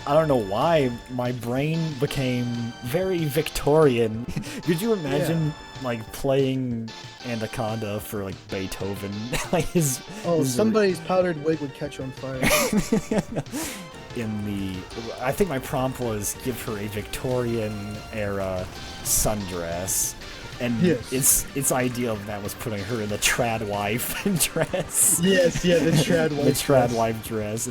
I don't know why my brain became very Victorian. Could you imagine like playing Anaconda for like Beethoven? Like Oh, somebody's powdered wig would catch on fire. I think my prompt was give her a Victorian era sundress. And yes. its idea of that was putting her in the trad wife dress. Yes, yeah, the trad wife. The trad wife dress.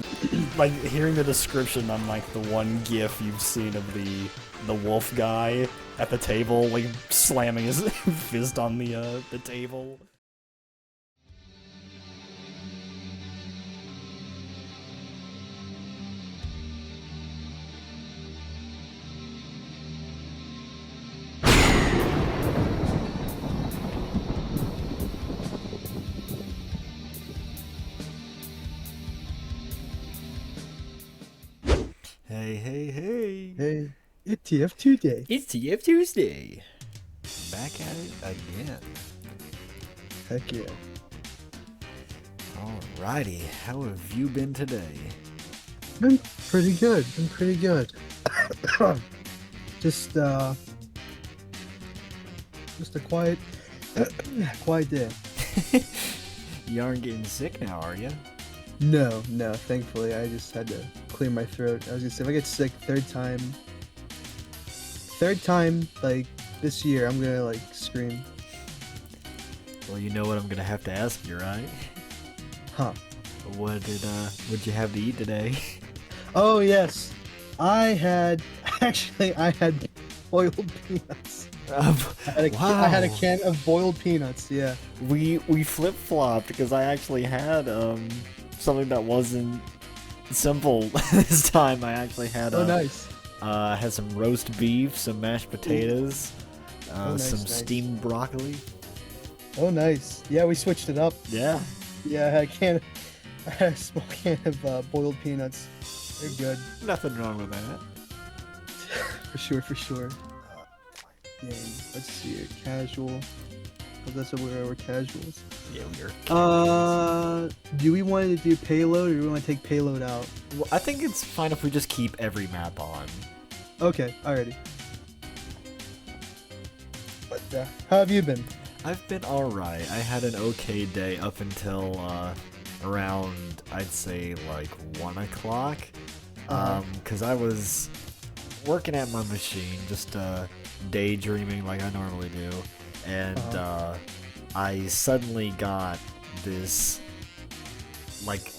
Like hearing the description on like the one GIF you've seen of the wolf guy at the table, like slamming his fist on the table. Hey. Hey, it's TF2 It's TF Tuesday. Back at it again. Heck yeah. Alrighty, how have you been today? Been pretty good. Just a quiet day. You aren't getting sick now, are you? No, thankfully I just had to clear my throat. I was gonna say, if I get sick third time, like, this year, I'm gonna, like, scream. Well, you know what I'm gonna have to ask you, right? Huh. What'd you have to eat today? Oh, yes. I had boiled peanuts. I had a can of boiled peanuts, yeah. We flip-flopped, because I actually had, something that wasn't simple this time. I actually had nice. Had some roast beef, some mashed potatoes, some steamed broccoli. Oh, nice. Yeah, we switched it up. Yeah. Yeah, I had a small can of boiled peanuts. They're good. Nothing wrong with that. For sure. Let's see here. Casual. Oh, that's what we're casuals. Yeah, we're do we want to do payload, or do we want to take payload out? Well, I think it's fine if we just keep every map on. Okay, alrighty. But, how have you been? I've been alright. I had an okay day up until, around, I'd say, like, 1 o'clock. Because I was working at my machine, just, daydreaming like I normally do. And, I suddenly got this, like,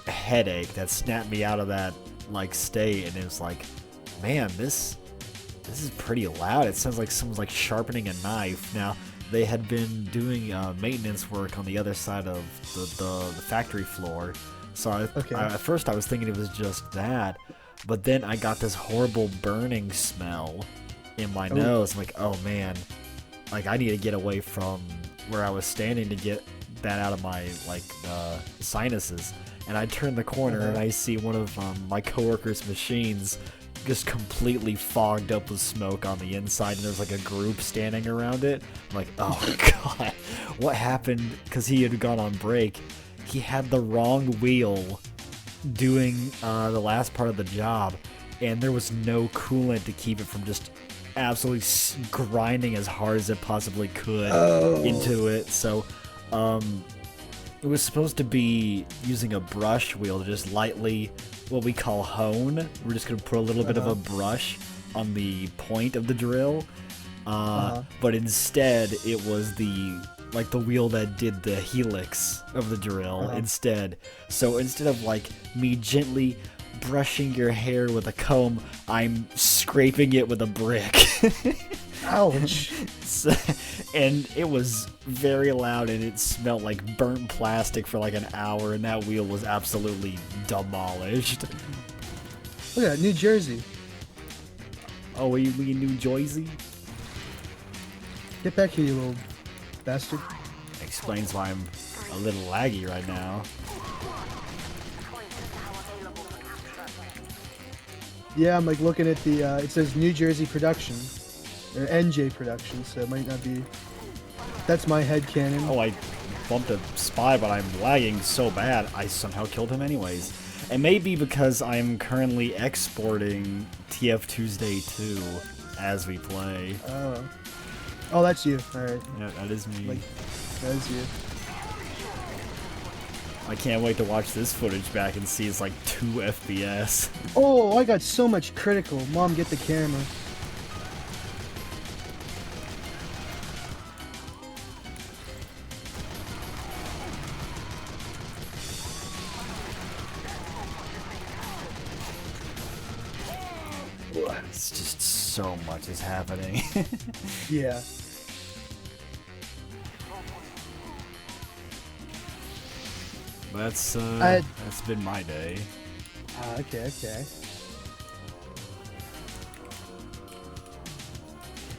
headache that snapped me out of that, like, state, and it was like, man, this is pretty loud. It sounds like someone's, like, sharpening a knife. Now, they had been doing, maintenance work on the other side of the factory floor, so at first I was thinking it was just that, but then I got this horrible burning smell in my nose. I'm like, oh man, like, I need to get away from where I was standing to get that out of my, like, sinuses. And I turn the corner and I see one of my coworkers' machines just completely fogged up with smoke on the inside, and there's like a group standing around it. I'm like, oh god, what happened? Because he had gone on break. He had the wrong wheel doing the last part of the job, and there was no coolant to keep it from just absolutely grinding as hard as it possibly could into it. So it was supposed to be using a brush wheel to just lightly, what we call hone. We're just going to put a little bit of a brush on the point of the drill, but instead it was the wheel that did the helix of the drill instead. So instead of like me gently brushing your hair with a comb, I'm scraping it with a brick. Ouch. And it was very loud, and it smelled like burnt plastic for like an hour, and that wheel was absolutely demolished. Look at that, New Jersey. Oh, we in New Jersey? Get back here, you little bastard. Explains why I'm a little laggy right now. Yeah, I'm like looking at the, it says New Jersey production, or NJ production, so it might not be, that's my headcanon. Oh, I bumped a spy, but I'm lagging so bad, I somehow killed him anyways. It may be because I'm currently exporting TF Tuesday 2 as we play. Oh, that's you. Alright. Yeah, that is me. Like, that's you. I can't wait to watch this footage back and see it's like 2 FPS. Oh, I got so much critical. Mom, get the camera. It's just so much is happening. Yeah. That's been my day. Okay.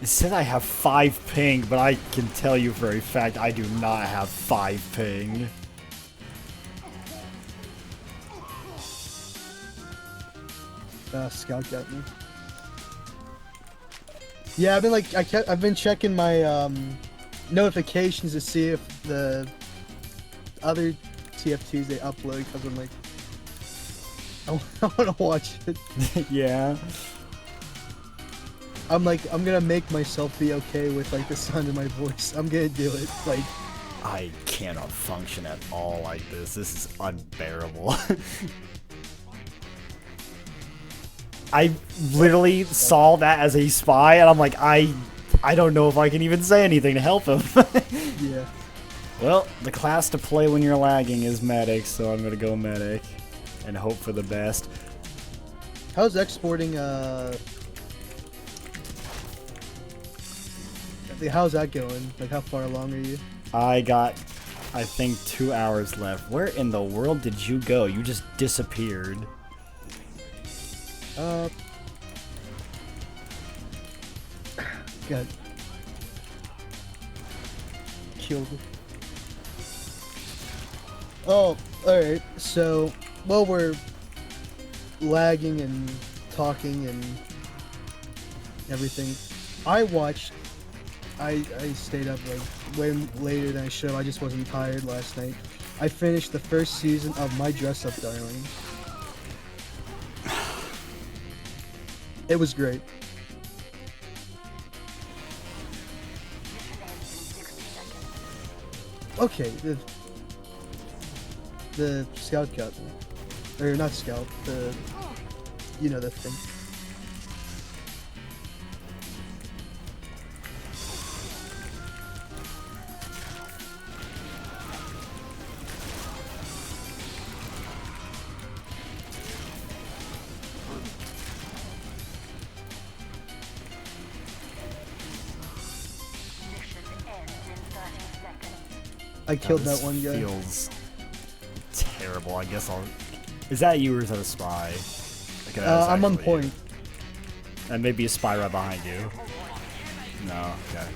It said I have 5 ping, but I can tell you for a fact I do not have 5 ping. Scout got me. Yeah, I've been checking my notifications to see if the other TF Tuesday upload, because I'm like, I want to watch it. Yeah. I'm gonna make myself be okay with like the sound of my voice. I'm gonna do it. Like, I cannot function at all like this. This is unbearable. I literally saw that as a spy, and I'm like, I don't know if I can even say anything to help him. yeah. Well, the class to play when you're lagging is medic, so I'm gonna go medic and hope for the best. How's exporting? How's that going? Like, how far along are you? I got, I think, 2 hours left. Where in the world did you go? You just disappeared. Got killed. Oh, alright. So, while we're lagging and talking and everything, I stayed up like way later than I should. I just wasn't tired last night. I finished the first season of My Dress Up Darling. It was great. Okay, the scout got me. Or not scout, you know the thing. I killed that one guy. Feels terrible. I guess I'll. Is that you or is that a spy? Okay, I'm on point. And maybe a spy right behind you. No. Okay.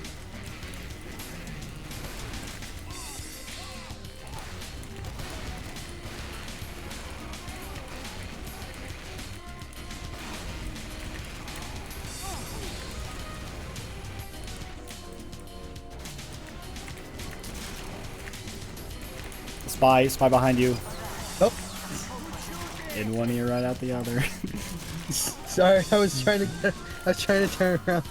Spy behind you. Oh. In one ear, right out the other. Sorry, I was trying to turn around.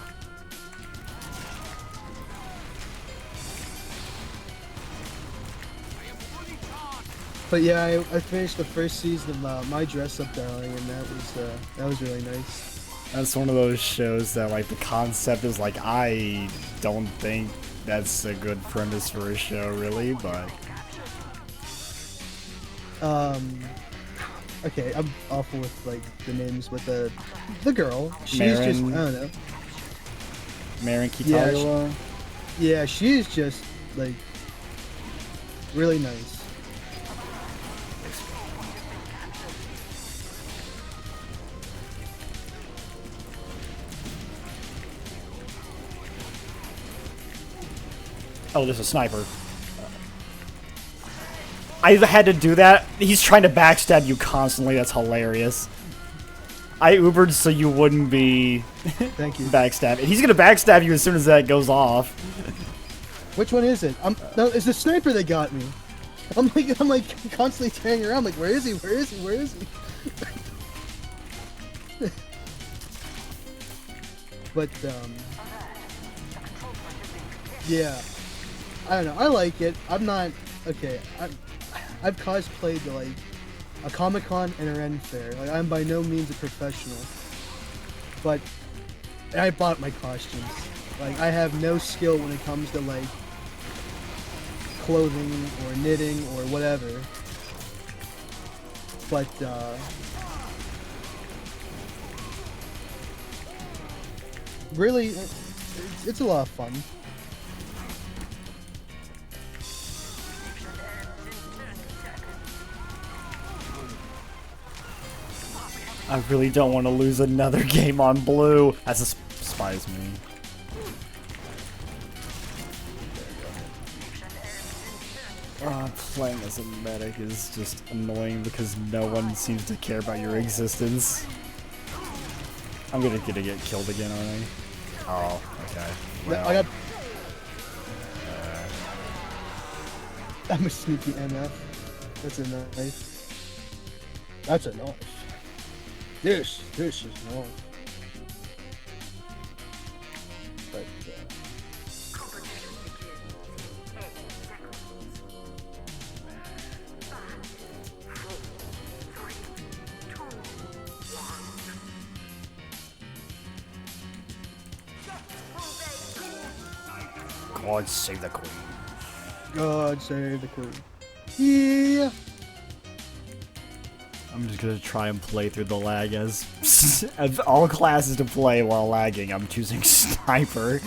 But yeah, I finished the first season of My Dress Up Darling, and that was really nice. That's one of those shows that, like, the concept is like, I don't think that's a good premise for a show, really, but. Okay, I'm awful with like the names, but the girl, she's Marin, just, I don't know. Marin Kitagawa? Yeah, she's just like really nice. Oh, there's a sniper. I had to do that. He's trying to backstab you constantly. That's hilarious. I Ubered so you wouldn't be Thank you. backstabbed. He's gonna backstab you as soon as that goes off. Which one is it? No, it's the sniper that got me. I'm like constantly tearing around. Like, where is he? Where is he? Where is he? But yeah, I don't know. I like it. I'm not okay. I've cosplayed to like a Comic-Con and a Ren Fair. Like, I'm by no means a professional, but I bought my costumes. Like, I have no skill when it comes to like clothing or knitting or whatever. But really, it's a lot of fun. I really don't want to lose another game on blue. That despises me. Playing as a medic is just annoying because no one seems to care about your existence. I'm gonna get killed again, aren't I? Oh, okay. Well, I got. I'm a sneaky MF. That's a knife. That's a knife. This is nice. But God save the queen. God save the queen. Yeah. I'm just gonna try and play through the lag as of all classes to play while lagging. I'm choosing sniper.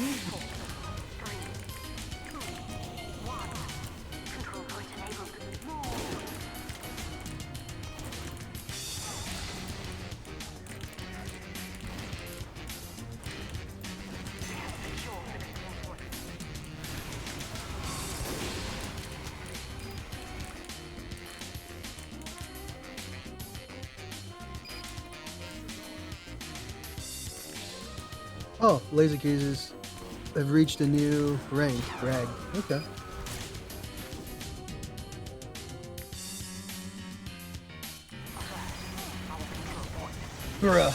Oh, laser geezers have reached a new rank. Rag. Okay. Bruh.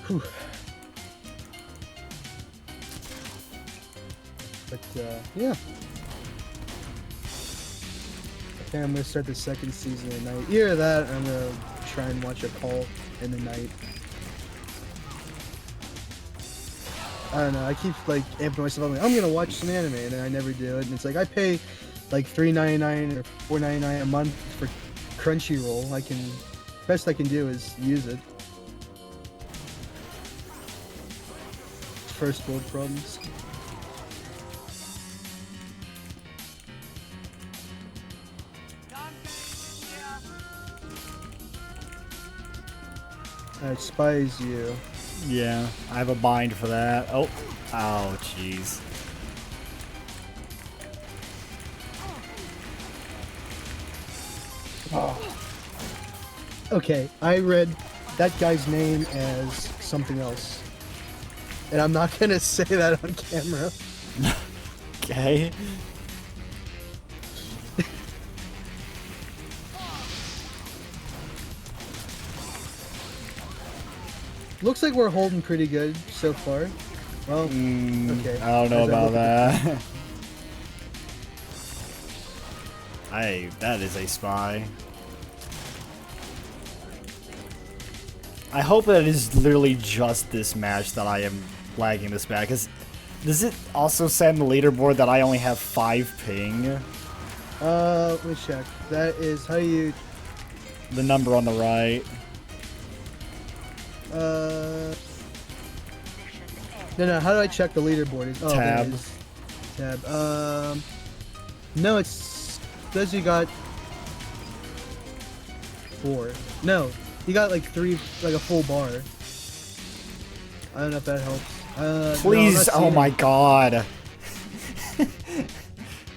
Whew. But yeah. Okay, I'm gonna start the second season at night. Either that, or I'm gonna try and watch a call in the night. I don't know. I keep like amping myself up. Like, I'm gonna watch some anime, and then I never do it. And it's like I pay like $3.99 or $4.99 a month for Crunchyroll. Best I can do is use it. First world problems. I despise you. Yeah, I have a bind for that. Oh, jeez. Oh. Okay, I read that guy's name as something else. And I'm not gonna say that on camera. Okay. Looks like we're holding pretty good so far. Well, okay. I don't know about that. That is a spy. I hope that it is literally just this match that I am lagging this bad, because does it also say on the leaderboard that I only have 5 ping? Let me check. That is how you... The number on the right. No, how do I check the leaderboard? Oh, Tab. there it is. Tab. No, it's... Says you got... 4. No, you got like 3, like a full bar. I don't know if that helps. Please, no, oh my god.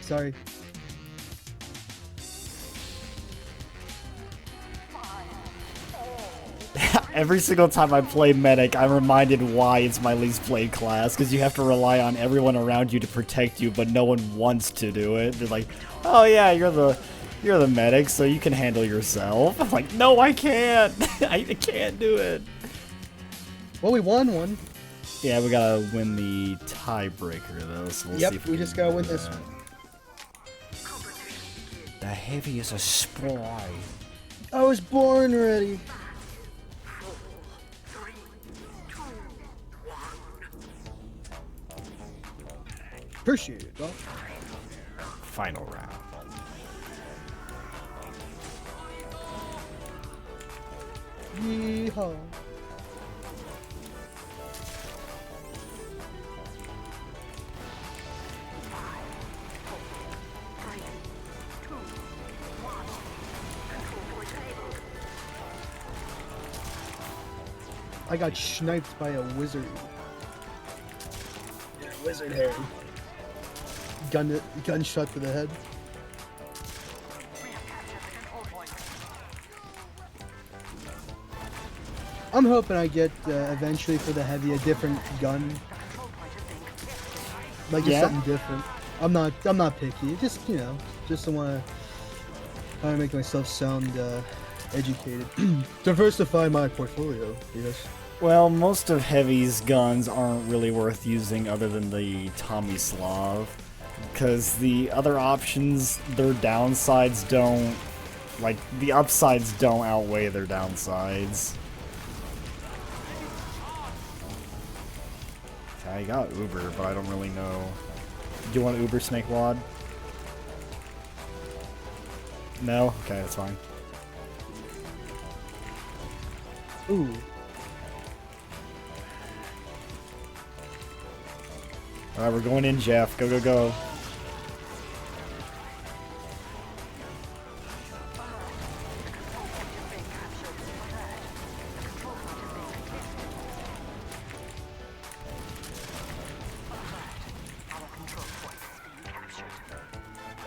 Sorry. Every single time I play Medic, I'm reminded why it's my least played class, because you have to rely on everyone around you to protect you, but no one wants to do it. They're like, oh yeah, you're the medic, so you can handle yourself. I'm like, no, I can't. I can't do it. Well, we won one. Yeah, we gotta win the tiebreaker, though, so we'll see if we just gotta win this that. one. The heavy is a spy. I was born ready. Appreciate it, dog. Final round. Yeehaw. I got sniped by a wizard. Yeah, wizard Harry. Gunshot to the head. I'm hoping I get eventually for the heavy a different gun. Like just something different. I'm not picky. Just just want to make myself sound educated. Diversify my portfolio. Yes. Well, most of Heavy's guns aren't really worth using other than the Tommy Slav, because the other options, their downsides don't, like, the upsides don't outweigh their downsides. I got Uber, but I don't really know. Do you want Uber, Snakewad? No? Okay, that's fine. Ooh. Alright, we're going in, Jeff. Go, go, go.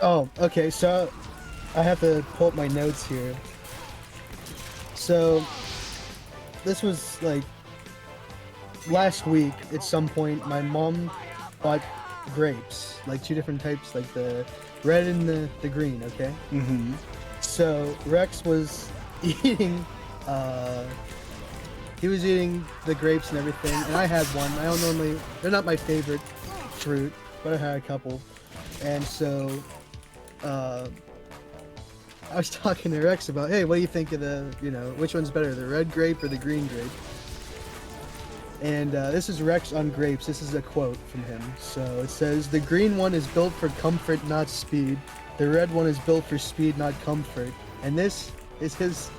Oh, okay, so I have to pull up my notes here. So this was like last week at some point my mom bought grapes, like two different types, like the red and the green, okay? Mm-hmm. So Rex was eating he was eating the grapes and everything, and I had one. I don't normally, they're not my favorite fruit, but I had a couple. And so I was talking to Rex about, hey, what do you think of the, which one's better, the red grape or the green grape? And this is Rex on grapes. This is a quote from him. So it says, the green one is built for comfort, not speed. The red one is built for speed, not comfort. And this is his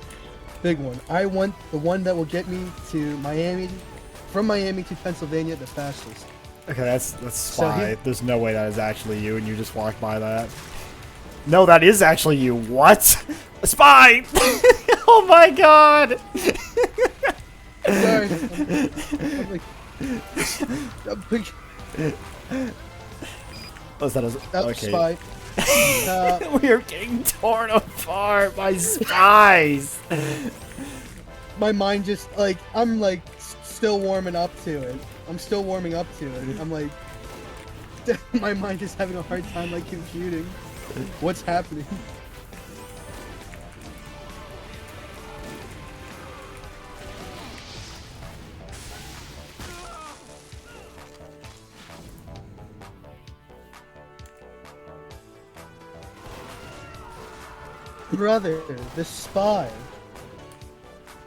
big one. I want the one that will get me to Miami, from Miami to Pennsylvania the fastest. Okay, that's Spy. So There's no way that is actually you, and you just walked by that. No, that is actually you. What? A Spy! Oh my god! Sorry. What's that? That's Okay. Spy. We are getting torn apart by spies. My mind just, like, I'm, like, still warming up to it. I'm still warming up to it. I'm, like, my mind is having a hard time, like, computing what's happening. Brother, the spy.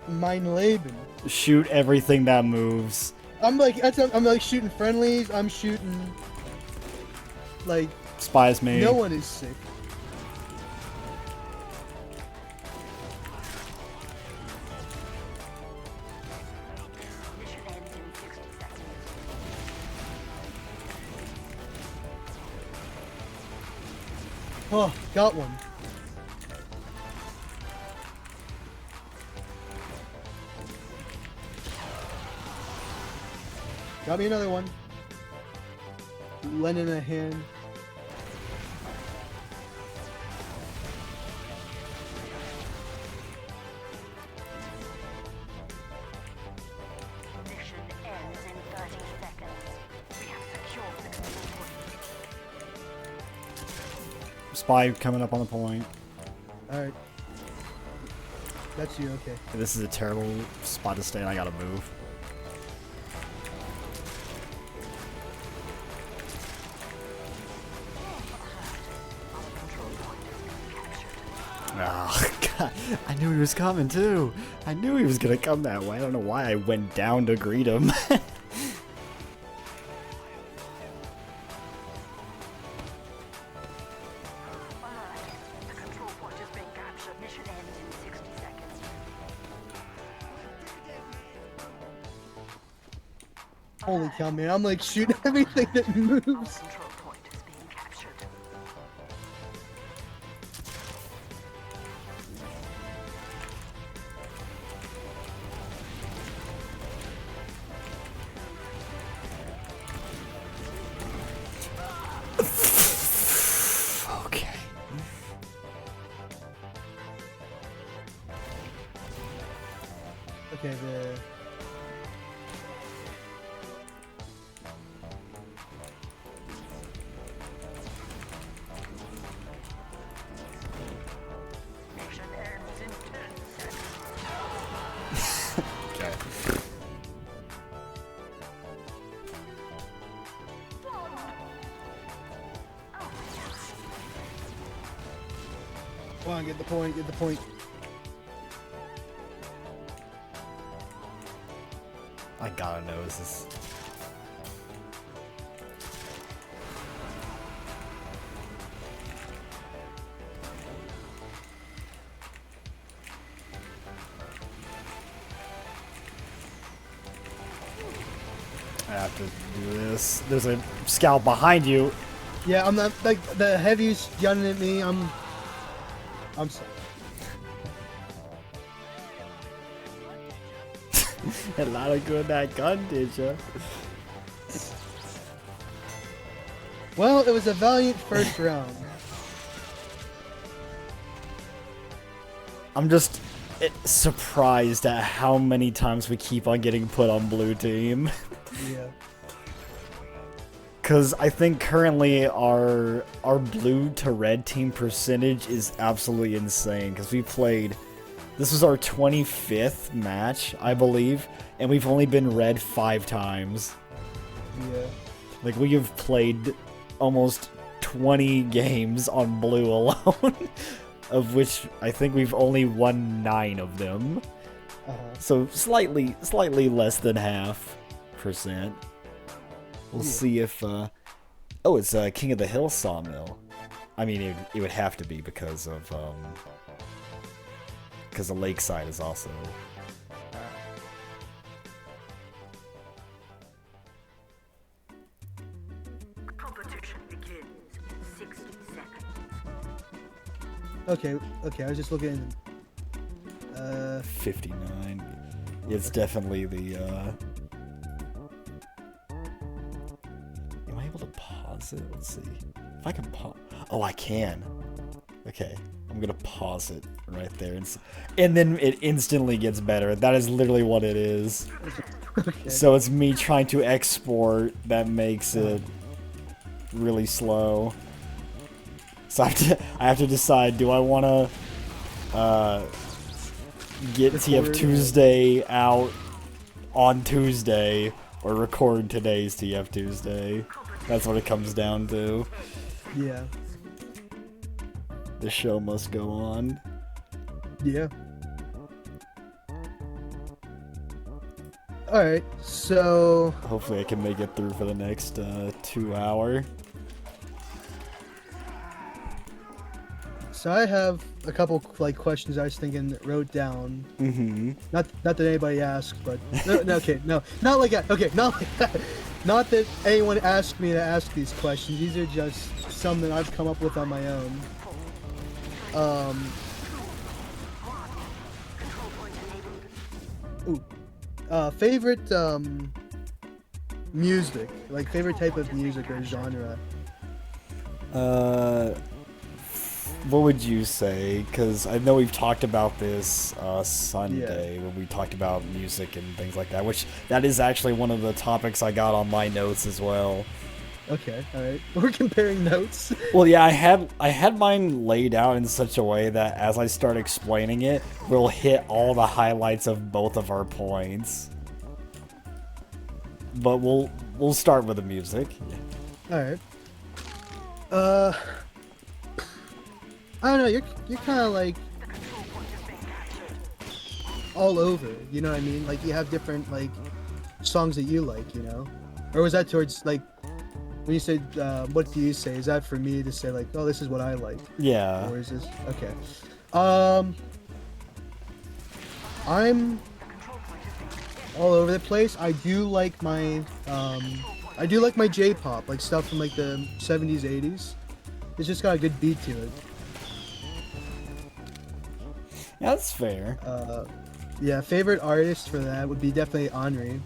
Mein Leben. Shoot everything that moves. I'm like shooting friendlies. I'm shooting. Like. Spies me. No one is sick. Oh, got one. Got me another one. Lending a hand. Spy coming up on the point. Alright. That's you, okay. This is a terrible spot to stay, and I gotta move. Oh, God. I knew he was coming, too. I knew he was gonna come that way. I don't know why I went down to greet him. Holy cow, man. I'm like shooting everything that moves. Okay. Okay, the... Okay. Come on, get the point, get the point. I gotta know this. I have to do this. There's a scout behind you. Yeah, I'm not, like, the heavy's yelling at me, I'm sorry. A lot of good that gun, did ya? Well, it was a valiant first round. I'm just surprised at how many times we keep on getting put on blue team. Yeah. Cause I think currently our blue to red team percentage is absolutely insane. Cause we played, this was our 25th match, I believe, and we've only been red 5 times. Yeah. Like we have played almost 20 games on blue alone, of which I think we've only won 9 of them. So slightly less than half %. We'll see if, oh, it's King of the Hill Sawmill. I mean, it would have to be because the Lakeside is also... Competition begins in 60 seconds. Okay, I was just looking. 59. It's definitely the, Am I able to pause it? Let's see. If I can pause... Oh, I can. Okay. I'm gonna pause it right there. And then it instantly gets better. That is literally what it is. Okay. So it's me trying to export that makes it really slow. So I have to decide, do I want to get TF Tuesday out on Tuesday or record today's TF Tuesday? That's what it comes down to. Yeah. The show must go on. Yeah. Alright, so... Hopefully I can make it through for the next 2 hour. So I have a couple like questions I was thinking wrote down. Mm-hmm. Not that anybody asked, but no, okay, no, not like that. Okay, not like that. Not that anyone asked me to ask these questions. These are just some that I've come up with on my own. Favorite music, like favorite type of music or genre. What would you say? Because I know we've talked about this Sunday when we talked about music and things like that, which that is actually one of the topics I got on my notes as well. Okay, all right. We're comparing notes. Well, yeah, I had mine laid out in such a way that as I start explaining it, we'll hit all the highlights of both of our points. But we'll start with the music. All right. I don't know. You're kind of like all over. You know what I mean? Like you have different like songs that you like. You know, or was that towards like when you said what do you say? Is that for me to say like, oh, this is what I like? Yeah. Or is this okay? I'm all over the place. I do like my J-pop, like stuff from like the 70s, 80s. It's just got a good beat to it. Yeah, that's fair. Yeah, favorite artist for that would be definitely Henri.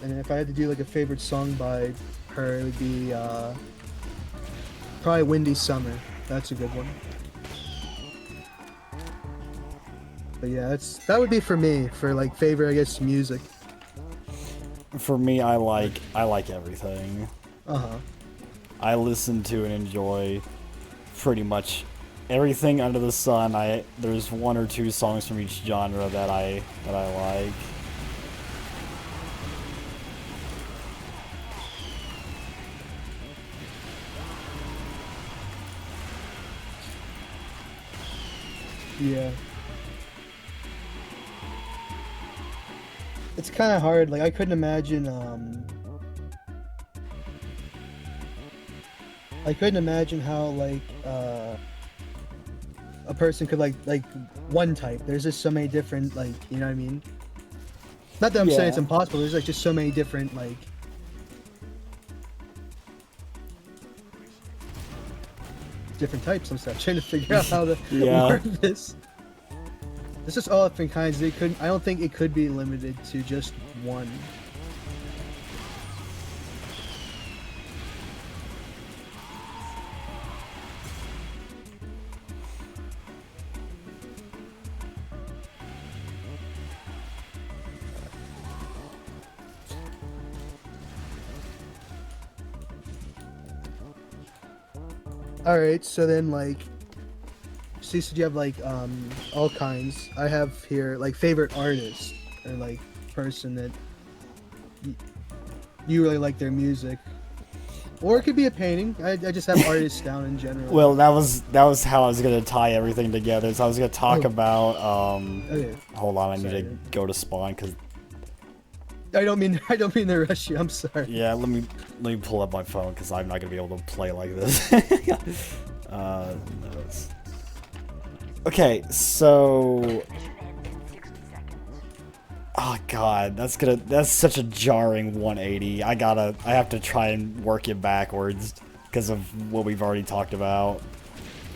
And if I had to do like a favorite song by her, it would be probably Windy Summer. That's a good one. But yeah, that would be for me for like favorite, I guess, music. For me, I like everything. I listen to and enjoy pretty much everything under the sun. There's one or two songs from each genre that I like. Yeah. It's kind of hard. Like I couldn't imagine. I couldn't imagine how like a person could like one type. There's just so many different like you know what I mean. Not that I'm saying it's impossible. There's like just so many different like. Different types and stuff. Trying to figure out how to word this. This is all different kinds. I don't think it could be limited to just one. All right, so then like. So you said you have like all kinds. I have here like favorite artist or like person that you really like their music, or it could be a painting. I just have artists down in general. Well, that was how I was gonna tie everything together. So I was gonna talk about Okay. Hold on, I need to go to spawn because I don't mean to rush you. I'm sorry. yeah. Let me pull up my phone because I'm not gonna be able to play like this. Notes. Okay, so oh god, that's such a jarring 180. I have to try and work it backwards because of what we've already talked about.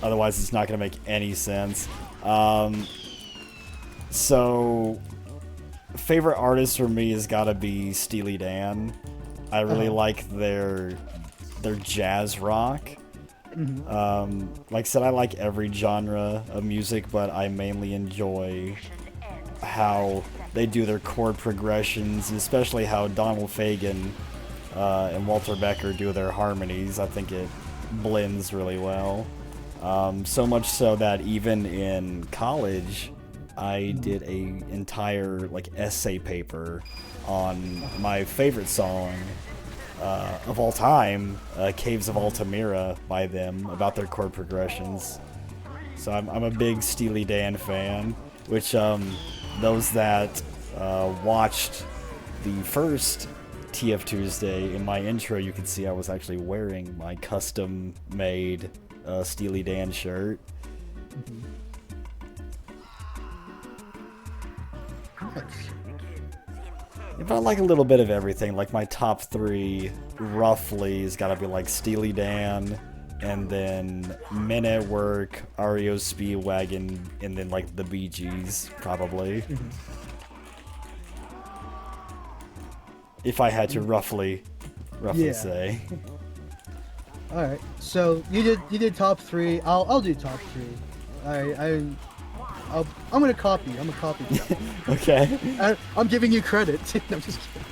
Otherwise, it's not gonna make any sense. So favorite artist for me has got to be Steely Dan. I really like their jazz rock. Like I said, I like every genre of music, but I mainly enjoy how they do their chord progressions, especially how Donald Fagen and Walter Becker do their harmonies. I think it blends really well. So much so that even in college, I did a entire like essay paper on my favorite song of all time, Caves of Altamira by them, about their chord progressions. So I'm a big Steely Dan fan, which those that watched the first TF Tuesday, in my intro you can see I was actually wearing my custom-made Steely Dan shirt. If I like a little bit of everything, like my top three roughly has got to be like Steely Dan, and then Men at Work, REO Speedwagon, and then like the Bee Gees, probably. If I had to roughly say. All right, so you did top three. I'll do top three. All right, I'm gonna copy. I'm gonna copy. Okay. I'm giving you credit. No, I'm just kidding.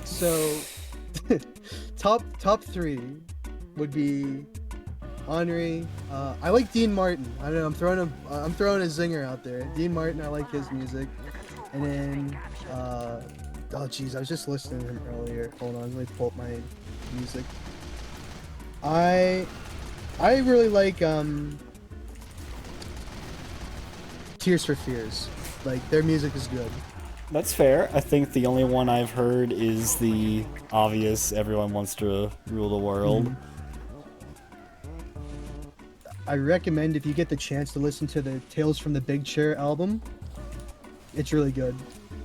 So top three would be Henri. I like Dean Martin. I don't know. I'm throwing a zinger out there. Dean Martin. I like his music. And then oh jeez, I was just listening to him earlier. Hold on, let me pull up my music. I really like Tears for Fears. Like, their music is good. That's fair. I think the only one I've heard is the obvious Everyone Wants to Rule the World. I recommend, if you get the chance, to listen to the Tales from the Big Chair album. It's really good.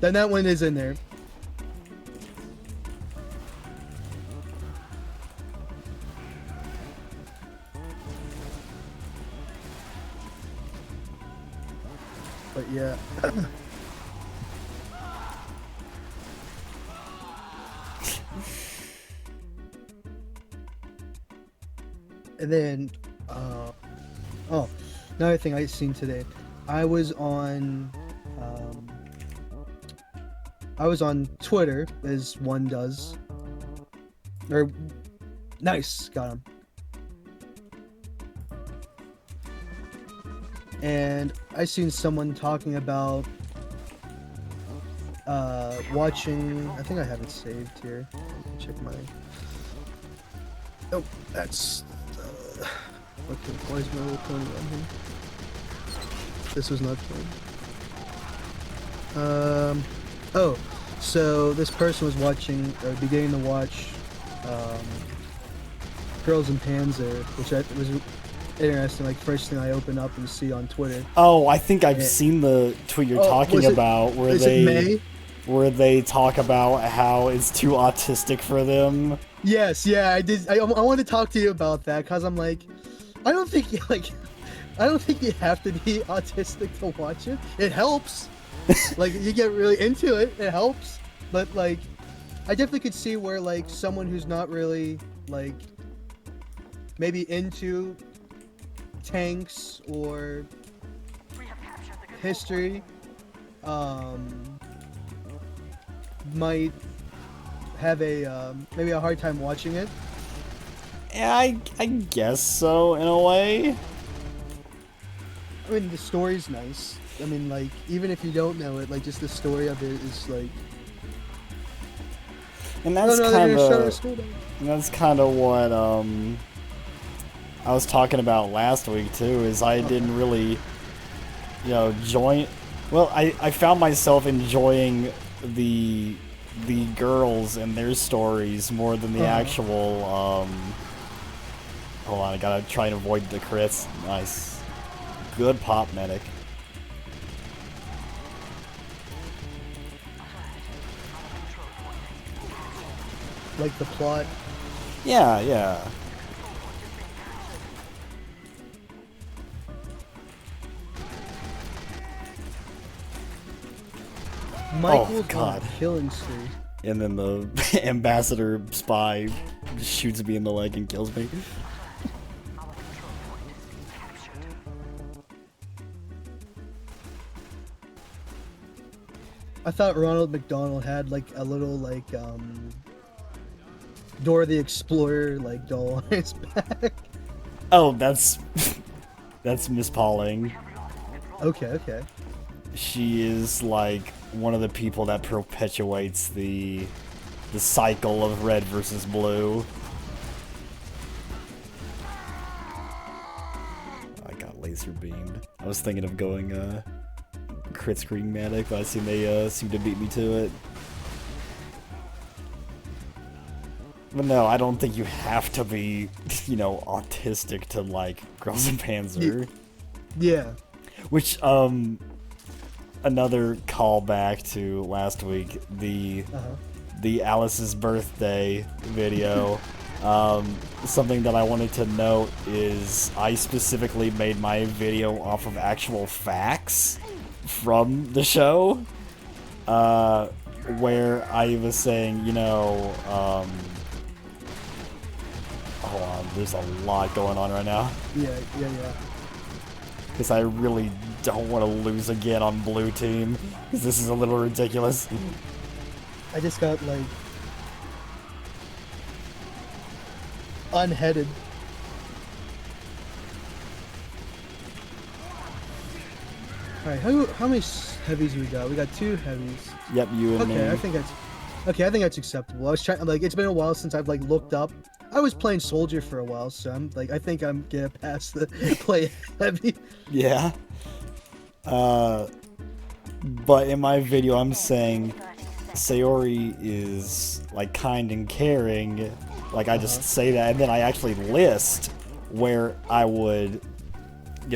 Then that one is in there. But yeah. And then, oh, another thing I seen today. I was on Twitter, as one does. Or, nice, got him. And I seen someone talking about watching. I think I have it saved here. Check my. Oh, that's. Okay, why is my little pony on here? This was not playing. Oh, so this person was watching, or beginning to watch, Girls in Panzer, which was interesting. Like, first thing I open up and see on Twitter. Oh, I think I've seen the tweet you're talking about, where they talk about how it's too autistic for them. Yes, yeah, I did. I want to talk to you about that, because I'm like, I don't think you have to be autistic to watch it. It helps. Like, you get really into it, it helps. But like, I definitely could see where, like, someone who's not really, like, maybe into tanks or history, might have a maybe a hard time watching it. Yeah, I guess so, in a way. I mean, the story's nice. I mean, like, even if you don't know it, like, just the story of it is like. And that's kind of what I was talking about last week too. Is I didn't really, join. Well, I found myself enjoying the girls and their stories more than the actual. Hold on, I gotta try and avoid the crits. Nice. Good pop, medic. Like the plot. Yeah. Michael's on a killing spree. And then the ambassador spy shoots me in the leg and kills me. I thought Ronald McDonald had like a little like Dora the Explorer like doll on his back. Oh, that's Miss Pauling. Okay. She is like one of the people that perpetuates the cycle of red versus blue. I got laser beamed. I was thinking of going crit screen medic, but I seen they seem to beat me to it. But no, I don't think you have to be, autistic to like Girls in Panzer. Yeah. Which, another callback to last week, the Alice's birthday video. Something that I wanted to note is I specifically made my video off of actual facts from the show, where I was saying, hold on, there's a lot going on right now. Yeah. because I really don't want to lose again on blue team, because this is a little ridiculous. I just got like unheaded. Alright, how many heavies we got? We got 2 heavies. Yep, you and me. Okay, I think that's acceptable. I was trying, like, it's been a while since I've like looked up. I was playing soldier for a while, so I think I'm gonna pass the play heavy. Yeah. But in my video, I'm saying Sayori is like kind and caring. Like I just say that, and then I actually list where I would,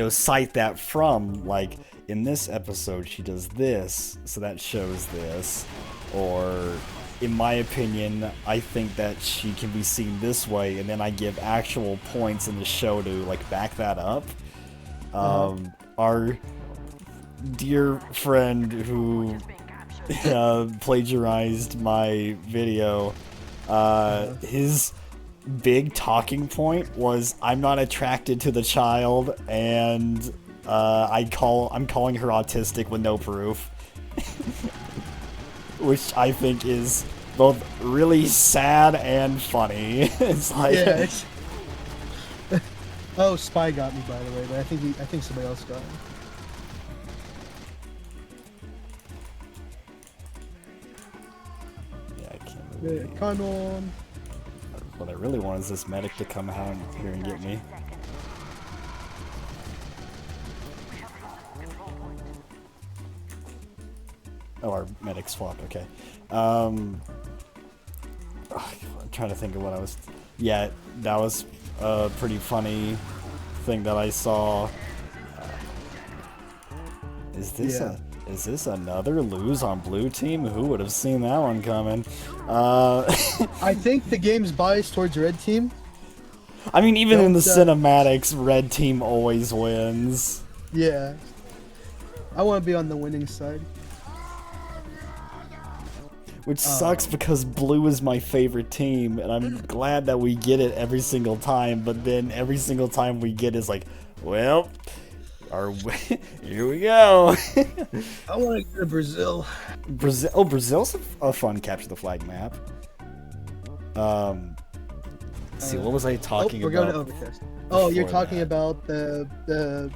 cite that from. Like in this episode, she does this, so that shows this. Or, in my opinion, I think that she can be seen this way, and then I give actual points in the show to like back that up. Our dear friend who plagiarized my video, his big talking point was, I'm not attracted to the child, and I'm calling her autistic with no proof. Which I think is both really sad and funny. It's like, yeah, it's... Oh, Spy got me, by the way, but I think somebody else got him. Yeah, I can't really... Yeah, come on. What I really want is this medic to come out here and get me. Oh, our medic swapped, okay. I'm trying to think of what I was... Yeah, that was a pretty funny thing that I saw. Is this another lose on blue team? Who would have seen that one coming? I think the game's biased towards red team. I mean, even in the cinematics, red team always wins. Yeah. I want to be on the winning side. Which sucks because blue is my favorite team, and I'm glad that we get it every single time, but then every single time we get is like, well, here we go. I want to go to Brazil. Brazil's a fun capture the flag map. Let's see, what was I talking we're about? going to Overcast. Oh, you're talking that? about the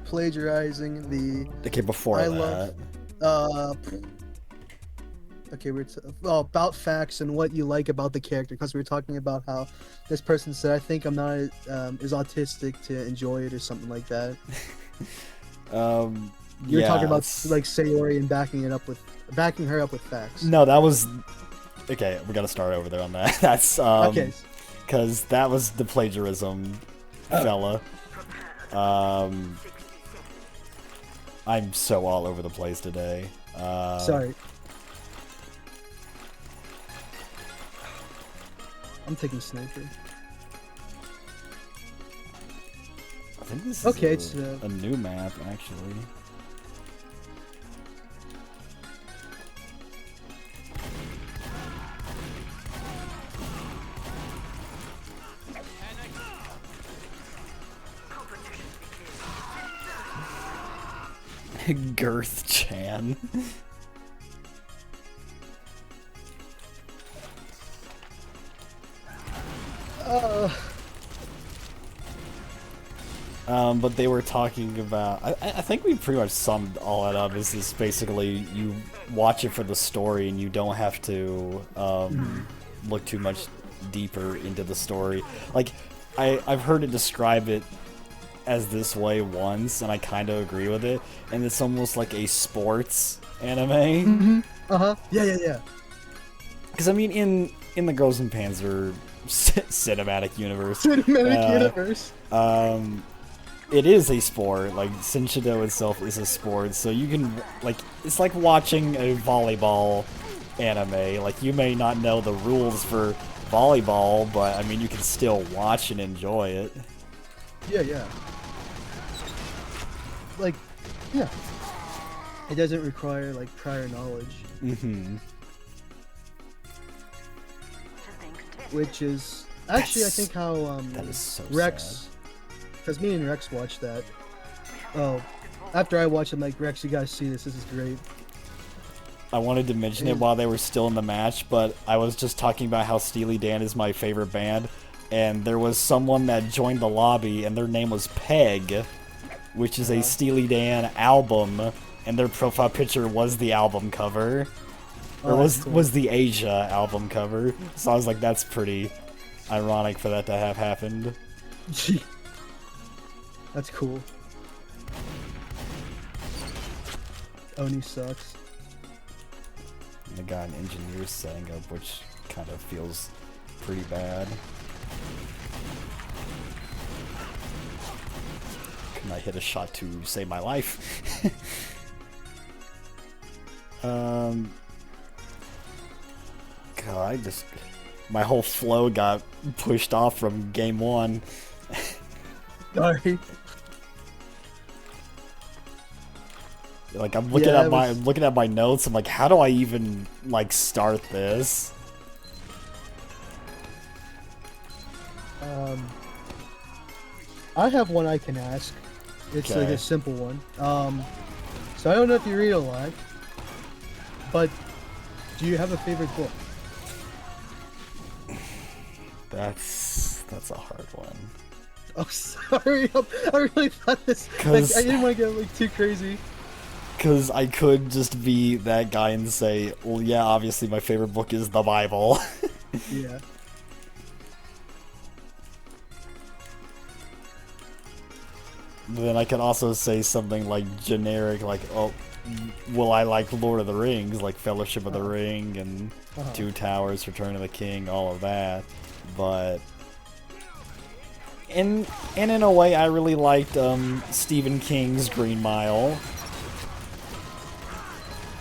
plagiarizing the... Okay, before that. Okay, about facts and what you like about the character, because we were talking about how this person said, I think I'm not is autistic to enjoy it or something like that. You were talking about like Sayori and backing her up with facts. No, that was okay. We gotta start over there on that. That's okay, because that was the plagiarism fella. I'm so all over the place today. Sorry. I'm taking sniper. I think this is okay, it's a new map, actually. Girth Chan. But they were talking about... I think we pretty much summed all that up. Is this basically you watch it for the story and you don't have to look too much deeper into the story. Like, I've heard it describe it as this way once, and I kind of agree with it. And it's almost like a sports anime. Yeah. Because I mean, in the Girls and Panzer cinematic universe, it is a sport. Like, Shinshido itself is a sport, so you can, like, it's like watching a volleyball anime. Like, you may not know the rules for volleyball, but I mean, you can still watch and enjoy it. Yeah. Like, yeah. It doesn't require, like, prior knowledge. Which is... Actually, I think how that is so Rex... sad. Because me and Rex watched that. Oh, after I watch, I'm like, Rex, you gotta see this. This is great. I wanted to mention it while they were still in the match, but I was just talking about how Steely Dan is my favorite band, and there was someone that joined the lobby, and their name was Peg, which is a Steely Dan album, and their profile picture was the album cover. Or was the Asia album cover. So I was like, that's pretty ironic for that to have happened. That's cool. Oni sucks. And I got an engineer setting up, which kind of feels pretty bad. Can I hit a shot to save my life? God, my whole flow got pushed off from game 1. Sorry. Like I'm looking at my notes. I'm like, how do I even like start this? I have one I can ask. It's like a simple one. So I don't know if you read a lot, but do you have a favorite book? That's a hard one. Oh, sorry. I really thought this. Like, I didn't want to get like too crazy. Because I could just be that guy and say, well, yeah, obviously my favorite book is the Bible. Yeah. Then I could also say something like generic, like, oh, well, I like Lord of the Rings, like Fellowship of the Ring and Two Towers, Return of the King, all of that. But in a way, I really liked Stephen King's Green Mile.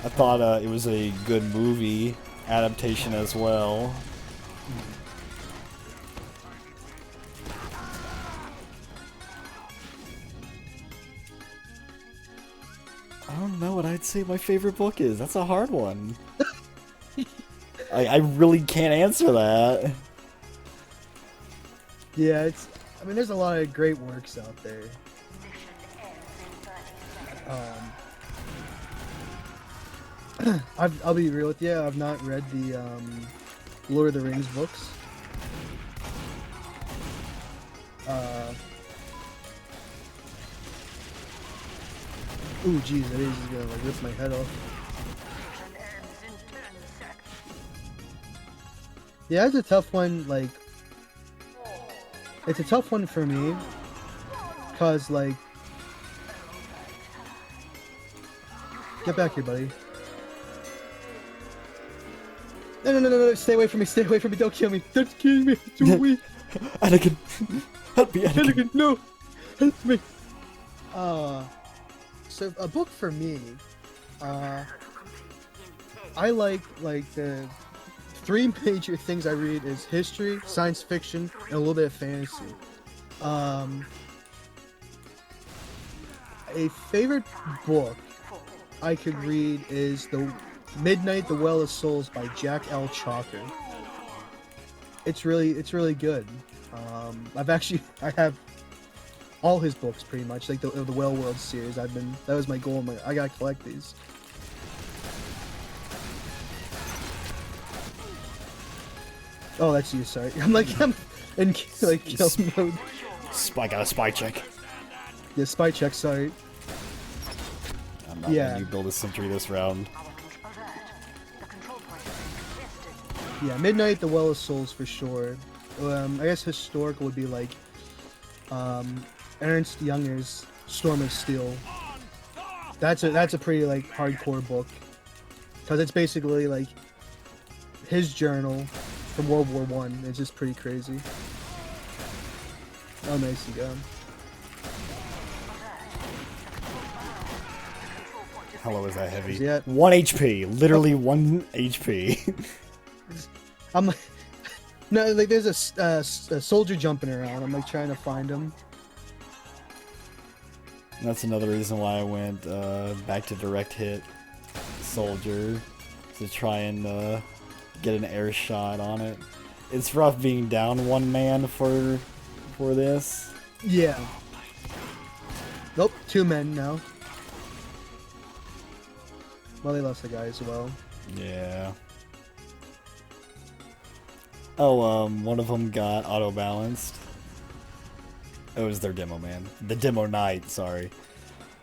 I thought it was a good movie adaptation as well. I don't know what I'd say my favorite book is. That's a hard one. I really can't answer that. Yeah, I mean, there's a lot of great works out there. I'll be real with you. I've not read the Lord of the Rings books. Ooh, geez, that is gonna like rip my head off. Yeah, it's a tough one. Like, it's a tough one for me, cause like, get back here, buddy. No, stay away from me, don't kill me, don't kill me, it's too weak. Anakin, help me, Anakin. No, help me. So a book for me, I like the 3 major things I read is history, science fiction, and a little bit of fantasy. A favorite book I could read is The Well of Souls by Jack L. Chalker. It's really good. I have all his books pretty much, like the Well World series. that was my goal. I gotta collect these. Oh, that's you. Sorry, I'm in like kill mode. I got a spy check. Yeah, spy check. Sorry. I'm not letting you build a sentry this round. Yeah, Midnight, The Well of Souls for sure. I guess historical would be like Ernst Younger's Storm of Steel. That's a pretty like hardcore book, because it's basically like his journal from World War I. It's just pretty crazy. Oh, nice, you got him. How low is that heavy? Yeah. 1 HP, literally 1 HP. I'm like, no, like there's a soldier jumping around. I'm like trying to find him. That's another reason why I went back to direct hit soldier, to try and get an air shot on it. It's rough being down 1 man for this. Yeah. Nope, 2 men now. Well, they lost a guy as well. Yeah. Oh, one of them got auto-balanced. It was their demo man. The demo knight, sorry.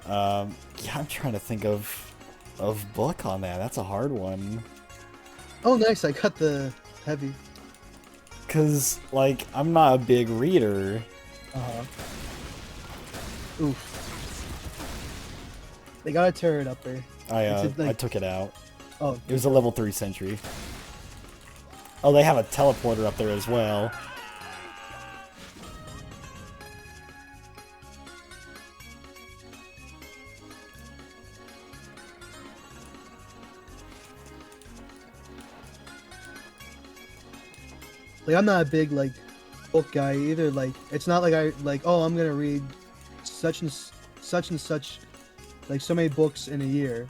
Yeah, I'm trying to think of book on that. That's a hard one. Oh, nice. I got the heavy. Cause, like, I'm not a big reader. Uh-huh. Oof. They got a turret up there. I took it out. Oh. It was a level 3 sentry. Oh, they have a teleporter up there as well. Like, I'm not a big, like, book guy either. Like, it's not like oh, I'm gonna read such and such, like, so many books in a year.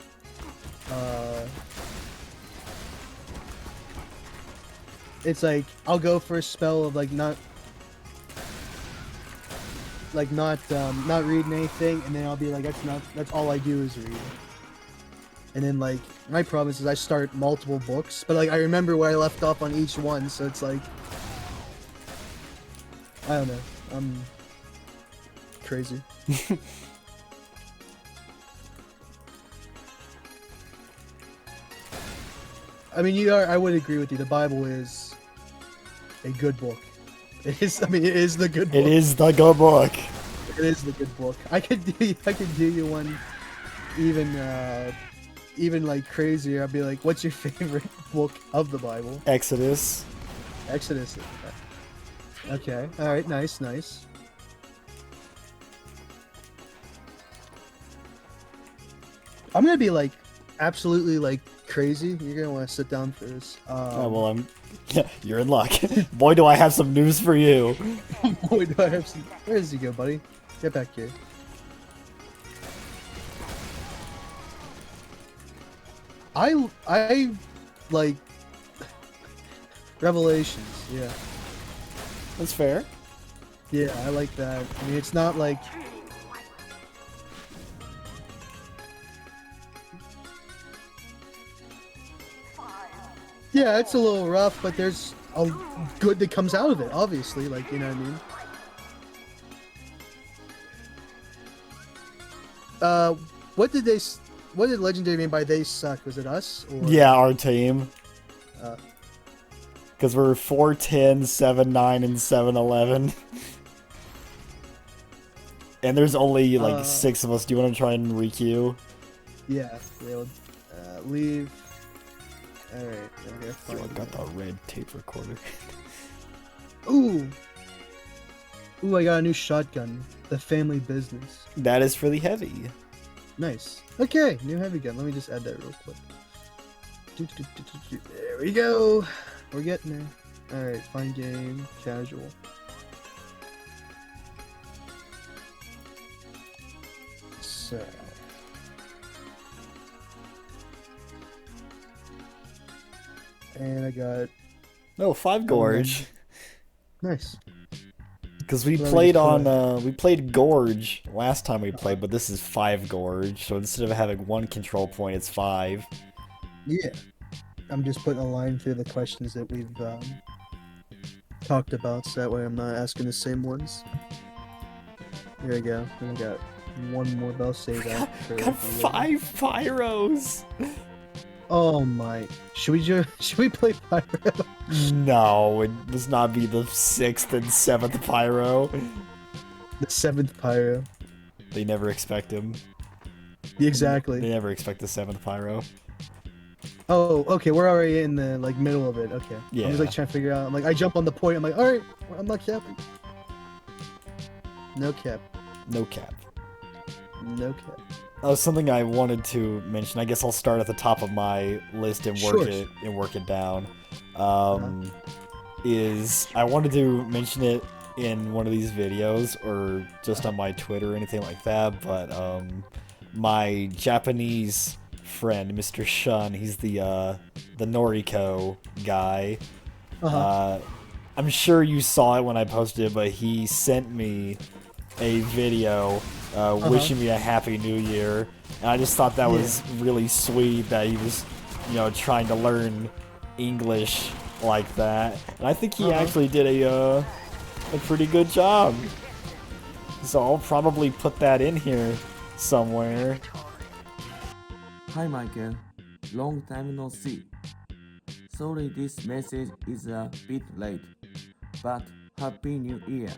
It's like, I'll go for a spell of, like, not reading anything, and then I'll be like, that's all I do is read. And then, like, my problem is I start multiple books, but, like, I remember where I left off on each one, so it's like, I don't know, I'm crazy. I mean, I would agree with you, the Bible is a good book. It is, I mean, it is the good book. It is the good book. It is the good book. I could do you one even like crazier. I'd be like, what's your favorite book of the Bible? Exodus. Exodus. Okay. All right. Nice. Nice. I'm gonna be like absolutely like crazy. You're gonna want to sit down for this. Oh well, you're in luck. Boy, do I have some news for you. Boy, do I have some. Where does he go, buddy? Get back here. I like Revelations. Yeah. That's fair. Yeah, I like that. I mean, it's not like. Yeah, it's a little rough, but there's a good that comes out of it, obviously, like, you know what I mean? What did Legendary mean by they suck? Was it us? Or... Yeah, our team. Because we're 4-10, 7-9, and 7-11. And there's only, like, 6 of us. Do you want to try and requeue? Yeah, leave. Alright, I'm gonna find I got the red tape recorder. Ooh! Ooh, I got a new shotgun. The family business. That is for the heavy. Nice. Okay, new heavy gun. Let me just add that real quick. There we go. We're getting there. Alright, find game, casual. So. And I got... No, 5 Gorge. Nice. Because we played on, we played Gorge last time we played, but this is 5 Gorge, so instead of having 1 control point, it's 5. Yeah. I'm just putting a line through the questions that we've talked about, so that way I'm not asking the same ones. Here we go. And we got one more bell save out. Got 5 Pyros! Oh my. Should we play Pyro? No, it must not be the 6th and 7th Pyro. The 7th Pyro. They never expect him. Exactly. They never expect the 7th Pyro. Oh, okay, we're already in the like middle of it. Okay. Yeah. I'm just like trying to figure out. I'm like, I jump on the point. I'm like, all right, I'm not capping. No cap. No cap. No cap. Something I wanted to mention. I guess I'll start at the top of my list and work it down. Is I wanted to mention it in one of these videos or just on my Twitter or anything like that. But my Japanese friend, Mr. Shun, he's the Noriko guy. I'm sure you saw it when I posted it, but he sent me a video wishing me a happy new year. And I just thought that was really sweet that he was, you know, trying to learn English like that. And I think he actually did a pretty good job. So I'll probably put that in here somewhere. Hi Michael, long time no see. Sorry this message is a bit late, but Happy New Year.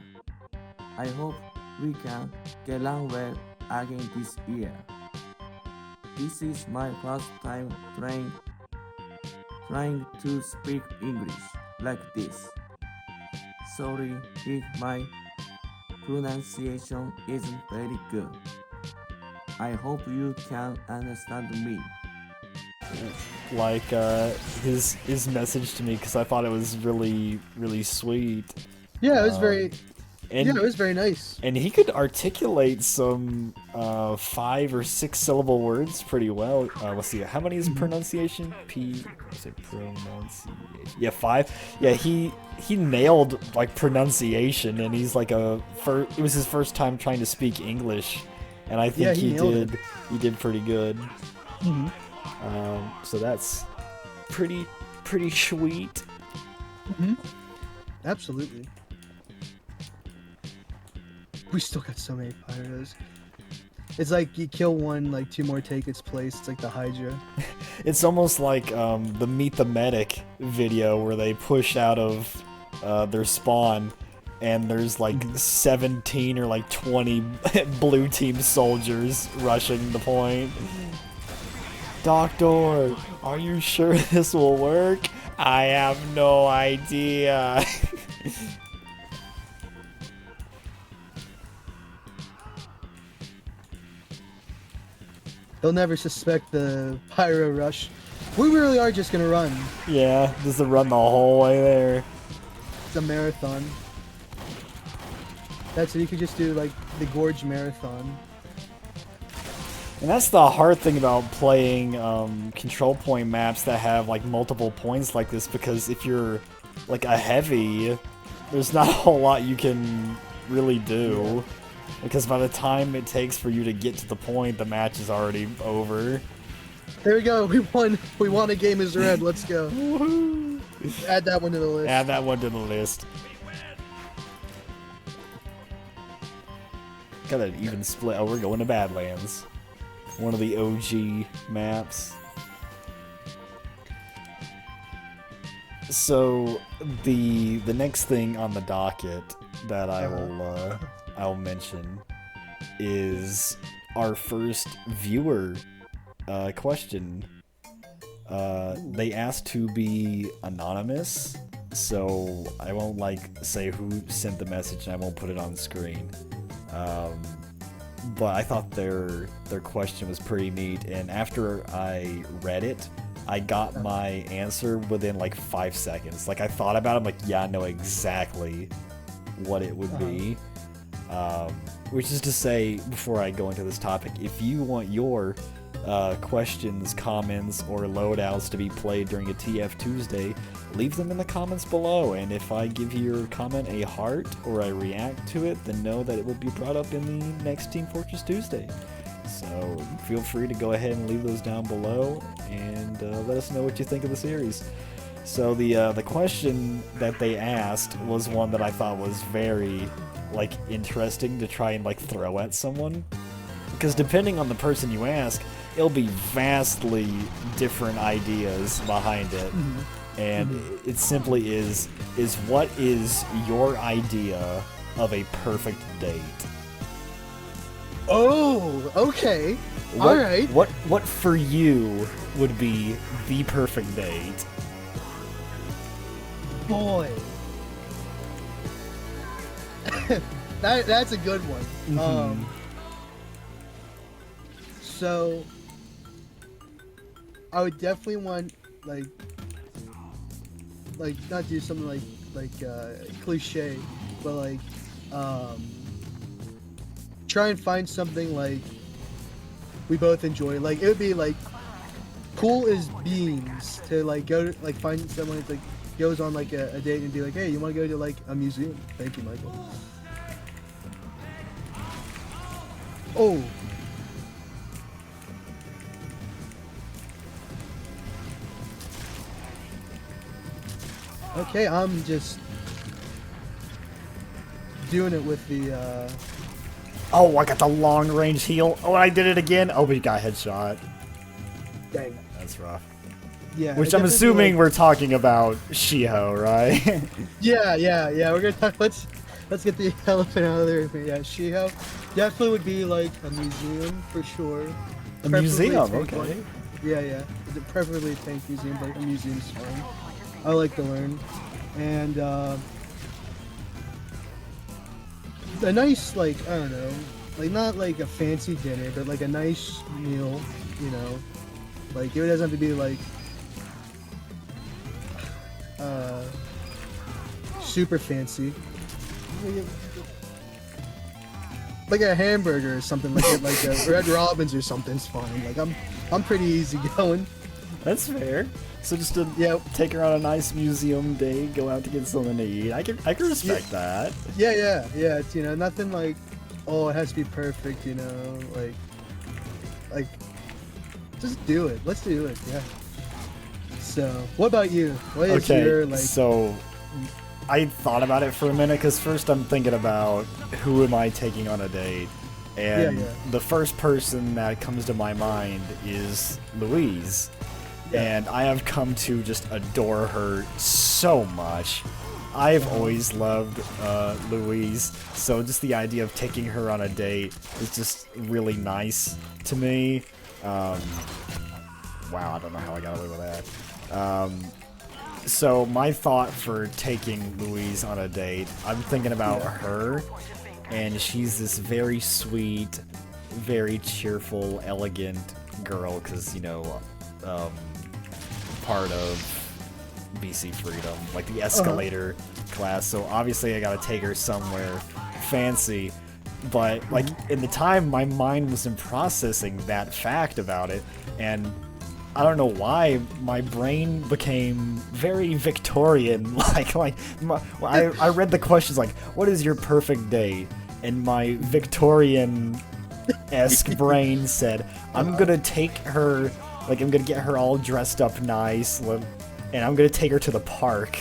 I hope we can get along well again this year. This is my first time trying to speak English like this. Sorry if my pronunciation isn't very good. I hope you can understand me. Like his message to me, because I thought it was really sweet. Yeah, it was very. And, yeah, it was very nice. And he could articulate some 5 or 6 syllable words pretty well. Let's see, how many is pronunciation? Pronunciation. Yeah, 5. Yeah, he nailed like pronunciation, and he's like it was his first time trying to speak English, and I think he did pretty good. So that's pretty sweet. Absolutely. We still got so many pyros. It's like you kill one, like 2 more take its place. It's like the Hydra. It's almost like the Meet the Medic video where they push out of their spawn and there's like 17 or like 20 blue team soldiers rushing the point. Doctor, are you sure this will work? I have no idea. They'll never suspect the pyro rush. We really are just gonna run. Yeah, just to run the whole way there. It's a marathon. That's it. You could just do like the Gorge Marathon. And that's the hard thing about playing control point maps that have like multiple points like this, because if you're like a heavy, there's not a whole lot you can really do. Because by the time it takes for you to get to the point, the match is already over. There we go. We won. We won a game as red. Let's go. Add that one to the list. Add that one to the list. Got an even split. Oh, we're going to Badlands. One of the OG maps. So the next thing on the docket that I'll mention is our first viewer question. They asked to be anonymous, so I won't like say who sent the message and I won't put it on screen. But I thought their question was pretty neat, and after I read it, I got my answer within like 5 seconds. Like I thought about it, I'm like, yeah, I know exactly what it would be. Which is to say, before I go into this topic, if you want your questions, comments, or loadouts to be played during a TF Tuesday, leave them in the comments below, and if I give your comment a heart or I react to it, then know that it will be brought up in the next Team Fortress Tuesday. So feel free to go ahead and leave those down below and let us know what you think of the series. So the question that they asked was one that I thought was very like interesting to try and like throw at someone, because depending on the person you ask, it'll be vastly different ideas behind it. And it simply is what is your idea of a perfect date? Oh, okay. All right. What for you would be the perfect date? Boy. That's a good one. So I would definitely want like not do something like cliche, but like try and find something like we both enjoy. Like it would be like cool as beans to like go to like find someone that's like goes on like a date and be like, hey, you want to go to like a museum? Thank you, Michael. Oh. Okay, I'm just doing it with the, Oh, I got the long range heal. Oh, I did it again. Oh, we got headshot. dang. That's rough. Yeah. Which it I'm definitely, assuming like- we're talking about Shiho, right? Yeah. We're gonna talk. Let's get the elephant out of there. Yeah, Shiho definitely would be like a museum for sure. A Preferably museum, tank okay. one. Yeah. Preferably a tank museum, but a museum's fine. I like to learn, and a nice, like, I don't know, like not like a fancy dinner, but like a nice meal, you know. Like it doesn't have to be like super fancy. Like a hamburger or something, like a Red Robin's or something's fine. Like I'm pretty easy going. That's fair. So just to Yeah. take her on a nice museum day, go out to get something to eat. I can respect that. Yeah. It's, you know, nothing like, oh, it has to be perfect, you know, like just do it. Let's do it. Yeah. So, what about you? What is Okay, your, like, so I thought about it for a minute because first I'm thinking about who am I taking on a date, and Yeah. the first person that comes to my mind is Louise. And I have come to just adore her so much. I've always loved Louise, so just the idea of taking her on a date is just really nice to me. Wow, I don't know how I got away with that. So my thought for taking Louise on a date, I'm thinking about her, and she's this very sweet, very cheerful, elegant girl, because, you know, part of BC Freedom, like the escalator class, so obviously I gotta take her somewhere fancy, but like in the time my mind wasn't processing that fact about it, and I don't know why my brain became very Victorian. I read the questions like, what is your perfect date? And my Victorian-esque brain said, I'm gonna take her, like I'm gonna get her all dressed up nice, and I'm gonna take her to the park.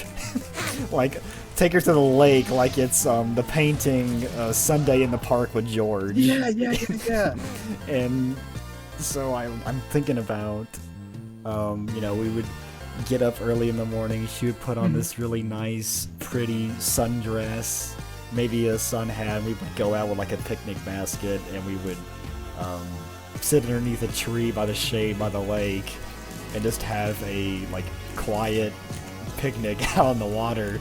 Like, take her to the lake like it's the painting Sunday in the Park with George. Yeah. And so I'm thinking about, you know, we would get up early in the morning. She would put on this really nice, pretty sundress, maybe a sun hat. And we would go out with like a picnic basket, and we would sit underneath a tree by the shade by the lake, and just have a like quiet picnic out on the water,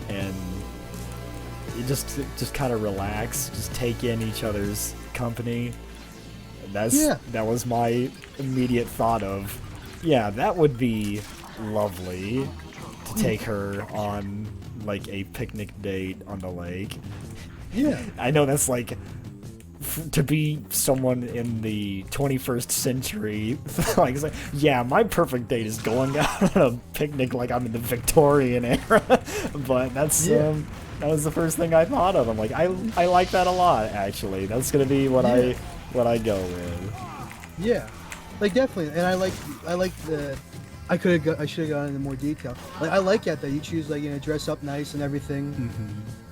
and you just kind of relax, just take in each other's company. And that was my immediate thought of, yeah, that would be lovely to take her on like a picnic date on the lake. Yeah. I know that's like to be someone in the 21st century, like, it's like, yeah, my perfect date is going out on a picnic like I'm in the Victorian era. But that's that was the first thing I thought of. I'm like, I like that a lot, actually. That's gonna be what I go with. Yeah, like definitely, and I like the. I should have gone into more detail. Like I like that you choose, like, you know, dress up nice and everything.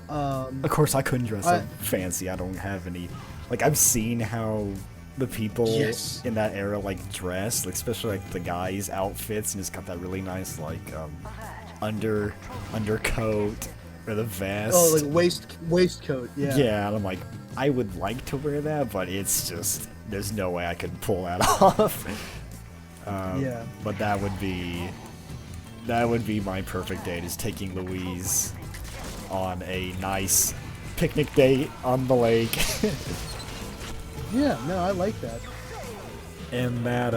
Of course, I couldn't dress up fancy. I don't have any. Like, I've seen how the people in that era like dress, like, especially like the guys' outfits, and it's got that really nice like undercoat or the vest. Oh, like waistcoat. Yeah. Yeah, and I'm like, I would like to wear that, but it's just there's no way I could pull that off. Yeah. But that would be my perfect date, is taking Louise on a nice picnic date on the lake. Yeah, no, I like that. And that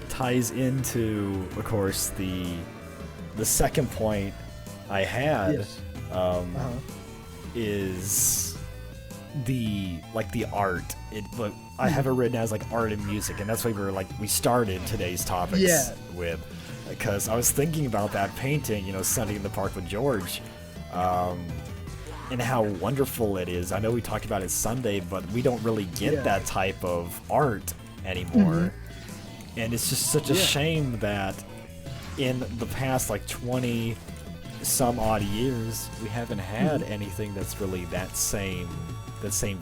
ties into, of course, the second point I had is the art. But I have it written as like art and music, and that's why we started today's topics with, because I was thinking about that painting, you know, Sunday in the Park with George. and how wonderful it is. I know we talked about it Sunday, but we don't really get that type of art anymore. And it's just such a shame that in the past like 20 some odd years we haven't had anything that's really that same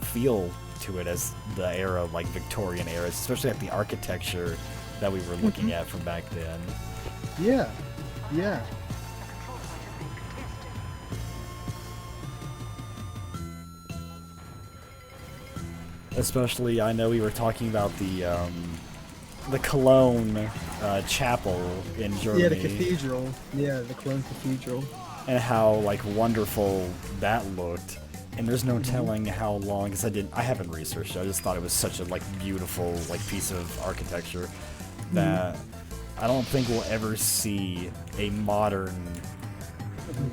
feel to it as the era, like Victorian era, especially like the architecture that we were looking at from back then. Yeah. Yeah. Especially, I know we were talking about the Cologne chapel in Germany. Yeah, the cathedral. Yeah, the Cologne Cathedral. And how like wonderful that looked. And there's no telling how long, because I haven't researched it. I just thought it was such a like beautiful like piece of architecture that I don't think we'll ever see a modern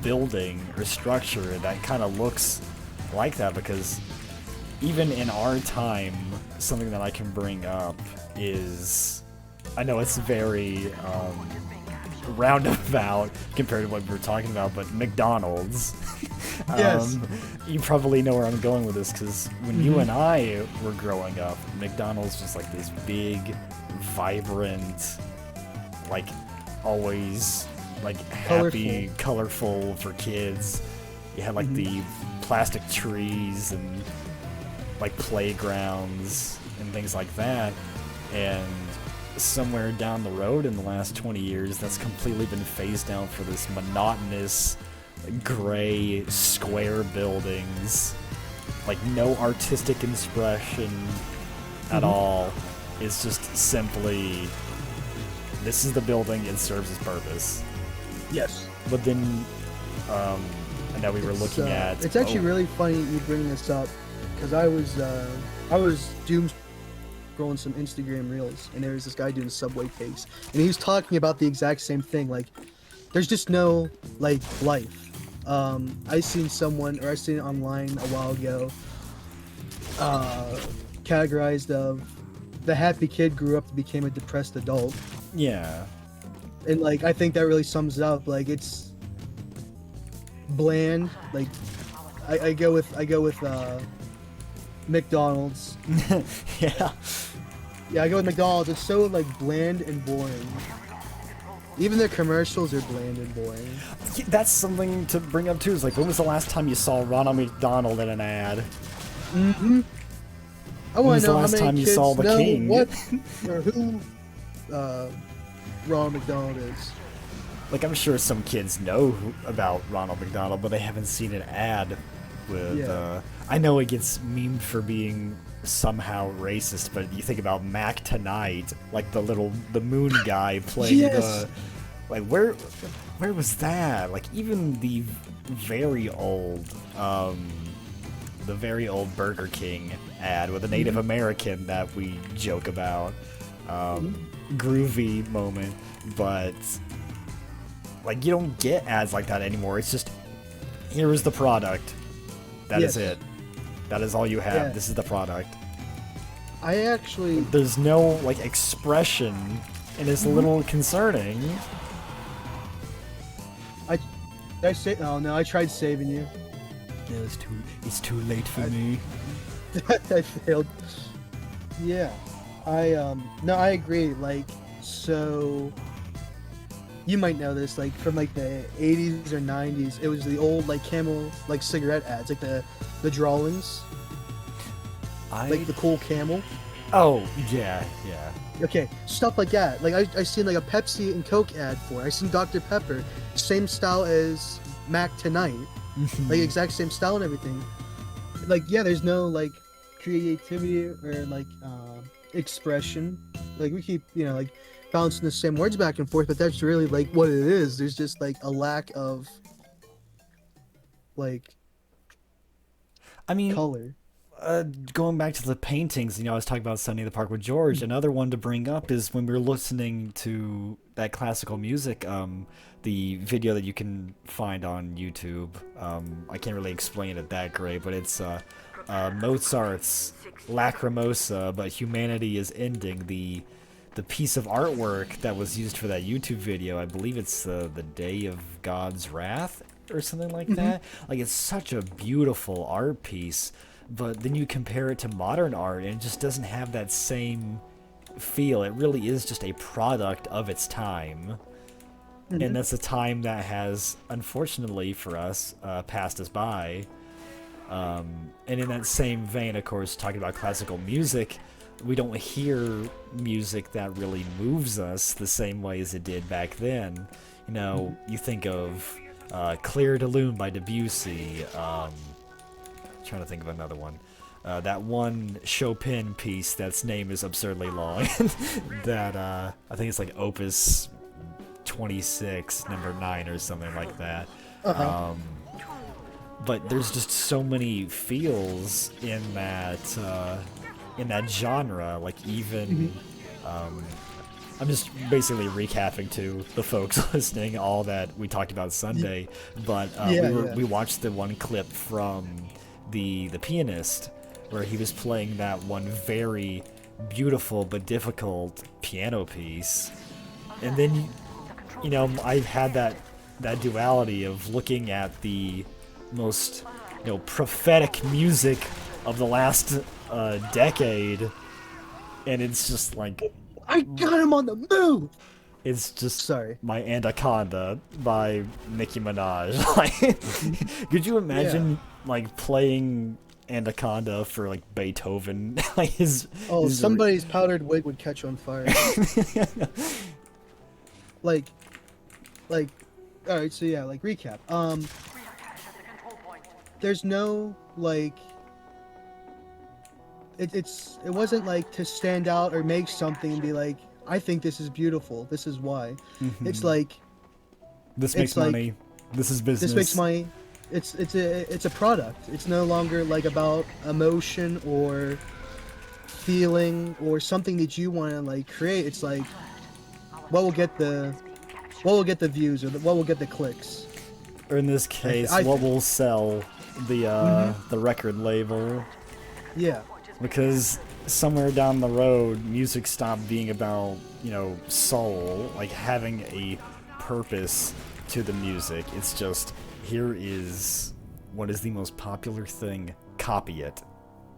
building or structure that kind of looks like that, because even in our time, something that I can bring up is, I know it's very roundabout compared to what we were talking about, but McDonald's. Yes. You probably know where I'm going with this, because when you and I were growing up, McDonald's was like this big, vibrant, like always like happy, colorful for kids. You had like the plastic trees and like playgrounds and things like that, and somewhere down the road in the last 20 years that's completely been phased out for this monotonous gray square buildings, like no artistic expression at all. It's just simply, this is the building, it serves its purpose. Yes. But then and now we were looking at, it's actually really funny you bring this up, because I was doom scrolling some Instagram reels, and there was this guy doing subway takes, and he was talking about the exact same thing. Like, there's just no like life. I seen it online a while ago, categorized of the happy kid grew up and became a depressed adult. yeah, And like, I think that really sums it up. Like, it's bland. Like, I go with McDonald's. yeah. Yeah, I go with McDonald's. It's so like bland and boring. Even their commercials are bland and boring. That's something to bring up too. Is like, when was the last time you saw Ronald McDonald in an ad? I want to know how last many time you kids saw the know king? what or who Ronald McDonald is. Like, I'm sure some kids know about Ronald McDonald, but they haven't seen an ad with. Yeah. I know it gets memed for being somehow racist, but you think about Mac Tonight, like the moon guy playing Yes. like where was that? Like, even the very old Burger King ad with a Native American that we joke about, groovy moment, but like, you don't get ads like that anymore. It's just, here is the product. That is it. That is all you have. Yeah. This is the product. There's no like expression, and it's a little concerning. I tried saving you. No, it's too late for me. I failed. Yeah. I agree. Like, so you might know this, like from like the 80s or 90s, it was the old like Camel like cigarette ads, like the drawings, like the cool Camel. Oh yeah. Okay, stuff like that. Like I seen like a Pepsi and Coke ad for it. I seen Dr. Pepper, same style as Mac Tonight, like exact same style and everything. Like, yeah, there's no like creativity or like expression. Like, we keep like bouncing the same words back and forth, but that's really like what it is. There's just like a lack of like color. Going back to the paintings, I was talking about Sunday in the Park with George. Another one to bring up is when we were listening to that classical music, the video that you can find on YouTube. I can't really explain it that great, but it's Mozart's Lacrimosa, but Humanity is Ending. The piece of artwork that was used for that YouTube video, I believe it's the Day of God's Wrath, or something like that. Like, it's such a beautiful art piece, but then you compare it to modern art and it just doesn't have that same feel. It really is just a product of its time. And that's a time that has, unfortunately for us, passed us by. And in that same vein, of course, talking about classical music, we don't hear music that really moves us the same way as it did back then. You know, you think of Clair de Lune by Debussy. Trying to think of another one. That one Chopin piece that's name is absurdly long. That I think it's like Opus 26, number 9 or something like that. But there's just so many feels in that genre. Like even, I'm just basically recapping to the folks listening all that we talked about Sunday. But we watched the one clip from the Pianist, where he was playing that one very beautiful but difficult piano piece, and then you know, I had that duality of looking at the most, you know, prophetic music of the last decade, and it's just like, I got him on the move. it's just Sorry. My Anaconda by Nicki Minaj. Like, could you imagine like playing Anaconda for like Beethoven? Like his somebody's powdered wig would catch on fire. like, all right. So yeah, like recap. There's no like. It wasn't like to stand out or make something and be like, I think this is beautiful. This is why. It's like. This makes money. This is business. This makes money. It's a product. It's no longer like about emotion or feeling or something that you want to like create. It's like what will get the views or what will get the clicks. Or in this case, what will sell the record label. Yeah. Because somewhere down the road, music stopped being about, you know, soul, like having a purpose to the music. It's just, here is what is the most popular thing, copy it.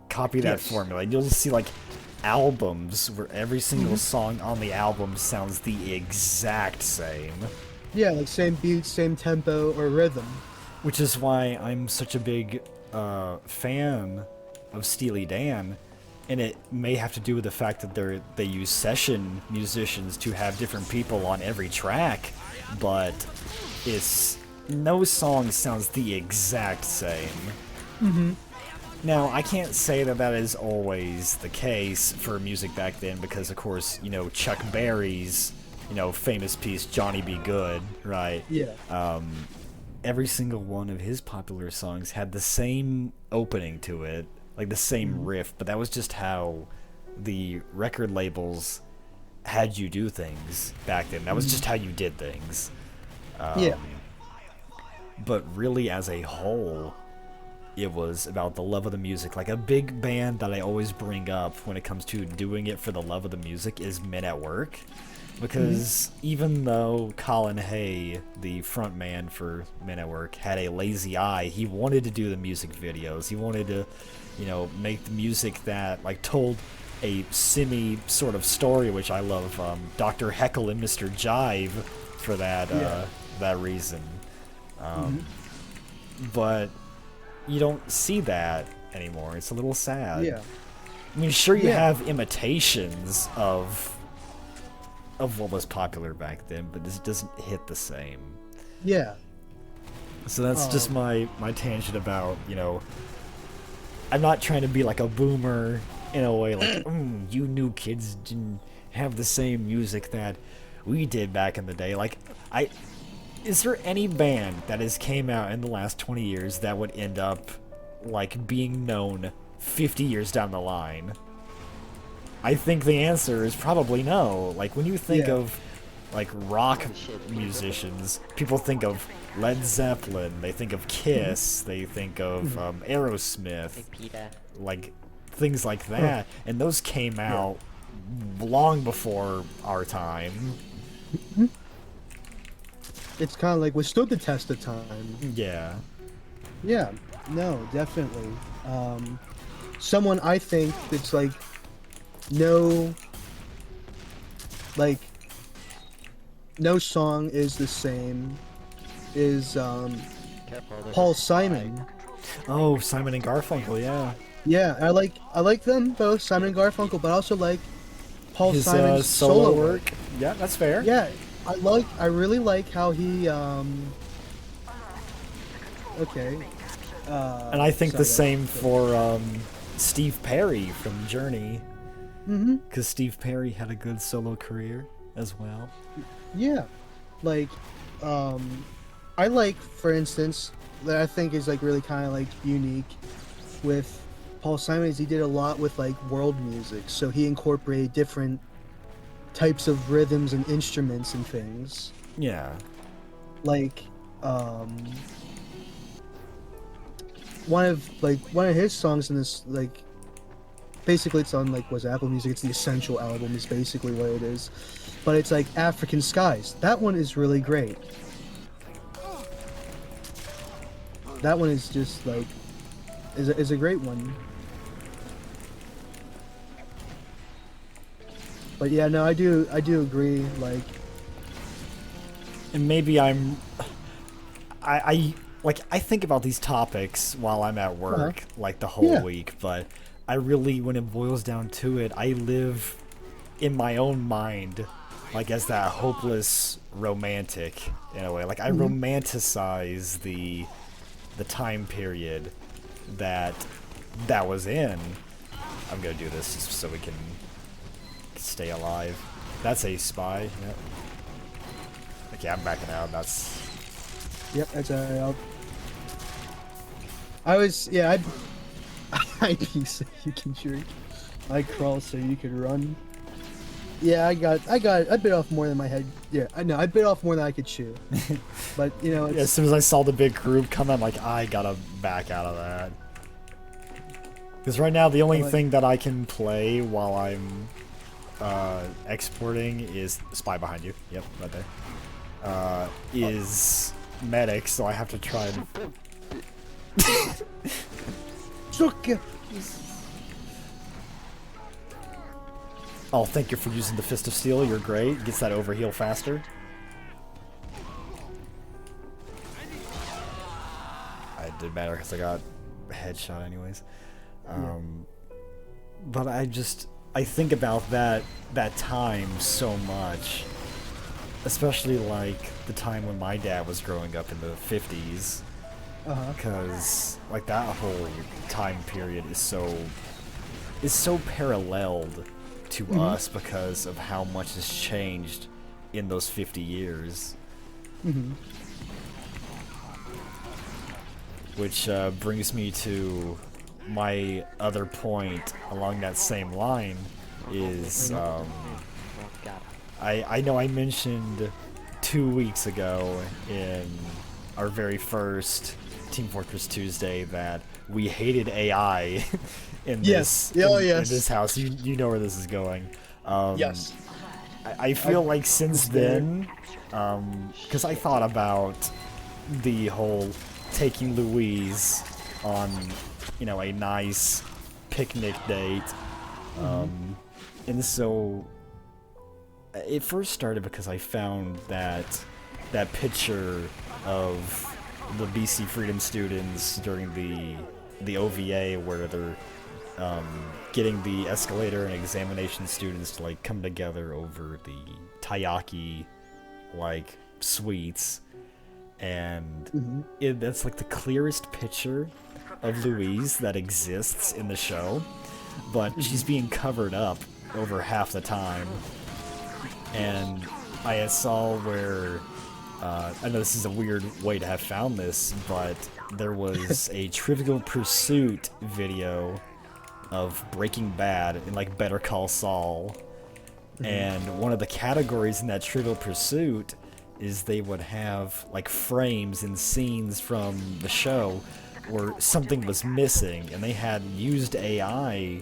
Copy that formula. And you'll see like albums where every single song on the album sounds the exact same. Yeah, like same beat, same tempo or rhythm. Which is why I'm such a big fan of Steely Dan, and it may have to do with the fact that they use session musicians to have different people on every track, but no song sounds the exact same. Now, I can't say that is always the case for music back then, because of course, you know, Chuck Berry's, you know, famous piece, Johnny Be Good, right? Yeah. Every single one of his popular songs had the same opening to it, like the same riff, but that was just how the record labels had you do things back then. That was just how you did things. Yeah. But really, as a whole, it was about the love of the music. Like, a big band that I always bring up when it comes to doing it for the love of the music is Men at Work. Because even though Colin Hay, the front man for Men at Work, had a lazy eye, he wanted to do the music videos. He wanted to, you know, make the music that, like, told a semi sort of story, which I love. Dr. Heckle and Mr. Jive for that, that reason. But you don't see that anymore. It's a little sad. Yeah. I mean, sure, you have imitations of what was popular back then, but this doesn't hit the same. Yeah. So that's just my tangent about, you know, I'm not trying to be like a boomer in a way, like, you new kids didn't have the same music that we did back in the day. Like, is there any band that has came out in the last 20 years that would end up, like, being known 50 years down the line? I think the answer is probably no. Like, when you think of, like, rock musicians, people think of Led Zeppelin, they think of Kiss, they think of Aerosmith, like, things like that. And those came out long before our time. it's kind of like withstood the test of time. Yeah. Yeah, no, definitely. Someone I think that's like no song is the same is Paul Simon. Oh, Simon and Garfunkel, yeah. Yeah, I like them both, Simon and Garfunkel, but I also like Paul His Simon's solo work. Yeah, that's fair. Yeah, I really like how he okay. And I think the same for Steve Perry from Journey. Mm-hmm. Because Steve Perry had a good solo career as well. Yeah, like, I like, for instance, that I think is like really kind of like unique with Paul Simon is he did a lot with like world music, so he incorporated different types of rhythms and instruments and things. Yeah. Like, one of his songs in this, like, basically it's on like Apple Music. It's the Essential album is basically what it is, but it's like African Skies. That one is really great. That one is just like is a great one. But yeah, no, I do agree. Like, And maybe I think about these topics while I'm at work, like the whole week, but I really, when it boils down to it, I live in my own mind, like as that hopeless romantic in a way. Like I romanticize the time period that was in. I'm gonna do this just so we can stay alive. That's a spy. Yep. Okay, I'm backing out. That's. Yep, that's alright. I pee so you can drink. I crawl so you can run. Yeah, I bit off more than my head. Yeah, I know, I bit off more than I could chew. But, you know, it's... As soon as I saw the big group come, I'm like, I gotta back out of that. Because right now, the only thing that I can play while I'm exporting is Spy behind you. Yep, right there. Is Medic, so I have to try and... Oh, thank you for using the Fist of Steel. You're great. Gets that overheal faster. It didn't matter because I got a headshot anyways. But I think about that time so much. Especially like the time when my dad was growing up in the 50s. Because like that whole time period is so paralleled to us because of how much has changed in those 50 years. Which brings me to my other point along that same line is I know I mentioned 2 weeks ago in our very first Team Fortress Tuesday that we hated AI in this in this house. You know where this is going. Yes. I feel like since then, because I thought about the whole taking Louise on, a nice picnic date, and so it first started because I found that picture of the BC Freedom students during the OVA where they're getting the escalator and examination students to like come together over the taiyaki like sweets, and that's like the clearest picture of Louise that exists in the show, but she's being covered up over half the time. And I saw where I know this is a weird way to have found this, but there was a Trivial Pursuit video of Breaking Bad in like Better Call Saul, and one of the categories in that Trivial Pursuit is they would have like frames and scenes from the show where something was missing, and they had used AI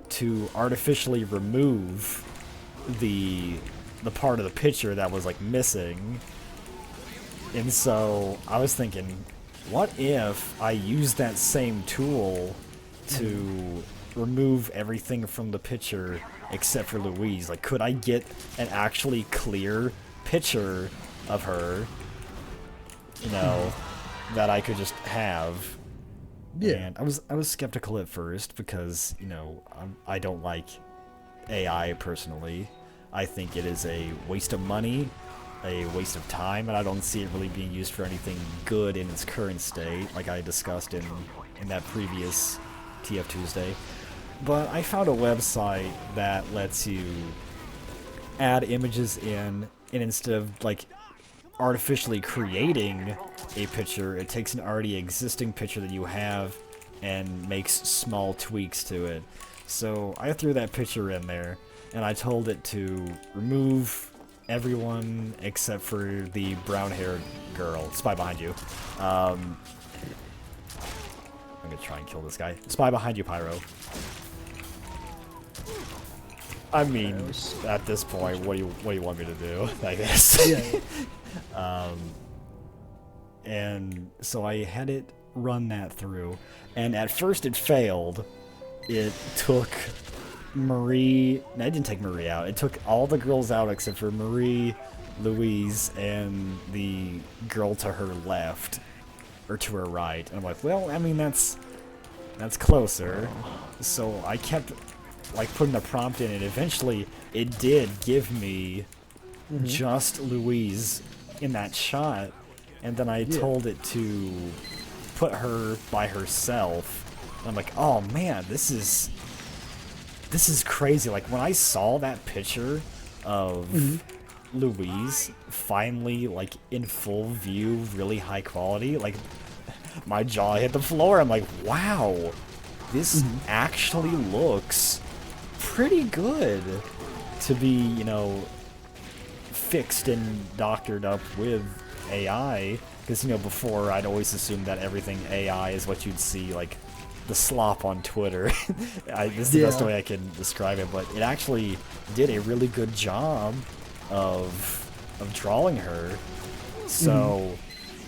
to artificially remove the part of the picture that was like missing. And so I was thinking, what if I use that same tool to remove everything from the picture except for Louise? Like, could I get an actually clear picture of her, you know, that I could just have? Yeah. And I was skeptical at first because, you know, I don't like AI personally. I think it is a waste of money, a waste of time, and I don't see it really being used for anything good in its current state, like I discussed in that previous TF Tuesday. But I found a website that lets you add images in, and instead of like artificially creating a picture, it takes an already existing picture that you have and makes small tweaks to it. So I threw that picture in there, and I told it to remove everyone except for the brown-haired girl. Spy behind you. I'm gonna try and kill this guy. Spy behind you, Pyro. I mean, at this point, what do you want me to do? I guess. Yeah. And so I had it run that through, and at first it failed. It took Marie. No, it didn't take Marie out. It took all the girls out except for Marie, Louise, and the girl to her left, or to her right. And I'm like, well, I mean, that's closer. So I kept like putting the prompt in, and eventually it did give me just Louise in that shot. And then I told it to put her by herself. And I'm like, oh man, this is crazy. Like, when I saw that picture of Louise finally, like, in full view, really high quality, like, my jaw hit the floor. I'm like, wow, this actually looks pretty good to be, you know, fixed and doctored up with AI. Because, you know, before I'd always assumed that everything AI is what you'd see, like, the slop on Twitter. This is the best way I can describe it, but it actually did a really good job of drawing her. So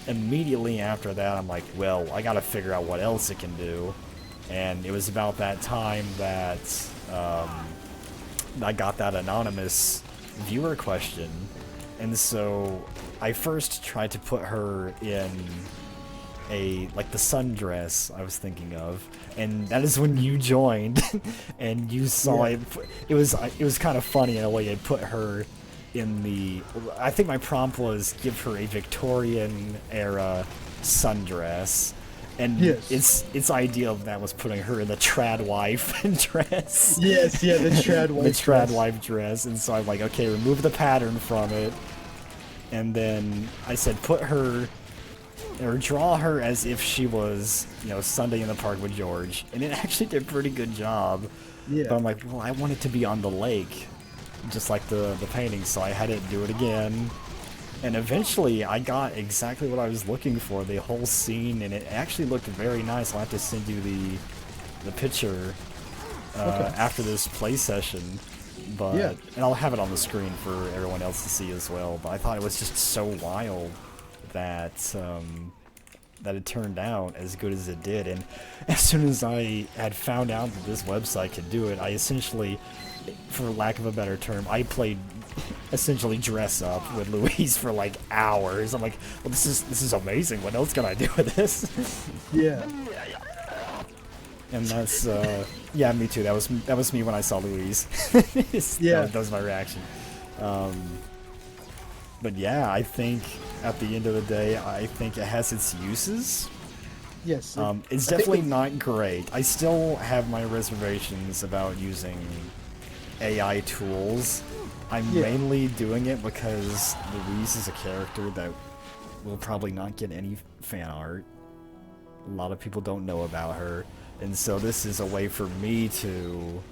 immediately after that, I'm like, well, I gotta figure out what else it can do. And it was about that time that I got that anonymous viewer question. And so I first tried to put her in like the sundress I was thinking of, and that is when you joined and you saw it. It was kind of funny in a way. I put her in the, I think my prompt was give her a Victorian era sundress, and its idea of that was putting her in the trad wife dress. Yes, yeah, the trad wife. The trad wife dress. And so I'm like, okay, remove the pattern from it, and then I said put her, or draw her as if she was, you know, Sunday in the Park with George, and it actually did a pretty good job. Yeah. But I'm like, well, I want it to be on the lake, just like the painting, so I had it do it again. And eventually I got exactly what I was looking for, the whole scene, and it actually looked very nice. I'll have to send you the picture after this play session. But and I'll have it on the screen for everyone else to see as well. But I thought it was just so wild that that it turned out as good as it did. And as soon as I had found out that this website could do it, I essentially, for lack of a better term, I played essentially dress up with Louise for like hours. I'm like, well, this is amazing. What else can I do with this? Yeah. And that's yeah, me too. That was me when I saw Louise. That was my reaction. But yeah, I think at the end of the day, I think it has its uses. Yes. It's definitely not great. I still have my reservations about using AI tools. I'm mainly doing it because Louise is a character that will probably not get any fan art. A lot of people don't know about her, and so this is a way for me to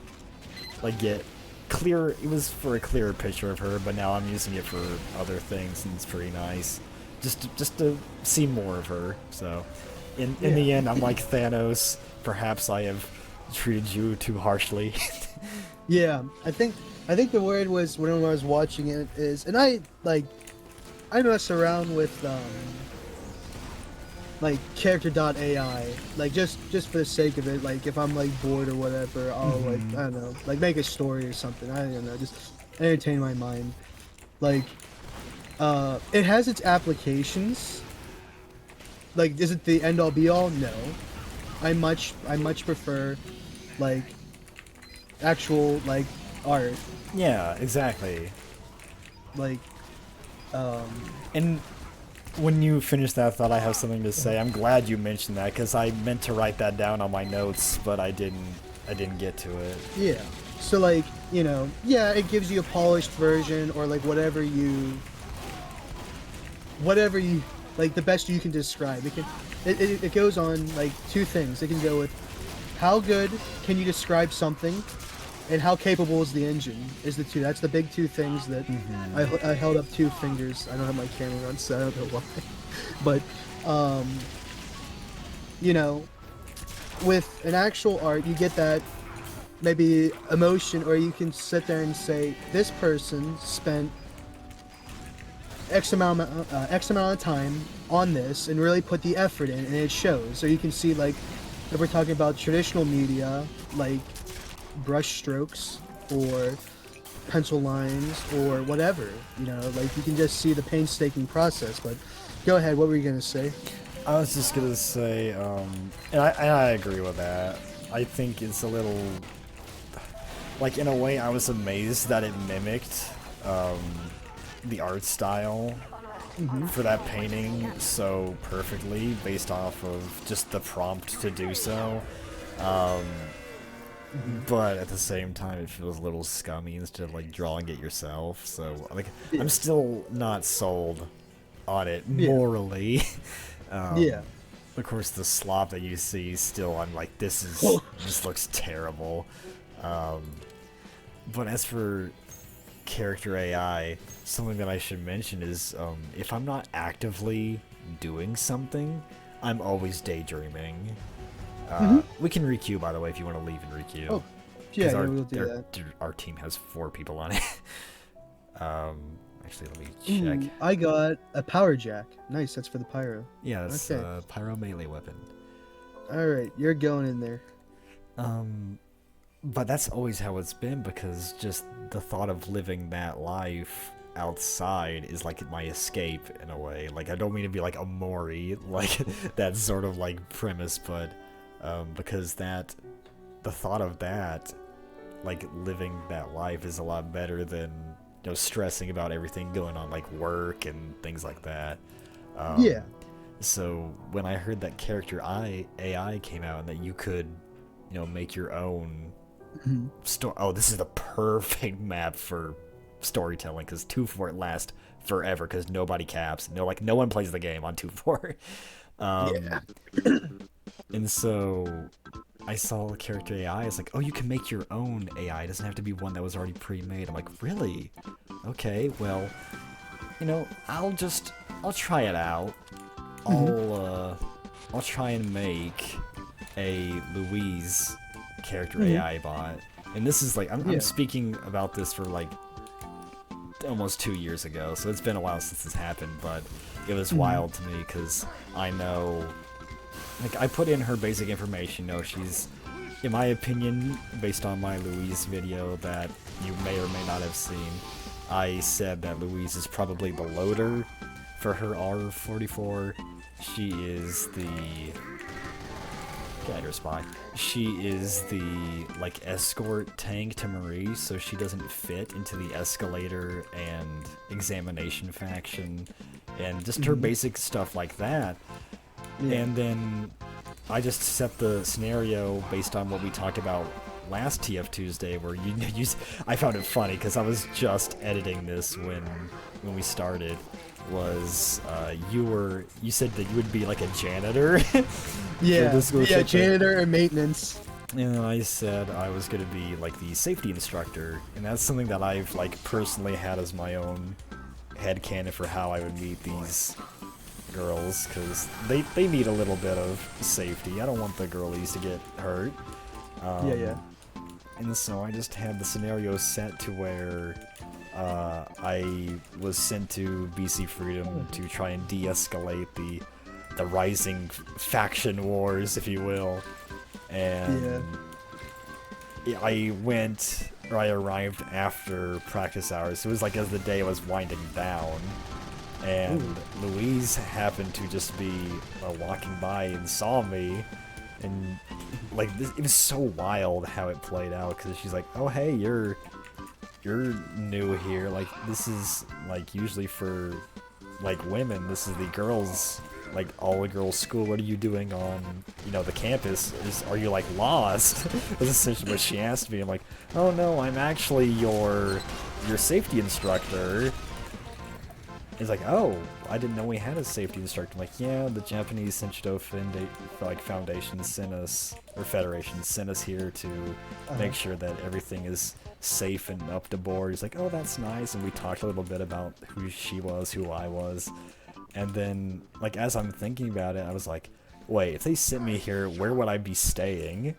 like get clear. It was for a clearer picture of her, but now I'm using it for other things, and it's pretty nice. Just to see more of her. So, in the end, I'm like Thanos. Perhaps I have treated you too harshly. Yeah, I think the word was when I was watching it is, and I like I mess around with like character.ai, like just for the sake of it. Like if I'm like bored or whatever, I'll like I don't know, like make a story or something. I don't know, just entertain my mind. Like it has its applications. Like, is it the end all be all? No. I much prefer like actual like art. Yeah, exactly. Like And when you finish that thought, I have something to say. I'm glad you mentioned that because I meant to write that down on my notes, but I didn't get to it. yeah. So like, you know, yeah, it gives you a polished version or like whatever you like the best you can describe. It goes on like two things. It can go with how good can you describe something and how capable is the engine is the two. That's the big two things that I held up two fingers. I don't have my camera on, so I don't know why. But you know, with an actual art, you get that maybe emotion, or you can sit there and say this person spent X amount of time on this and really put the effort in, and it shows. So you can see, like, if we're talking about traditional media, like brush strokes or pencil lines or whatever, you know, like you can just see the painstaking process. But go ahead, what were you gonna say? I was just gonna say, and I agree with that. I think it's a little, like, in a way, I was amazed that it mimicked the art style for that painting so perfectly, based off of just the prompt to do so. But at the same time, it feels a little scummy instead of like drawing it yourself. So, like, I'm still not sold on it morally. Of course, the slop that you see still, I'm like, this looks terrible. But as for character AI, something that I should mention is if I'm not actively doing something, I'm always daydreaming. We can requeue, by the way, if you want to leave and requeue. Oh, yeah, we'll do that. Our team has 4 people on it. Actually, let me check. I got a power jack. Nice, that's for the pyro. Yeah, that's Okay. pyro melee weapon. Alright, you're going in there. But that's always how it's been, because just the thought of living that life outside is like my escape in a way. Like, I don't mean to be like a Mori, like that sort of like premise, but because the thought of that, like living that life, is a lot better than, you know, stressing about everything going on, like work and things like that. Yeah. So when I heard that character AI came out and that you could, you know, make your own story. Oh, this is the perfect map for storytelling, because 2-4 lasts forever because nobody caps. No one plays the game on 2-4. And so I saw the character AI. It's like, oh, you can make your own AI. It doesn't have to be one that was already pre-made. I'm like, really? Okay, well, you know, I'll try it out. I'll try and make a Louise character AI bot. And this is like, I'm speaking about this for like almost 2 years ago, so it's been a while since this happened, but it was wild to me because I know, like, I put in her basic information. You know, she's, in my opinion, based on my Louise video that you may or may not have seen, I said that Louise is probably the loader for her R44. She is the... Get her spy. She is the, like, escort tank to Marie, so she doesn't fit into the escalator and examination faction, and just her basic stuff like that. And then I just set the scenario based on what we talked about last TF Tuesday, where I found it funny because I was just editing this when we started. Was you said that you would be like a janitor? Janitor and maintenance. And I said I was gonna be like the safety instructor, and that's something that I've like personally had as my own headcanon for how I would meet these girls, because they need a little bit of safety. I don't want the girlies to get hurt. And so I just had the scenario set to where I was sent to BC Freedom to try and de-escalate the rising faction wars, if you will. And I arrived after practice hours. It was like as the day was winding down. And Louise happened to just be walking by and saw me. And like it was so wild how it played out, because she's like, "Oh hey, you're new here. Like this is like usually for like women. This is the girls, like all girls school. What are you doing on the campus? Are you like lost?" That's essentially what she asked me. I'm like, "Oh no, I'm actually your safety instructor." He's like, "Oh, I didn't know we had a safety instructor." I'm like, "Yeah, the Japanese Senshido Foundation sent us, or Federation sent us here to make sure that everything is safe and up to board." He's like, "Oh, that's nice." And we talked a little bit about who she was, who I was. And then, like, as I'm thinking about it, I was like, wait, if they sent me here, where would I be staying?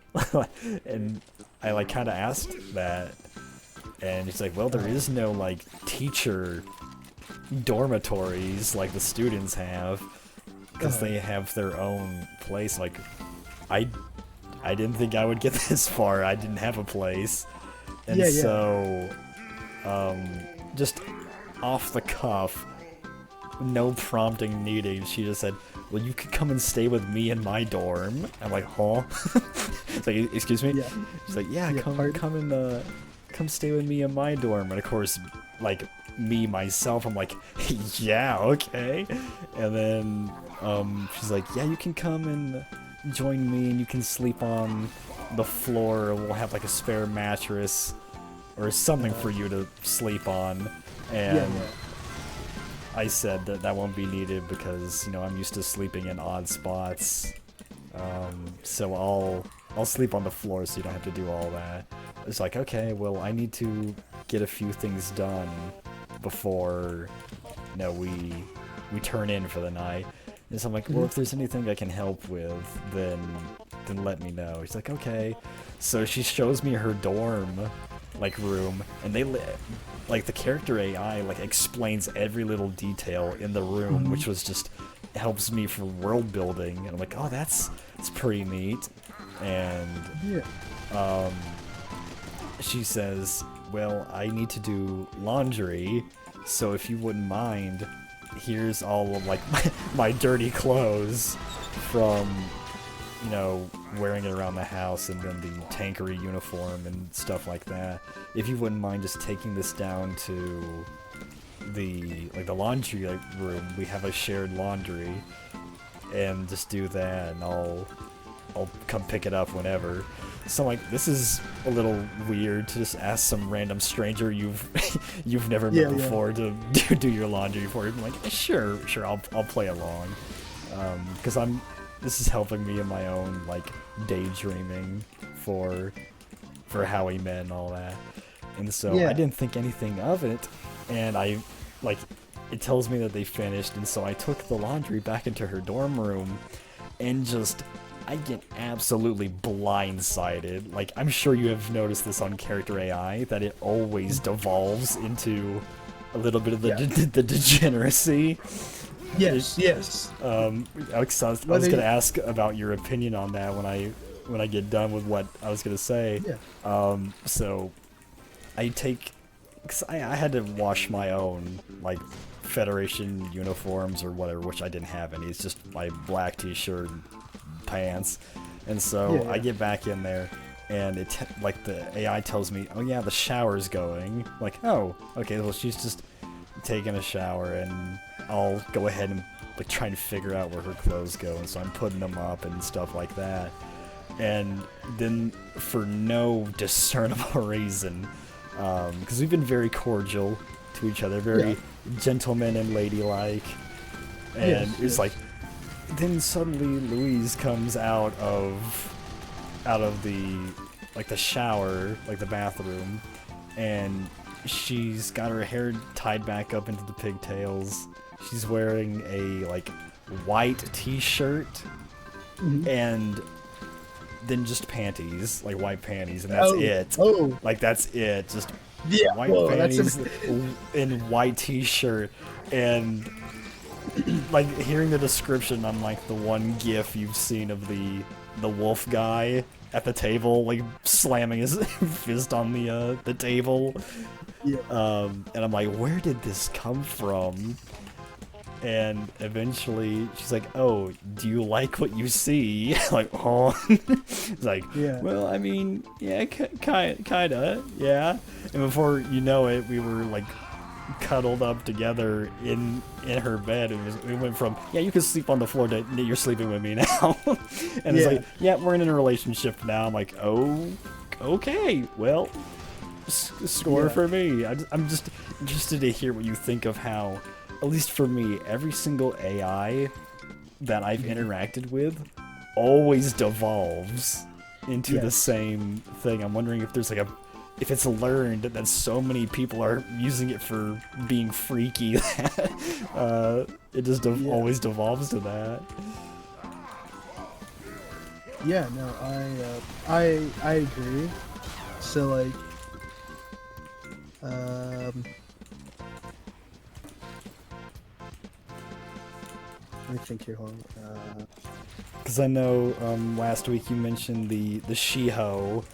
And I, like, kind of asked that. And he's like, well, there is no, like, teacher dormitories like the students have, because they have their own place. Like, I didn't think I would get this far. I didn't have a place. And so, just off the cuff, no prompting needed, she just said, well, you could come and stay with me in my dorm. I'm like, huh? It's like, excuse me? Yeah. She's like, yeah, come stay with me in my dorm. And of course, like, me, myself, I'm like, yeah, okay. And then, she's like, yeah, you can come and join me and you can sleep on the floor. We'll have like a spare mattress or something for you to sleep on. And I said that won't be needed because, I'm used to sleeping in odd spots. So I'll sleep on the floor so you don't have to do all that. It's like, okay, well, I need to get a few things done before, we turn in for the night. And so I'm like, well, if there's anything I can help with, then let me know. He's like, okay. So she shows me her dorm, like, room, and like, the character AI, like, explains every little detail in the room, which was just helps me for world building. And I'm like, oh, that's pretty neat. And she says, well, I need to do laundry, so if you wouldn't mind, here's all of, like, my dirty clothes from, wearing it around the house, and then the tankery uniform and stuff like that. If you wouldn't mind just taking this down to the laundry room, we have a shared laundry, and just do that, and I'll come pick it up whenever. So I'm like, this is a little weird to just ask some random stranger you've never met before to do your laundry for you. I'm like, sure, I'll play along, because this is helping me in my own, like, daydreaming for how we met and all that. And so I didn't think anything of it, and it tells me that they finished, and so I took the laundry back into her dorm room, and I get absolutely blindsided. Like, I'm sure you have noticed this on character AI, that it always devolves into a little bit of the degeneracy. Yes. Alex, I was gonna ask about your opinion on that when I get done with what I was gonna say. So because I had to wash my own, like, Federation uniforms or whatever, which I didn't have any. It's just my black t-shirt and pants. And so I get back in there, and the AI tells me, oh yeah, the shower's going. I'm like, oh, okay, well, she's just taking a shower, and I'll go ahead and, like, try and figure out where her clothes go, and so I'm putting them up and stuff like that. And then, for no discernible reason, because we've been very cordial to each other, very gentleman and ladylike, and it's like, then suddenly Louise comes out of the, like, the shower, like the bathroom, and she's got her hair tied back up into the pigtails. She's wearing a, like, white t-shirt, and then just panties, like white panties, and that's it. Like, that's it. Just Yeah, white whoa, that's panties, in white t-shirt, and like hearing the description on like the one GIF you've seen of the wolf guy at the table, like slamming his fist on the table. Yeah. And I'm like, where did this come from? And eventually she's like, oh, do you like what you see? Like, oh. It's like, Yeah. well, I mean, yeah, kinda, yeah. And before you know it, we were like cuddled up together in her bed, and we went from, yeah, you can sleep on the floor to, you're sleeping with me now. And it's Yeah. like, yeah, we're in a relationship now. I'm like, oh, okay, well, score Yeah. for me. I'm just interested to hear what you think of how, at least for me, every single AI that I've interacted with always devolves into the Yes. same thing. I'm wondering if there's like if it's learned that so many people are using it for being freaky that it just always devolves to that. Yeah, no, I agree. So like, let me think here. Hold on. Because I know last week you mentioned the Shiho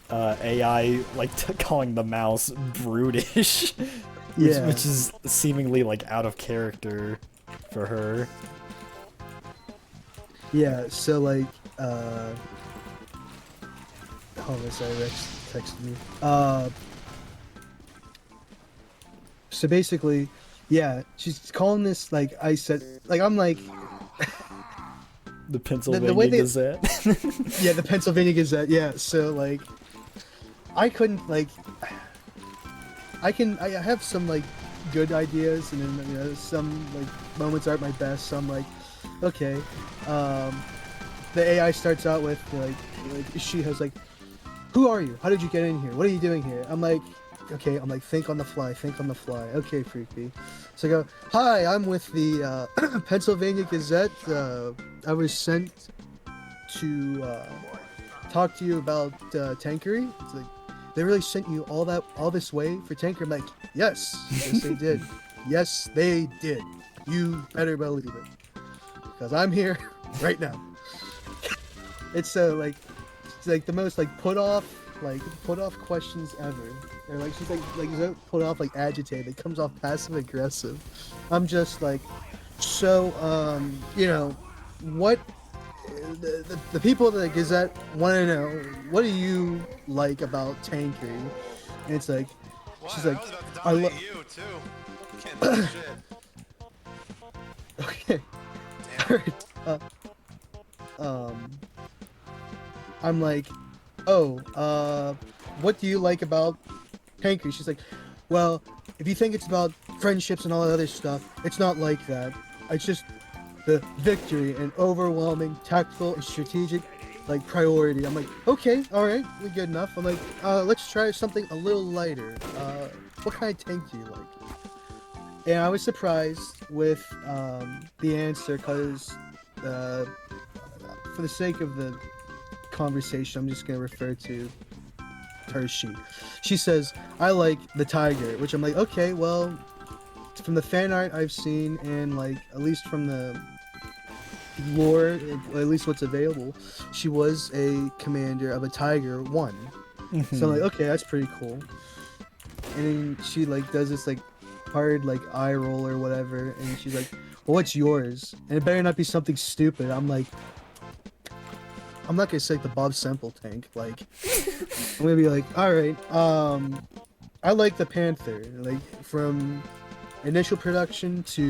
AI, like calling the mouse brutish, which is seemingly like out of character for her. Yeah, so like, hold on, sorry, Rex texted me. So basically, yeah, she's calling this, like I said, like I'm like, The Pennsylvania way they- Gazette. yeah, the Pennsylvania Gazette, yeah, so like, I couldn't, like, I have some, like, good ideas, and then, you know, some, like, moments aren't my best, so I'm like, okay, the AI starts out with, like she has, like, who are you? How did you get in here? What are you doing here? I'm like, okay, I'm like, think on the fly, okay, freaky. So I go, hi, I'm with the, Pennsylvania Gazette, I was sent to, talk to you about, Tankery. It's like, they really sent you all this way for Tanker? I'm like, yes, they did. Yes, they did. You better believe it, because I'm here right now. It's so like, it's like the most like put off questions ever. Or like she's like put off, like agitated. It comes off passive aggressive. I'm just like, so you know, what the people at the Gazette want to know, what do you like about Tankery? And it's like, she's like, I love you too. Can't do shit. Okay. Damn. I'm like, oh, what do you like about Tankery? She's like, well, if you think it's about friendships and all that other stuff, it's not like that. It's just the victory and overwhelming tactical and strategic, like, priority. I'm like, okay, alright, we're good enough. I'm like, let's try something a little lighter. What kind of tank do you like? And I was surprised with the answer, because for the sake of the conversation, I'm just going to refer to her, she says, I like the tiger, which I'm like, okay, well, from the fan art I've seen, and like at least from the lore, at least what's available, she was a commander of a tiger 1. So I'm like, okay, that's pretty cool. And then she like does this like hard like eye roll or whatever, and she's like, well, what's yours? And it better not be something stupid. I'm like, I'm not gonna say like the Bob Semple tank. Like, I'm gonna be like, all right, I like the Panther. Like from initial production to,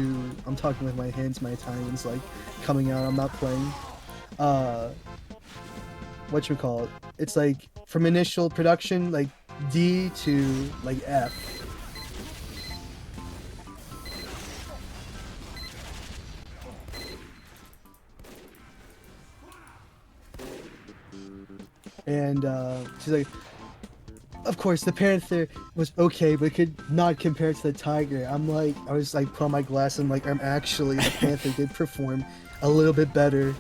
I'm talking with my hands, my Italians, like coming out. I'm not playing. Whatchamacallit? It's like from initial production, like D to like F. And she's like, of course, the Panther was okay, but could not compare to the Tiger. I'm like, I was like, put on my glasses, I'm like, the Panther did perform a little bit better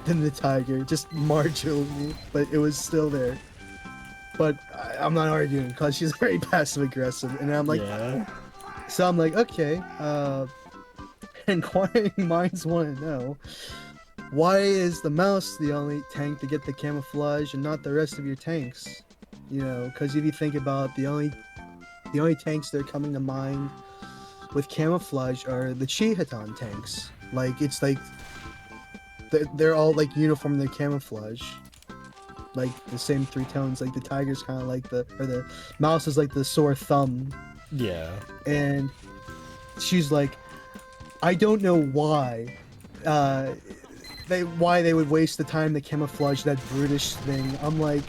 than the Tiger, just marginally, but it was still there. but I'm not arguing because she's very passive aggressive, and I'm like, yeah. so I'm like, okay. Inquiring minds want to know, why is the mouse the only tank to get the camouflage and not the rest of your tanks? You know, because if you think about the only tanks that are coming to mind with camouflage are the Chihaton tanks. Like, it's like they're all like uniform in their camouflage, like the same 3 tones. Like the tiger's kind of like the mouse is like the sore thumb. Yeah. And she's like, I don't know why they would waste the time to camouflage that brutish thing. I'm like,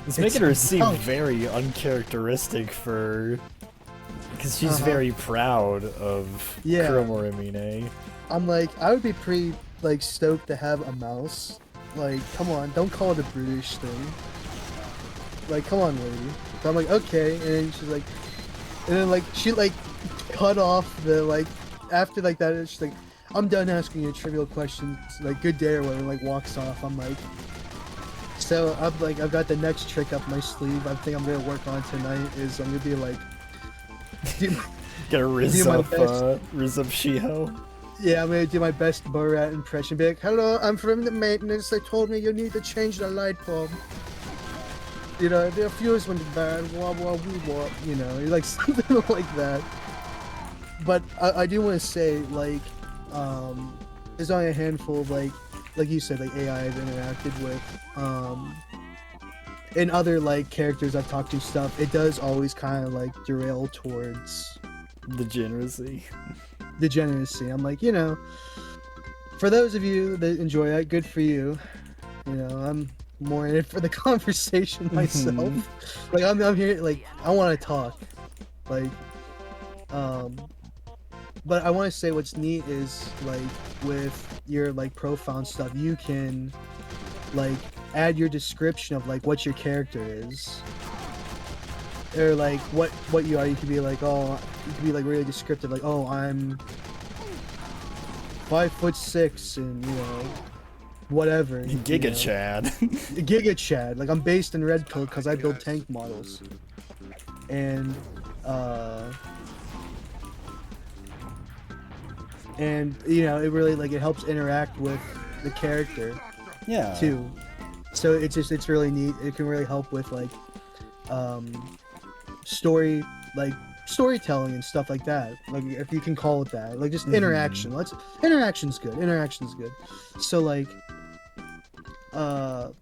It's making her seem oh. very uncharacteristic because she's very proud of Yeah. Kuromorimine. I'm like, I would be pretty like stoked to have a mouse. Like, come on, don't call it a brutish thing. Like, come on, lady. So I'm like, okay, and then she's like, and then like she like cut off the like after like that. She's like, I'm done asking you trivial questions. Like, good day or whatever. Like, walks off. I'm like, so I've got the next trick up my sleeve. I think I'm gonna work on tonight. Is I'm gonna be like, Get a Riz up Shiho. yeah, I'm gonna do my best Borat impression. Be like, hello, I'm from the maintenance. They told me you need to change the light bulb. You know, the fuse went bad. Wah wah wee wah. You know, like something like that. But I do want to say, like, there's only a handful of like you said, like AI I've interacted with. And other like characters I've talked to stuff. It does always kind of like derail towards Degeneracy. I'm like, you know, for those of you that enjoy that, good for you. You know, I'm more in it for the conversation myself. Like, I'm here, like, I want to talk. Like, but I want to say what's neat is, like, with your, like, profile stuff, you can, like, add your description of, like, what your character is. Or, like, what you are. You could be like, oh, you could be, like, really descriptive. Like, oh, I'm 5'6" and, you know, whatever. Giga you know. Chad. Giga Chad. Like, I'm based in Red Pill because I build tank models. And you know, it really, like, it helps interact with the character. Yeah. Too. So it's really neat. It can really help with, like, storytelling and stuff like that. Like, if you can call it that. Like, just interaction. Interaction's good. So, like, oh,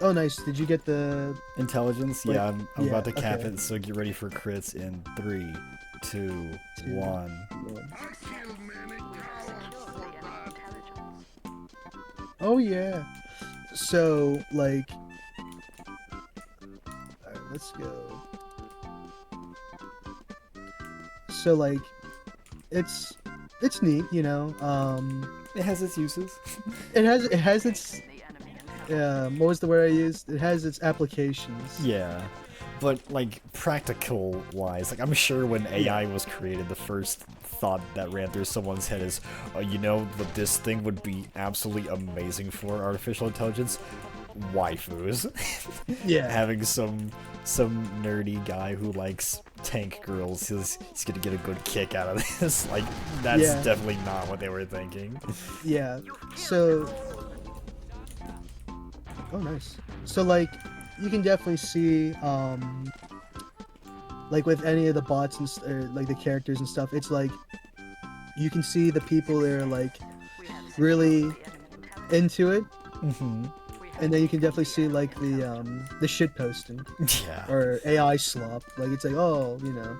nice. Did you get the Intelligence? Like, Yeah, I'm about to cap okay. it, so get ready for crits in 3, 2, 1. Oh yeah. So, like, alright, let's go. So, like, it's neat, you know. It has its uses. It has its what was the word I used? It has its applications. Yeah. But, like, practical-wise, like, I'm sure when AI was created, the first thought that ran through someone's head is, you know what this thing would be absolutely amazing for artificial intelligence? Waifus. Yeah. Having some nerdy guy who likes tank girls, he's gonna get a good kick out of this. Like, that's Yeah. definitely not what they were thinking. Yeah. So. Oh, nice. So, like, you can definitely see, like, with any of the bots or like the characters and stuff, it's like you can see the people that are like really into it, and then you can definitely see like the shit posting Yeah. or AI slop. Like, it's like, oh, you know,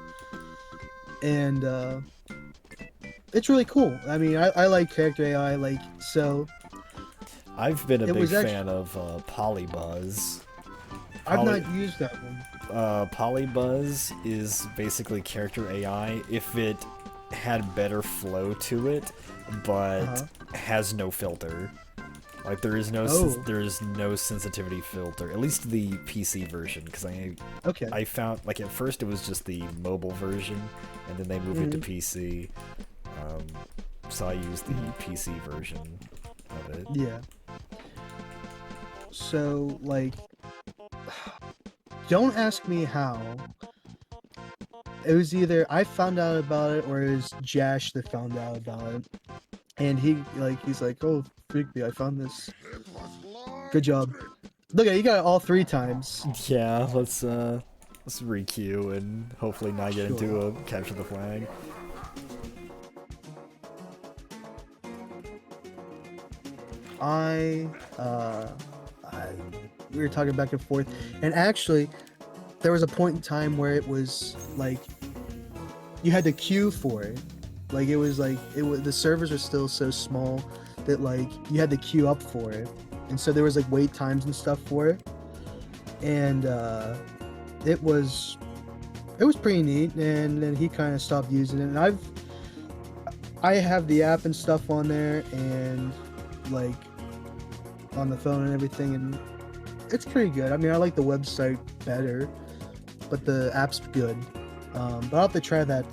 and it's really cool. I mean, I like character AI, like, so. I've been a It big was fan of Polybuzz. I've not used that one. Polybuzz is basically character AI if it had better flow to it, but has no filter. Like, there is no sensitivity filter, at least the PC version, because I found, like, at first it was just the mobile version, and then they moved it to PC. So I used the PC version of it. Yeah. So, like, don't ask me how. It was either I found out about it or it was Jash that found out about it. And he's like, oh, freak me, I found this. Good job. Look at you got it all 3 times. Yeah, let's requeue and hopefully not get into a capture the flag. We were talking back and forth, and actually, there was a point in time where it was like you had to queue for it. Like it was the servers were still so small that like you had to queue up for it, and so there was like wait times and stuff for it, and it was pretty neat. And then he kind of stopped using it, and I have the app and stuff on there, and like on the phone and everything, and it's pretty good. I mean, I like the website better, but the app's good. But I'll have to try that.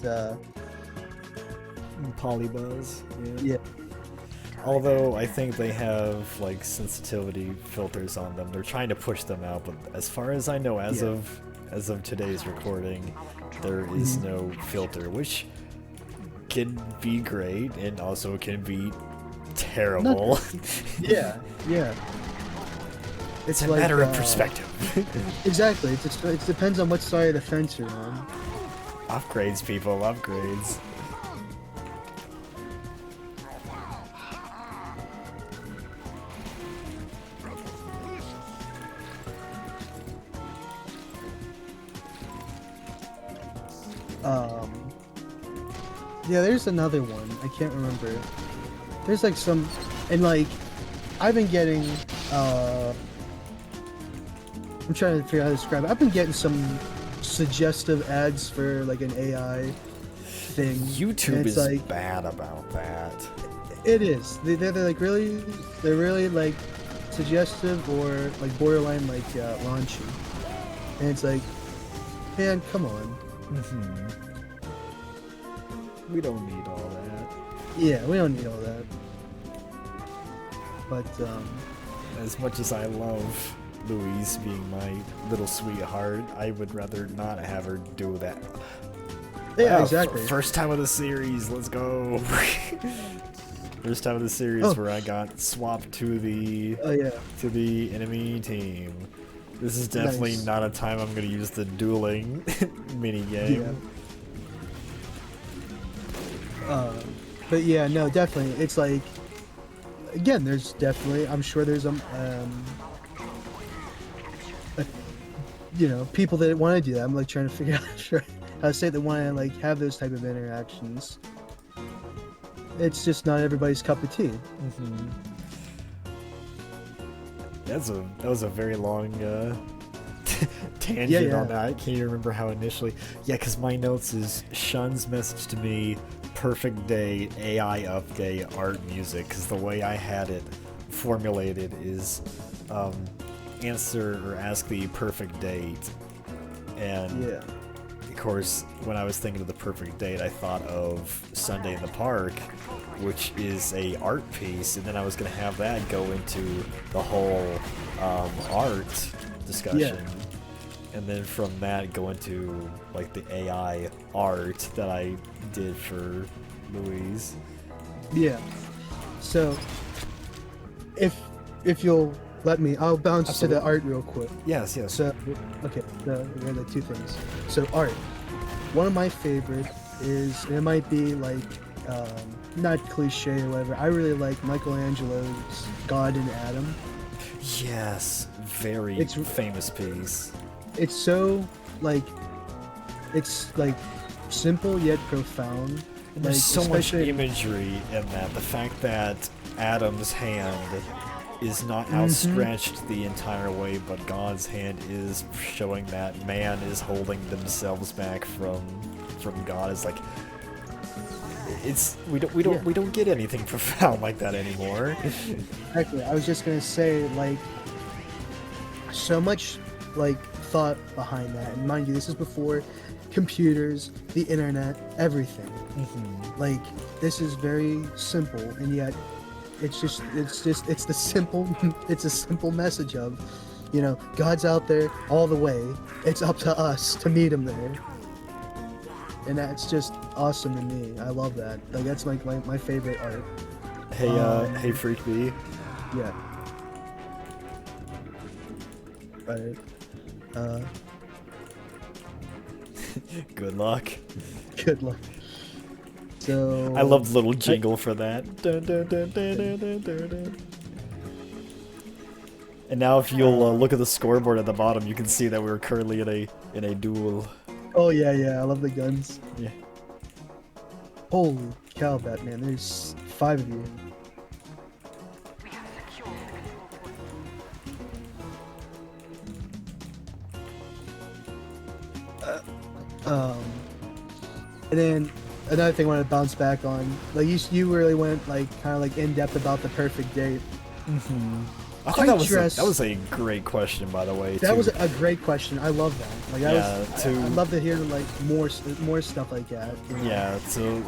Polybuzz. Yeah. Although I think they have like sensitivity filters on them. They're trying to push them out, but as far as I know, as of today's recording, there is no filter, which can be great and also can be terrible. Yeah. It's a matter of perspective. Exactly. It depends on what side of the fence you're on. Upgrades, people, upgrades. Yeah, there's another one. I can't remember. There's like some, and like, I've been getting, I'm trying to figure out how to describe it. I've been getting some suggestive ads for like an AI thing. YouTube is like, bad about that. It is. They're like really, they're really like suggestive or like borderline like raunchy. And it's like, man, come on. We don't need all that. Yeah, we don't need all that. But as much as I love Louise being my little sweetheart, I would rather not have her do that. yeah, exactly. First time of the series, let's go. First time of the series where I got swapped to the enemy team. This is definitely not a time I'm gonna use the dueling mini game. Yeah. But yeah, no, definitely. It's like, again, there's definitely, I'm sure there's you know, people that want to do that. I'm like trying to figure out how to say they want to like have those type of interactions. It's just not everybody's cup of tea. That was a very long tangent on that. I can't even remember how initially. Yeah, because my notes is Shun's message to me, perfect day, AI update, art music. Because the way I had it formulated is answer or ask the perfect date. And of course, when I was thinking of the perfect date, I thought of Sunday in the Park, which is a art piece, and then I was going to have that go into the whole art discussion, and then from that go into like the AI art that I did for Louise. Yeah. So, if you'll let me, I'll bounce to the art real quick. Yes. So, okay, the two things. So art. One of my favorite is, and it might be like, not cliche or whatever, I really like Michelangelo's God and Adam. Yes, very famous piece. It's so, like, it's like simple yet profound. There's like, so much imagery in that. The fact that Adam's hand is not outstretched the entire way, but God's hand is showing that man is holding themselves back from God. Is like, it's we don't get anything profound like that anymore. Exactly. I was just gonna say, like, so much like thought behind that, and mind you, this is before computers, the internet, everything. Like, this is very simple, and yet it's a simple message of You know, God's out there all the way. It's up to us to meet him there. And that's just awesome to me. I love that. Like, that's like my favorite art. Hey, hey, Freak B. Yeah. Alright. Good luck. Good luck. So... I love the little jingle for that. Dun, dun, dun, dun, dun, dun, dun, dun. And now if you'll look at the scoreboard at the bottom, you can see that we're currently in a duel. Oh yeah, I love the guns. Yeah. Holy cow, Batman, there's 5 of you. We have secured the control point. And then another thing I want to bounce back on, like you really went like kind of like in depth about the perfect date. I thought that was a great question, by the way. That was a great question. I love that. Like, I'd love to hear like more stuff like that. You know? Yeah,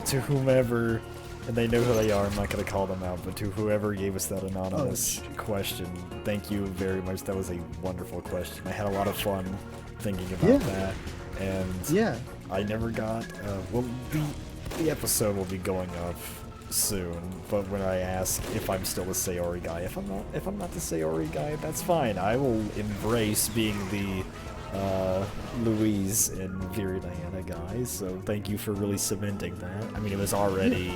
to whomever, and they know who they are. I'm not gonna call them out, but to whoever gave us that anonymous question, thank you very much. That was a wonderful question. I had a lot of fun thinking about that, and I never got. Well, the episode will be going up soon, but when I ask if I'm still the Sayori guy, if I'm not the Sayori guy, that's fine. I will embrace being the Louise and Viridiana guy, so thank you for really cementing that. I mean, it was already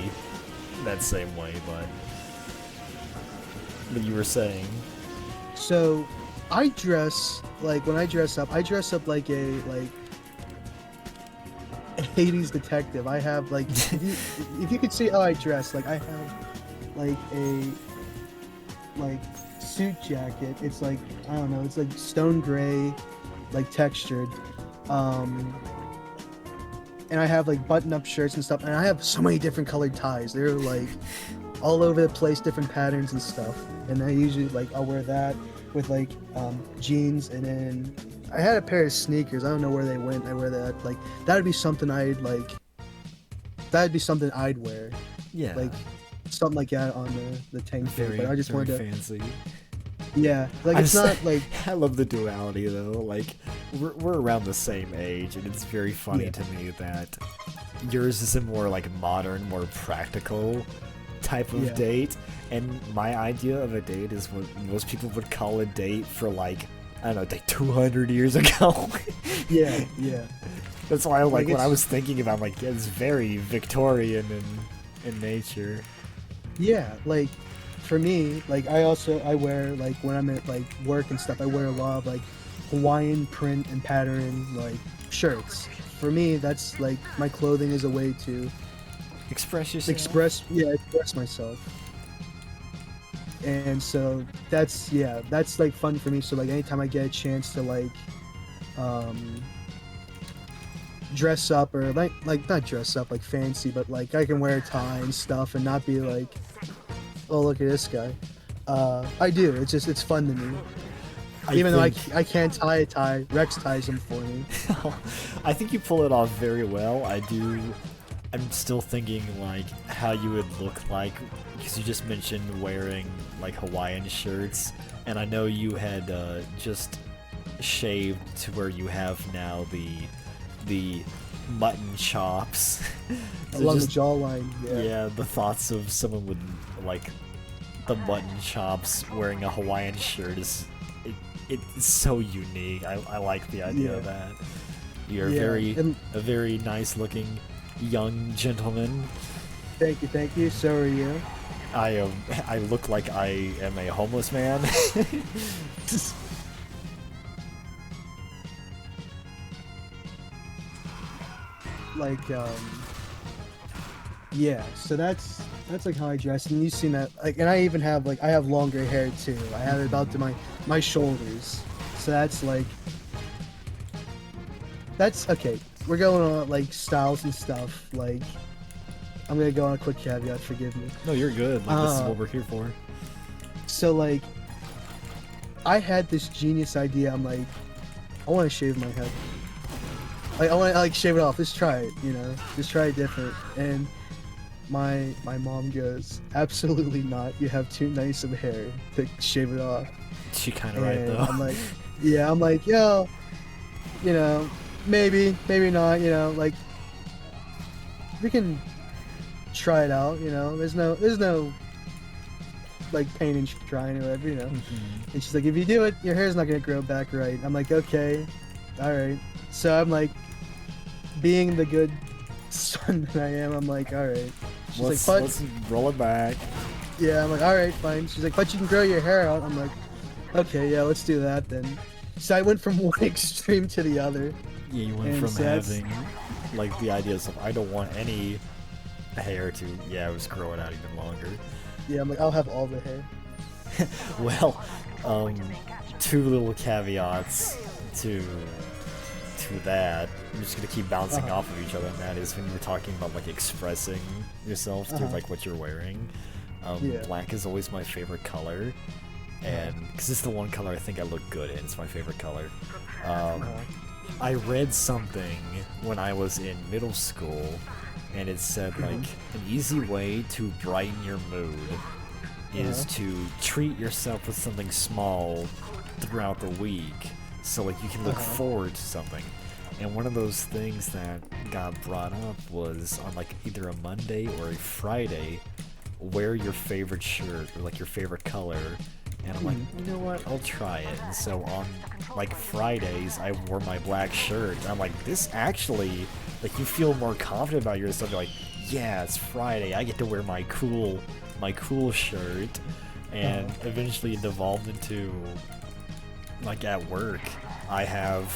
that same way, but you were saying. So I dress like, when I dress up like a 80s detective. I have like, if you could see how I dress, like I have like a suit jacket. It's like, I don't know, it's like stone gray, like textured. And I have like button-up shirts and stuff, and I have so many different colored ties. They're like all over the place, different patterns and stuff. And I usually like, I'll wear that with like jeans, and then I had a pair of sneakers. I don't know where they went. I wear that. Like, that'd be something I'd like. That'd be something I'd wear. Yeah. Like, something like that on the tank top. But I just wanted to. Fancy. Yeah. Like, it's not like. I love the duality though. Like, we're around the same age, and it's very funny to me that yours is a more like modern, more practical type of date, and my idea of a date is what most people would call a date for like, I don't know, like 200 years ago. Yeah. That's why, like when I was thinking about, like, it's very Victorian in nature. Yeah, like for me, like I wear, like when I'm at like work and stuff, I wear a lot of like Hawaiian print and pattern like shirts. For me, that's like, my clothing is a way to express yourself. Express myself. And so that's like fun for me. So like anytime I get a chance to like dress up, or like not dress up like fancy, but like I can wear a tie and stuff and not be like, oh, look at this guy. I do. It's fun to me. Even though I can't tie a tie, Rex ties them for me. I think you pull it off very well. I'm still thinking like how you would look like, because you just mentioned wearing like Hawaiian shirts, and I know you had just shaved to where you have now the mutton chops. So along the jawline. Yeah, the thoughts of someone with like the mutton chops wearing a Hawaiian shirt is it's so unique. I like the idea of that. You're a very nice looking young gentleman. Thank you. So are you. I look like I am a homeless man. Like yeah, so that's like how I dress, and you've seen that, like, and I even have like, I have longer hair too. I have it about to my shoulders, so that's like, that's okay. We're going on like styles and stuff. Like, I'm gonna go on a quick caveat, forgive me. No, you're good. Like, this is what we're here for. So like, I had this genius idea. I'm like, I want to shave my head. Like, I want to like shave it off. Just try it, you know. Just try it different. And my mom goes, absolutely not. You have too nice of hair to shave it off. She kind of right And though. I'm like, yeah, I'm like, yo, you know, maybe not, you know, like we can try it out, you know. There's no like pain in trying or whatever, you know. And she's like, if you do it, your hair's not gonna grow back right. I'm like, okay, all right. So I'm like, being the good son that I am, I'm like, all right. She's Let's, like, let's roll it back. yeah, I'm like, all right, fine. She's like, but you can grow your hair out. I'm like, okay, yeah, let's do that then. So I went from one extreme to the other. Yeah, you went And from so that's- having like the ideas of I don't want any hair to I was growing out even longer. Yeah, I'm like, I'll have all the hair. Well, two little caveats to that. I'm just gonna keep bouncing off of each other, and that is when you were talking about like expressing yourself through like what you're wearing. Yeah. Black is always my favorite color, and because it's the one color I think I look good in. It's my favorite color. I read something when I was in middle school, and it said like an easy way to brighten your mood is to treat yourself with something small throughout the week, so like you can look forward to something. And one of those things that got brought up was on like either a Monday or a Friday, wear your favorite shirt or like your favorite color. And I'm like, you know what, I'll try it. And so on like Fridays, I wore my black shirt. And I'm like, this actually, like you feel more confident about yourself. You're like, yeah, it's Friday. I get to wear my cool shirt. And eventually it devolved into, like at work, I have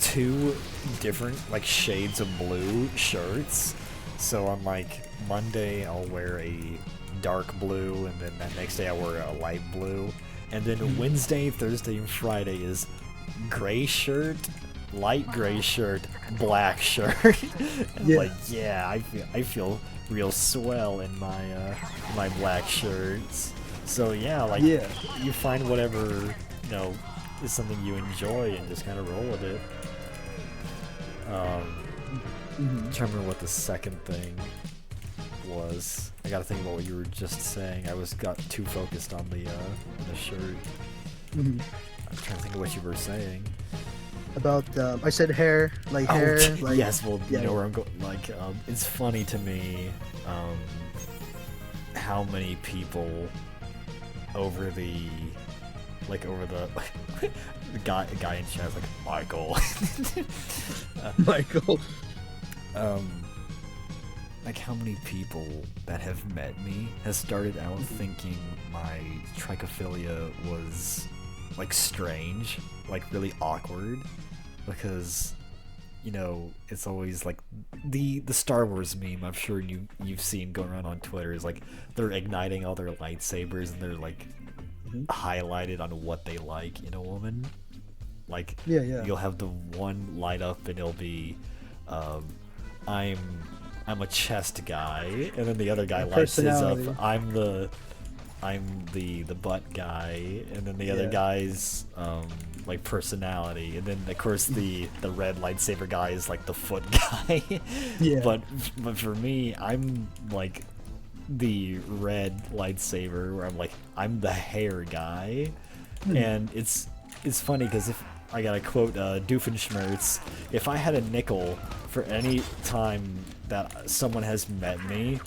two different like shades of blue shirts. So on like Monday, I'll wear a dark blue, and then that next day I wear a light blue, and then Wednesday, Thursday, and Friday is gray shirt, light gray shirt, black shirt. And Yeah. like, yeah, I feel real swell in my black shirts. So yeah, like Yeah. you find whatever is something you enjoy and just kind of roll with it. I'm trying to remember what the second thing was. I gotta think about what you were just saying. Got too focused on the shirt. I'm trying to think of what you were saying. About I said hair, like hair, like yes. Well, yeah. you know where I'm going. Like, it's funny to me how many people over the the guy in chat is like Michael. Michael. Like how many people that have met me has started out thinking my trichophilia was like strange, like really awkward, because it's always like the Star Wars meme I'm sure you've seen going around on Twitter is like they're igniting all their lightsabers and they're like highlighted on what they like in a woman. Like you'll have the one light up and it'll be I'm a chest guy, and then the other guy lights his up. I'm the butt guy, and then the other guy's like personality, and then of course the red lightsaber guy is like the foot guy. Yeah. But for me, I'm like the red lightsaber, where I'm the hair guy, and it's funny because if I gotta quote Doofenshmirtz, if I had a nickel for any time that someone has met me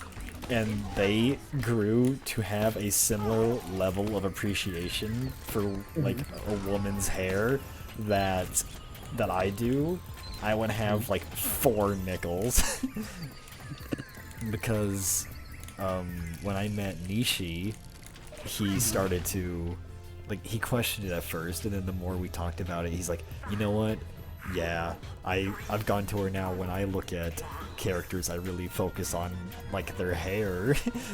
and they grew to have a similar level of appreciation for like a woman's hair that I do, I would have like 4 nickels. Because when I met Nishi, he started to he questioned it at first, and then the more we talked about it, he's like, you know what? Yeah, I've gone to where now when I look at characters, I really focus on like their hair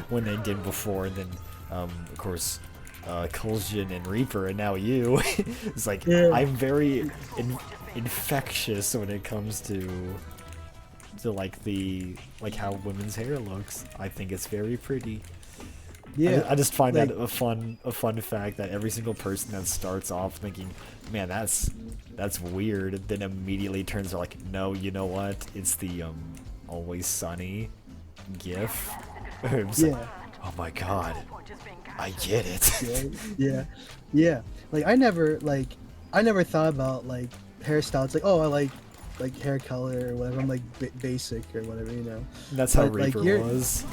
when they did before. And then of course Kuljin and Reaper, and now you. It's like I'm very infectious when it comes to like how women's hair looks. I think it's very pretty. Yeah, I just find that a fun fact that every single person that starts off thinking, man, that's weird, then immediately turns out like, no, you know what? It's the Always Sunny GIF. It was like, Yeah. oh my god, I get it. Yeah. Like I never thought about like hairstyles. Like, oh, I like hair color or whatever. I'm like basic or whatever, you know. That's how But, like, Reaper was.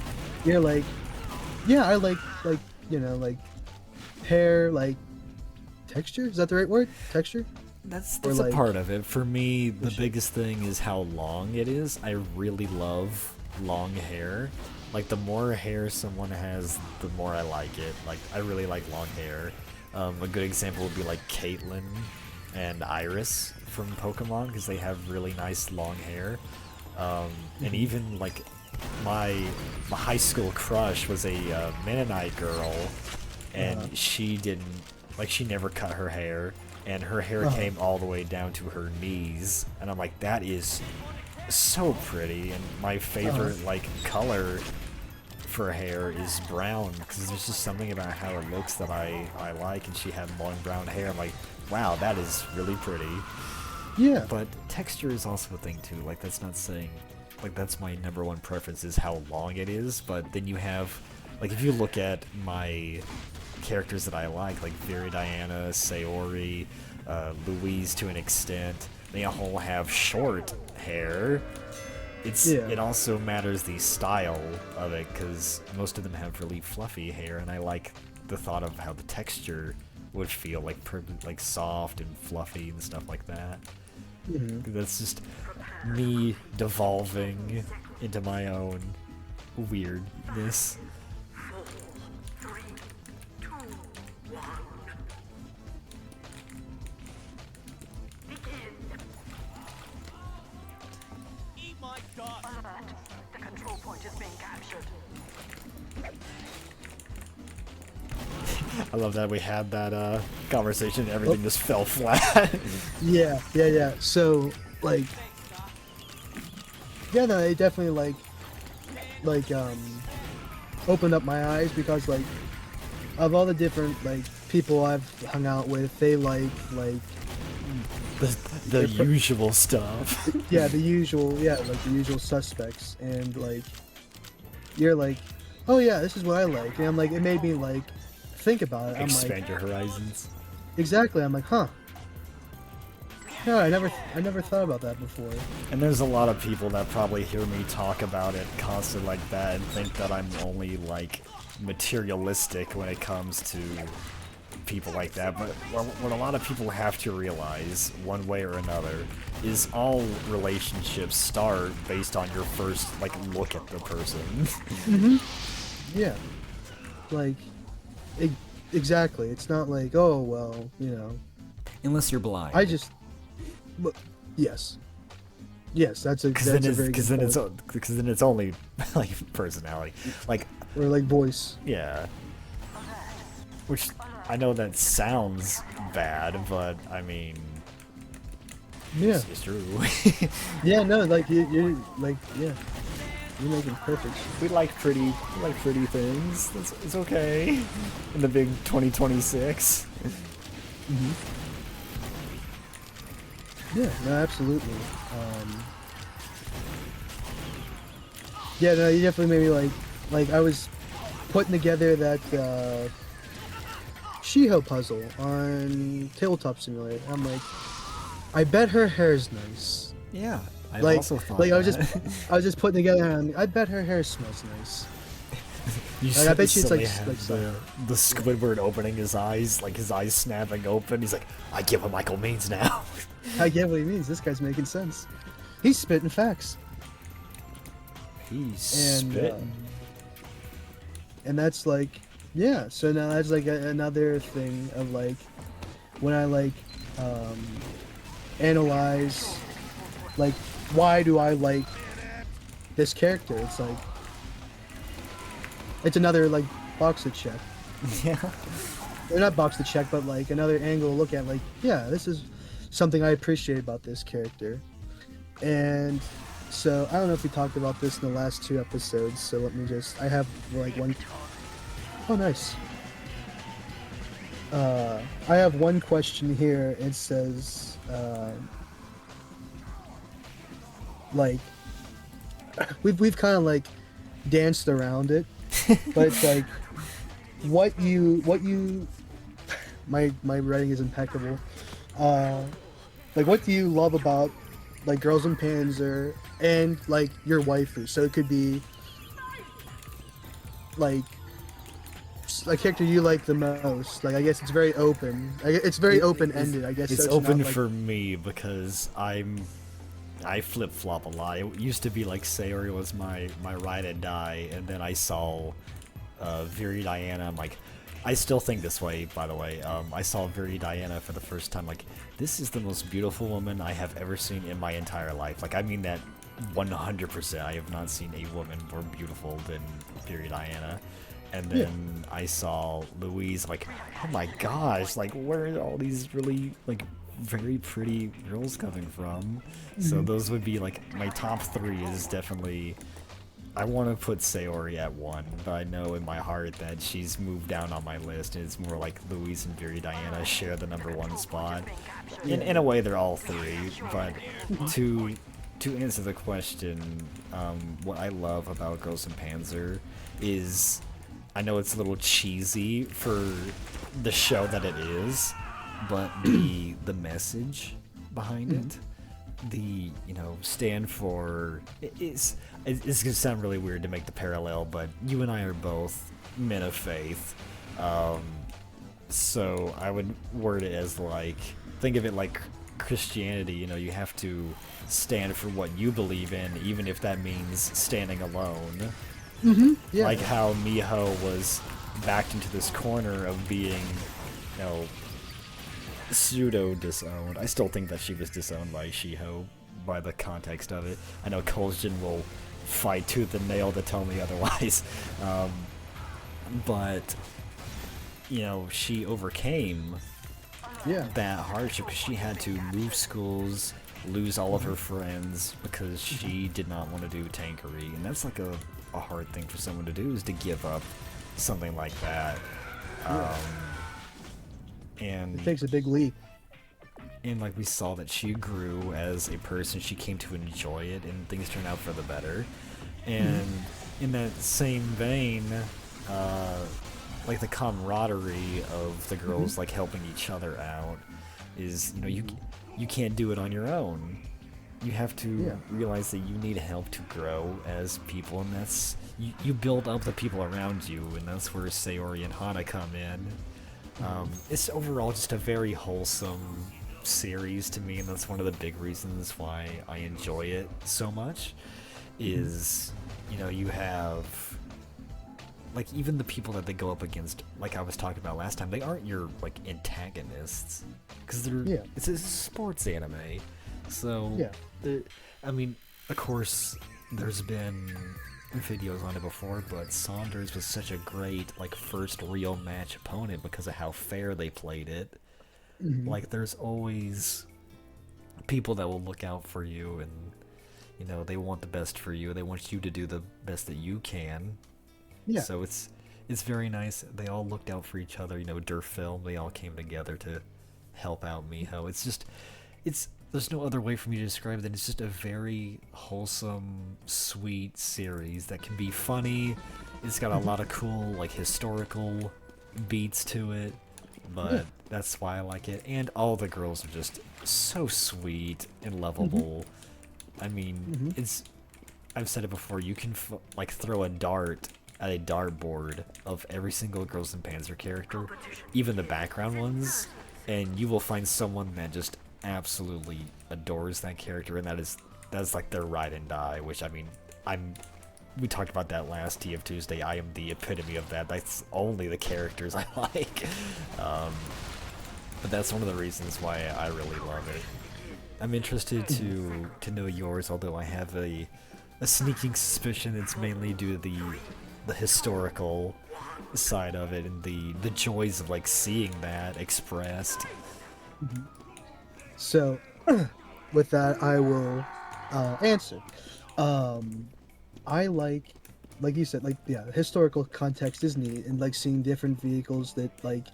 You're like, yeah, I like you know, like hair, like texture. Is that the right word? Texture. That's Or, a like, part of it. For me, the biggest thing is how long it is. I really love long hair. Like, the more hair someone has, the more I like it. Like, I really like long hair. A good example would be, like, Caitlyn and Iris from Pokemon, because they have really nice long hair. And even, like, my high school crush was a Mennonite girl, and she didn't, like, she never cut her hair. And her hair came all the way down to her knees, and I'm like, that is so pretty. And my favorite like color for hair is brown, because there's just something about how it looks that I like. And she had long brown hair. I'm like, wow, that is really pretty. Yeah. But texture is also a thing too. Like, that's not saying, like, that's my number one preference is how long it is. But then you have, like, if you look at my characters that I like Viridiana, Sayori, Louise to an extent, they all have short hair. It also matters the style of it, because most of them have really fluffy hair, and I like the thought of how the texture would feel like soft and fluffy and stuff like that. That's just me devolving into my own weirdness. The control point is being captured. I love that we had that conversation and everything just fell flat. Yeah. So, like, yeah, no, it definitely opened up my eyes, because like of all the different like people I've hung out with, they like the usual stuff. the usual suspects, and like you're like, oh yeah, this is what I like, and I'm like, it made me like think about it. Expand your horizons. Exactly. I'm like, huh. Yeah, I never thought about that before. And there's a lot of people that probably hear me talk about it constantly like that and think that I'm only like materialistic when it comes to people like that. But what a lot of people have to realize, one way or another, is all relationships start based on your first like look at the person. Yeah. Like, exactly. It's not like, oh well, you know. Unless you're blind. But, yes, that's a very good because then it's only like personality, like, or like voice. yeah. Which I know that sounds bad, but I mean, Yeah, it's true. yeah, no, like you're like, yeah, you're making perfect. we like pretty things. It's okay. In the big 2026. Yeah, no, absolutely. Yeah, no, you definitely made me like I was putting together that Shiho puzzle on Tabletop Simulator. I'm like, I bet her hair's nice. Yeah, I Like, also thought like I was that. just putting together. And I bet her hair smells nice. You Like, I bet you it's suddenly like have the Squidward opening his eyes, like his eyes snapping open. He's like, I get what Michael means now. I get what he means. This guy's making sense. He's spitting facts. He's And spitting. and that's like, yeah. So now that's like another thing of like when I like analyze like why do I like this character. It's like it's another like box to check. Yeah. Or not box to check, but like another angle to look at. Like, yeah, this is something I appreciate about this character. And so I don't know if we talked about this in the last 2 episodes. So let me just, I have like one. Oh, nice. I have one question here. It says, like, we've kind of like danced around it, but it's like what you my writing is impeccable. Like what do you love about like Girls in Panzer and like your waifu? So it could be like a character you like the most. Like I guess it's very open. It's very open ended. I guess It's so open not, like, for me because I flip flop a lot. It used to be like Sayori was my ride and die, and then I saw Viri Diana. I'm like, I still think this way, by the way. I saw Viri Diana for the first time. Like, this is the most beautiful woman I have ever seen in my entire life. Like, I mean that 100%. I have not seen a woman more beautiful than Viri Diana. And then I saw Louise. I'm like, oh my gosh! Like, where are all these really like very pretty girls coming from? So those would be like my top 3 is definitely. I want to put Sayori at 1, but I know in my heart that she's moved down on my list, and it's more like Louise and Viri Diana share the number 1 spot. In a way, they're all 3, but to answer the question, what I love about Girls in Panzer is, I know it's a little cheesy for the show that it is, but the message behind it, the stand for it's gonna sound really weird to make the parallel, but you and I are both men of faith, so I would word it as like, think of it like Christianity. You have to stand for what you believe in, even if that means standing alone. Yeah. Like how Miho was backed into this corner of being, pseudo disowned. I still think that she was disowned by Shiho by the context of it. I know Kolzjin will fight tooth and nail to tell me otherwise. But she overcame that hardship because she had to move schools, lose all of her friends because she did not want to do tankery, and that's like a hard thing for someone to do, is to give up something like that. And it takes a big leap. And like we saw that she grew as a person, she came to enjoy it, and things turned out for the better. And in that same vein, like the camaraderie of the girls like helping each other out is, you can't do it on your own. You have to realize that you need help to grow as people, and that's you build up the people around you, and that's where Sayori and Hana come in. It's overall just a very wholesome series to me, and that's one of the big reasons why I enjoy it so much. Is you have like even the people that they go up against, like I was talking about last time, they aren't your like antagonists because it's a sports anime. So, I mean, of course, there's been videos on it before, but Saunders was such a great, like, first real match opponent because of how fair they played it. Like, there's always people that will look out for you, and, they want the best for you. They want you to do the best that you can. Yeah. So it's very nice. They all looked out for each other. Durfilm, they all came together to help out Miho. There's no other way for me to describe it. It's just a very wholesome, sweet series that can be funny. It's got a lot of cool, like, historical beats to it, but that's why I like it. And all the girls are just so sweet and lovable. I mean, I've said it before, you can, throw a dart at a dartboard of every single Girls in Panzer character, even the background ones, and you will find someone that just absolutely adores that character, and that's like their ride and die, which I mean, we talked about that last TF2uesday. I am the epitome of that. That's only the characters I like. But that's one of the reasons why I really love it. I'm interested to know yours, although I have a sneaking suspicion it's mainly due to the historical side of it and the joys of like seeing that expressed. So, with that, I will answer. I like you said, historical context is neat, and like seeing different vehicles that like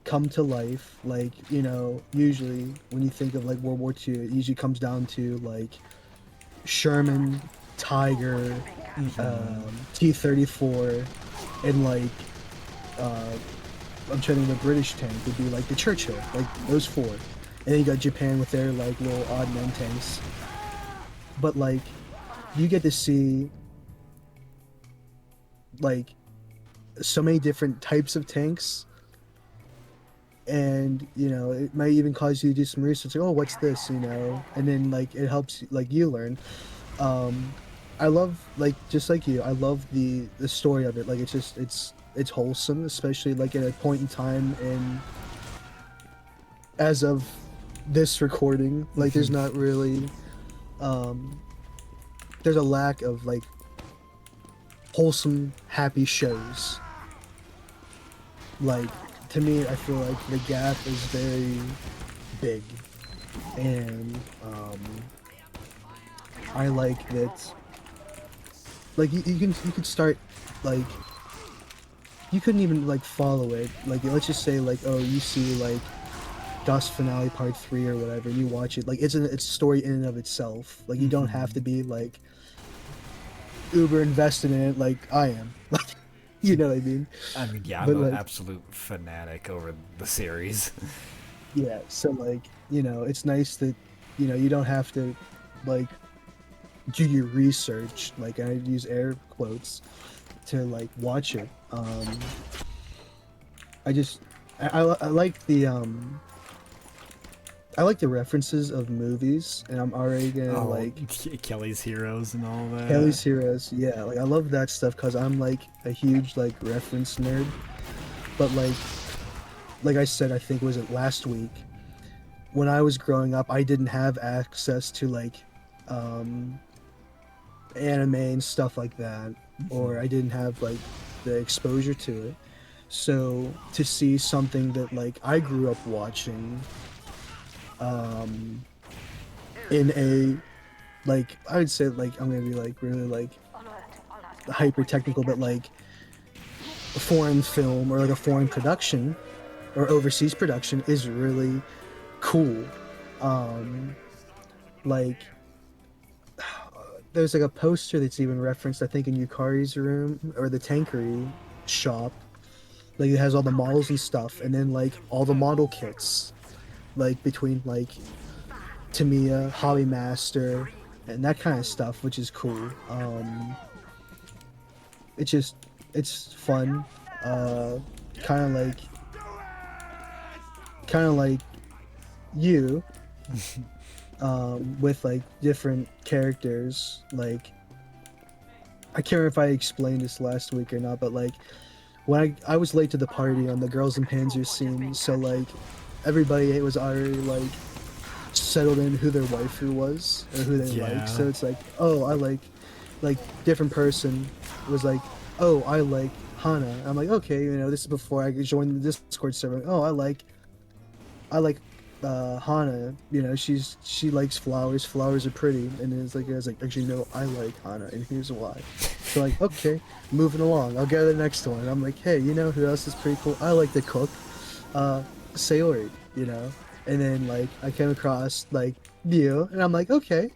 come to life. Like, usually when you think of like World War II, it usually comes down to like Sherman, Tiger, T-34, and like I'm trying to think the British tank would be like the Churchill, like those four. And then you got Japan with their like little odd men tanks. But like you get to see like so many different types of tanks, and you know it might even cause you to do some research like, oh, what's this, you know, and then like it helps like you learn. I love, like, just like you, I love the story of it. Like it's just it's wholesome, especially like at a point in time in as of this recording, like there's not really there's a lack of like wholesome happy shows. Like to me, I feel like the gap is very big, and I like that. Like you could start like you couldn't even like follow it. Like let's just say like, oh, you see like DOS Finale Part 3 or whatever, and you watch it. Like it's a story in and of itself. Like you don't have to be like uber invested in it like I am. Like you know what I mean? I mean, yeah, But, I'm an like, absolute fanatic over the series. yeah, so like, you know, it's nice that, you know, you don't have to like do your research, like I use air quotes, to like watch it. I just I like the I like the references of movies, and I'm already gonna like Kelly's Heroes and all that. Kelly's Heroes. Yeah, like I love that stuff because I'm like a huge like reference nerd. But like I said, I think was it last week, when I was growing up, I didn't have access to like anime and stuff like that, or I didn't have like the exposure to it. So to see something that like I grew up watching in a, like, I would say like I'm gonna be like really like hyper technical, but like a foreign film or like a foreign production or overseas production is really cool. Like there's like a poster that's even referenced, I think, in Yukari's room or the Tankery shop. Like it has all the models and stuff, and then like all the model kits, like between like Tamiya, Hobby Master, and that kind of stuff, which is cool. It's fun. Kind of like you, with like different characters. Like I can't remember if I explained this last week or not, but like when I was late to the party on the Girls and Panzers scene, so like everybody was already like settled in who their waifu was or who they Yeah. like. So it's like, oh, I like different person was like, oh, I like Hana. I'm like, okay, you know, this is before I joined the Discord server. Like, oh, I like Hana. You know, she likes flowers. Flowers are pretty. And then it's like, I was like, actually, no, I like Hana, and here's why. So like, okay, moving along. I'll go to the next one. I'm like, hey, you know who else is pretty cool? I like to cook. Sayori, you know. And then like I came across like you, and I'm like, okay,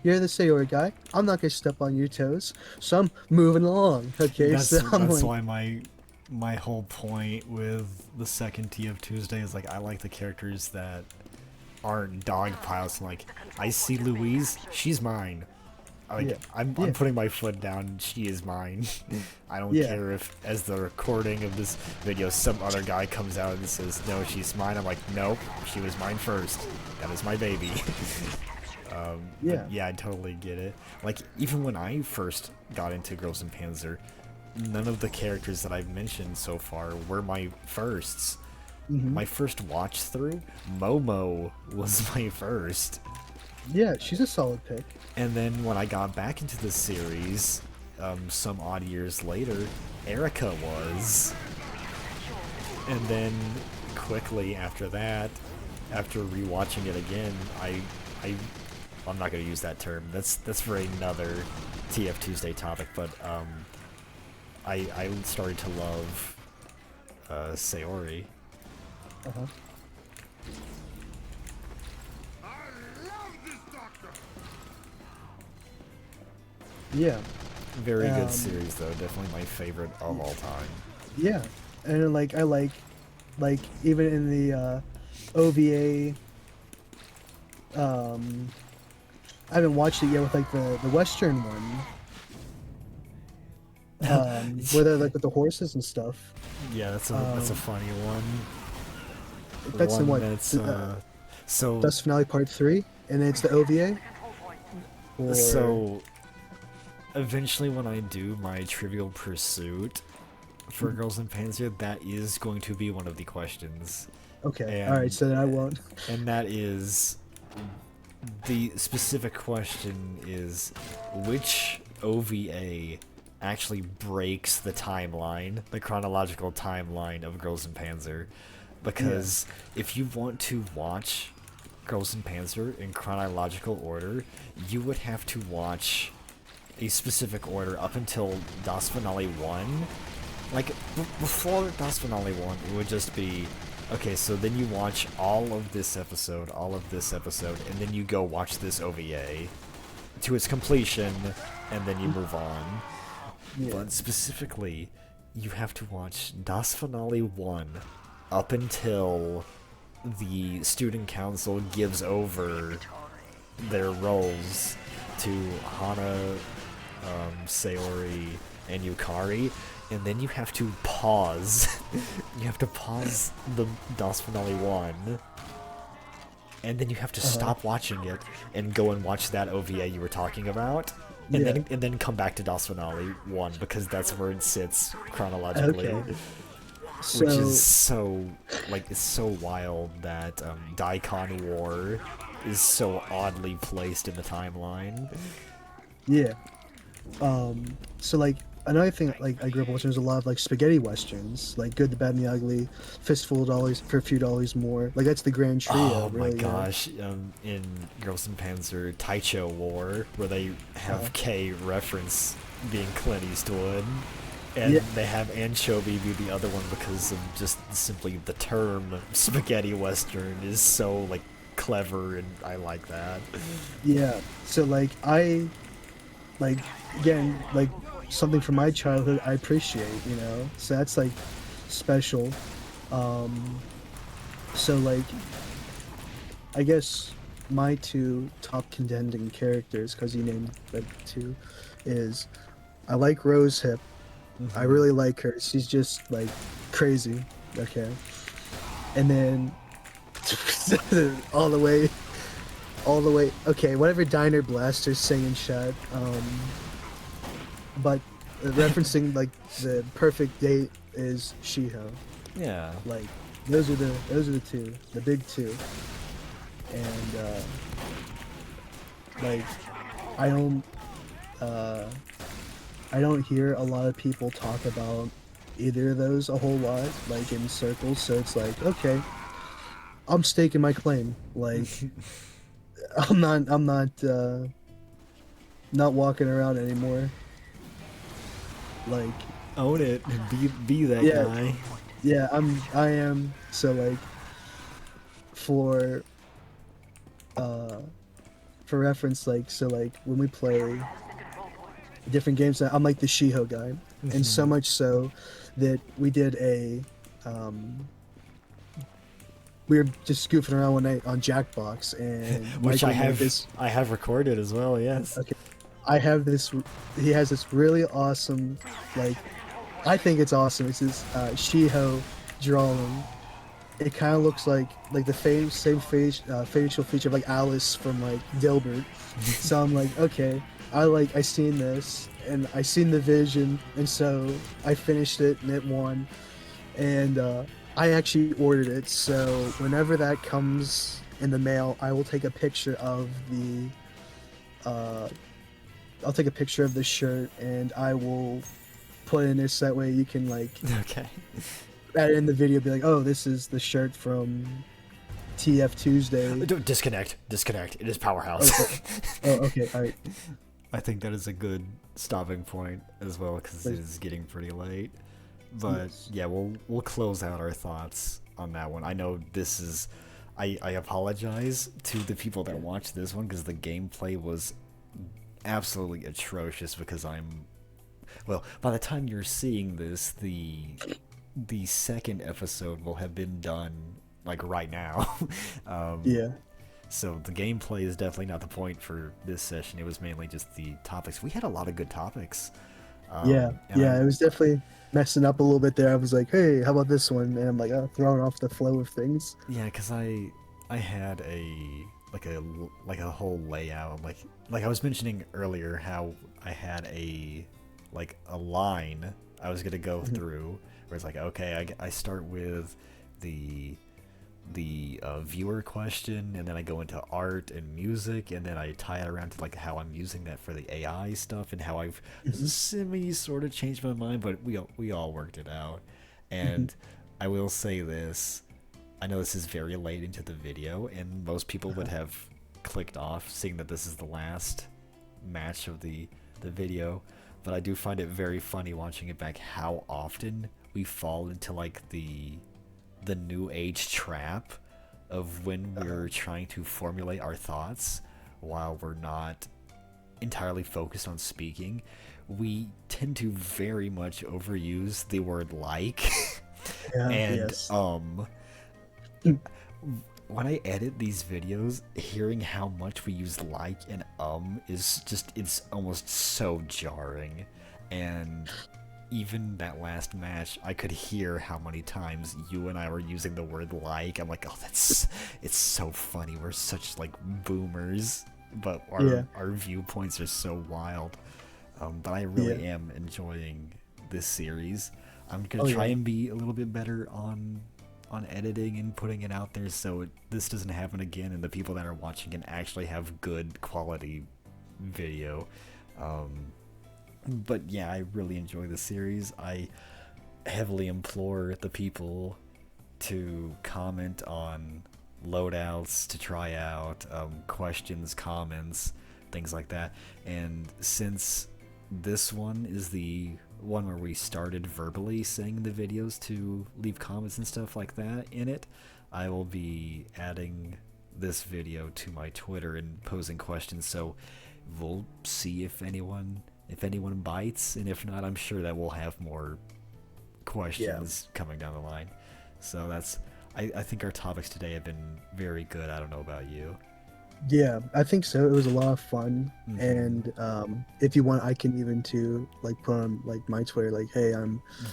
you're the Sayori guy. I'm not gonna step on your toes, so I'm moving along. Okay, That's, so I'm that's like, why my whole point with the second Tea of Tuesday is like I like the characters that aren't dog piles. Like I see Louise, she's mine. Like Yeah. I'm Yeah. putting my foot down. She is mine. I don't Yeah. care if, as the recording of this video, some other guy comes out and says, "No, she's mine." I'm like, "Nope, she was mine first. That is my baby." Yeah. But yeah, I totally get it. Like even when I first got into Girls and Panzer, none of the characters that I've mentioned so far were my firsts. My first watch through, Momo was my first. yeah, she's a solid pick. And then when I got back into the series, some odd years later, Erica was. And then quickly after that, after rewatching it again, I'm not gonna use that term. That's for another TF Tuesday topic. But I started to love Sayori. Uh-huh. Yeah. Very good series though. Definitely my favorite of all time. Yeah, and like I like even in the OVA. I haven't watched it yet with like the Western one. Where they're like with the horses and stuff. Yeah, that's a funny one. That's in what? So Dust Finale Part 3, and it's the OVA. Or... So eventually, when I do my Trivial Pursuit for Girls in Panzer, that is going to be one of the questions. Okay. And, All right. So then I won't. And that is the specific question is which OVA actually breaks the timeline, the chronological timeline of Girls in Panzer, because if you want to watch Girls in Panzer in chronological order, you would have to watch a specific order up until Das Finale 1. Like, before Das Finale 1, it would just be, okay, so then you watch all of this episode, and then you go watch this OVA to its completion, and then you move on. Yeah. But specifically, you have to watch Das Finale 1 up until the student council gives over their roles to Hana, Sayori, and Yukari, and then you have to pause. You have to pause the Das Finale 1, and then you have to stop watching it and go and watch that OVA you were talking about. And then come back to Das Finale 1 because that's where it sits chronologically. Okay. Which is so, like, it's so wild that Daikon War is so oddly placed in the timeline. Yeah. So like another thing like I grew up watching was a lot of like spaghetti westerns, like Good, the Bad, and the Ugly, Fistful of Dollars for a Few Dollars More. Like that's the grand trio. Oh really, my gosh! In Girls in Panzer Taicho War, where they have K reference being Clint Eastwood, and they have Anchovy be the other one because of just simply the term spaghetti western is so like clever, and I like that. Yeah. So like again something from my childhood I appreciate, you know. So that's like special. So like I guess my two top contending characters, because you named the two, is I like Rose Hip. I really like her. She's just like crazy. Okay. And then all the way. Okay, whatever Diner Blaster's singing shot. But referencing like the perfect date is Shiho. Yeah. Like those are the two, the big two. And like I don't hear a lot of people talk about either of those a whole lot, like in circles. So it's like, okay, I'm staking my claim. Like I'm not walking around anymore. Like Own it. Be that guy. Yeah, I am. So like for reference, like so like when we play different games, I'm like the Shiho guy. And so much so that we did a we were just goofing around one night on Jackbox, and Which Michael made I have recorded as well, yes. Okay. I have this. He has this really awesome, like, I think it's awesome. It's this Shiho drawing. It kind of looks like the same facial feature of like Alice from like Dilbert. So I'm like, okay, I seen this and I seen the vision, and so I finished it and it won, and I actually ordered it. So whenever that comes in the mail, I will take a picture of the. I'll take a picture of the shirt and I will put it in this. That way you can like Okay. add it in the video. Be like, oh, this is the shirt from TF Tuesday. Disconnect. It is Powerhouse. Okay, all right. I think that is a good stopping point as well because it is getting pretty late. But yeah, we'll close out our thoughts on that one. I know this is. I apologize to the people that watched this one because the gameplay was absolutely atrocious because I'm well, by the time you're seeing this, the second episode will have been done like right now. Yeah. So the gameplay is definitely not the point for this session. It was mainly just the topics. We had a lot of good topics. Yeah, and yeah, it was definitely messing up a little bit there. I was like, hey, how about this one? And I'm like, throwing off the flow of things. Yeah, because I had a whole layout. Like I was mentioning earlier, how I had a line I was gonna go through. Where it's like, okay, I start with the viewer question, and then I go into art and music, and then I tie it around to like how I'm using that for the AI stuff, and how I've sort of changed my mind, but we all worked it out. And I will say this, I know this is very late into the video, and most people would have clicked off seeing that this is the last match of the video, but I do find it very funny watching it back how often we fall into like the new age trap of when we're trying to formulate our thoughts while we're not entirely focused on speaking. We tend to very much overuse the word like. And when I edit these videos, hearing how much we use like and is just, it's almost so jarring. And even that last match, I could hear how many times you and I were using the word like. I'm like, oh, it's so funny. We're such like boomers, but our viewpoints are so wild. But I really am enjoying this series. I'm gonna try and be a little bit better on editing and putting it out there, so this doesn't happen again, and the people that are watching can actually have good quality video. But yeah, I really enjoy the series. I heavily implore the people to comment on loadouts to try out, questions, comments, things like that. And since this one is the one where we started verbally saying in the videos to leave comments and stuff like that in it, I will be adding this video to my Twitter and posing questions, so we'll see if anyone bites, and if not, I'm sure that we'll have more questions coming down the line. So I think our topics today have been very good. I don't know about you. Yeah, I think so. It was a lot of fun, and if you want, I can even like put on like my Twitter, like, hey,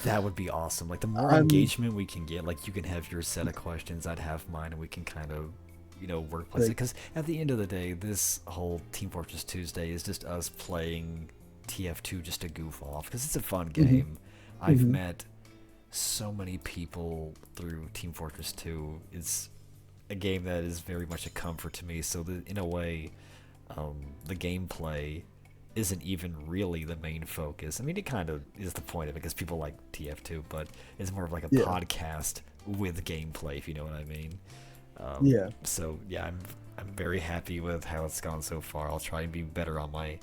that would be awesome. Like the more engagement we can get, like you can have your set of questions, I'd have mine, and we can kind of work place it. Because at the end of the day, this whole Team Fortress Tuesday is just us playing TF2 just to goof off, because it's a fun game. I've met so many people through Team Fortress 2. It's a game that is very much a comfort to me, so that in a way the gameplay isn't even really the main focus. I mean, it kind of is the point of it because people like TF2, but it's more of like a podcast with gameplay, if you know what I mean. So yeah, I'm very happy with how it's gone so far. I'll try and be better on my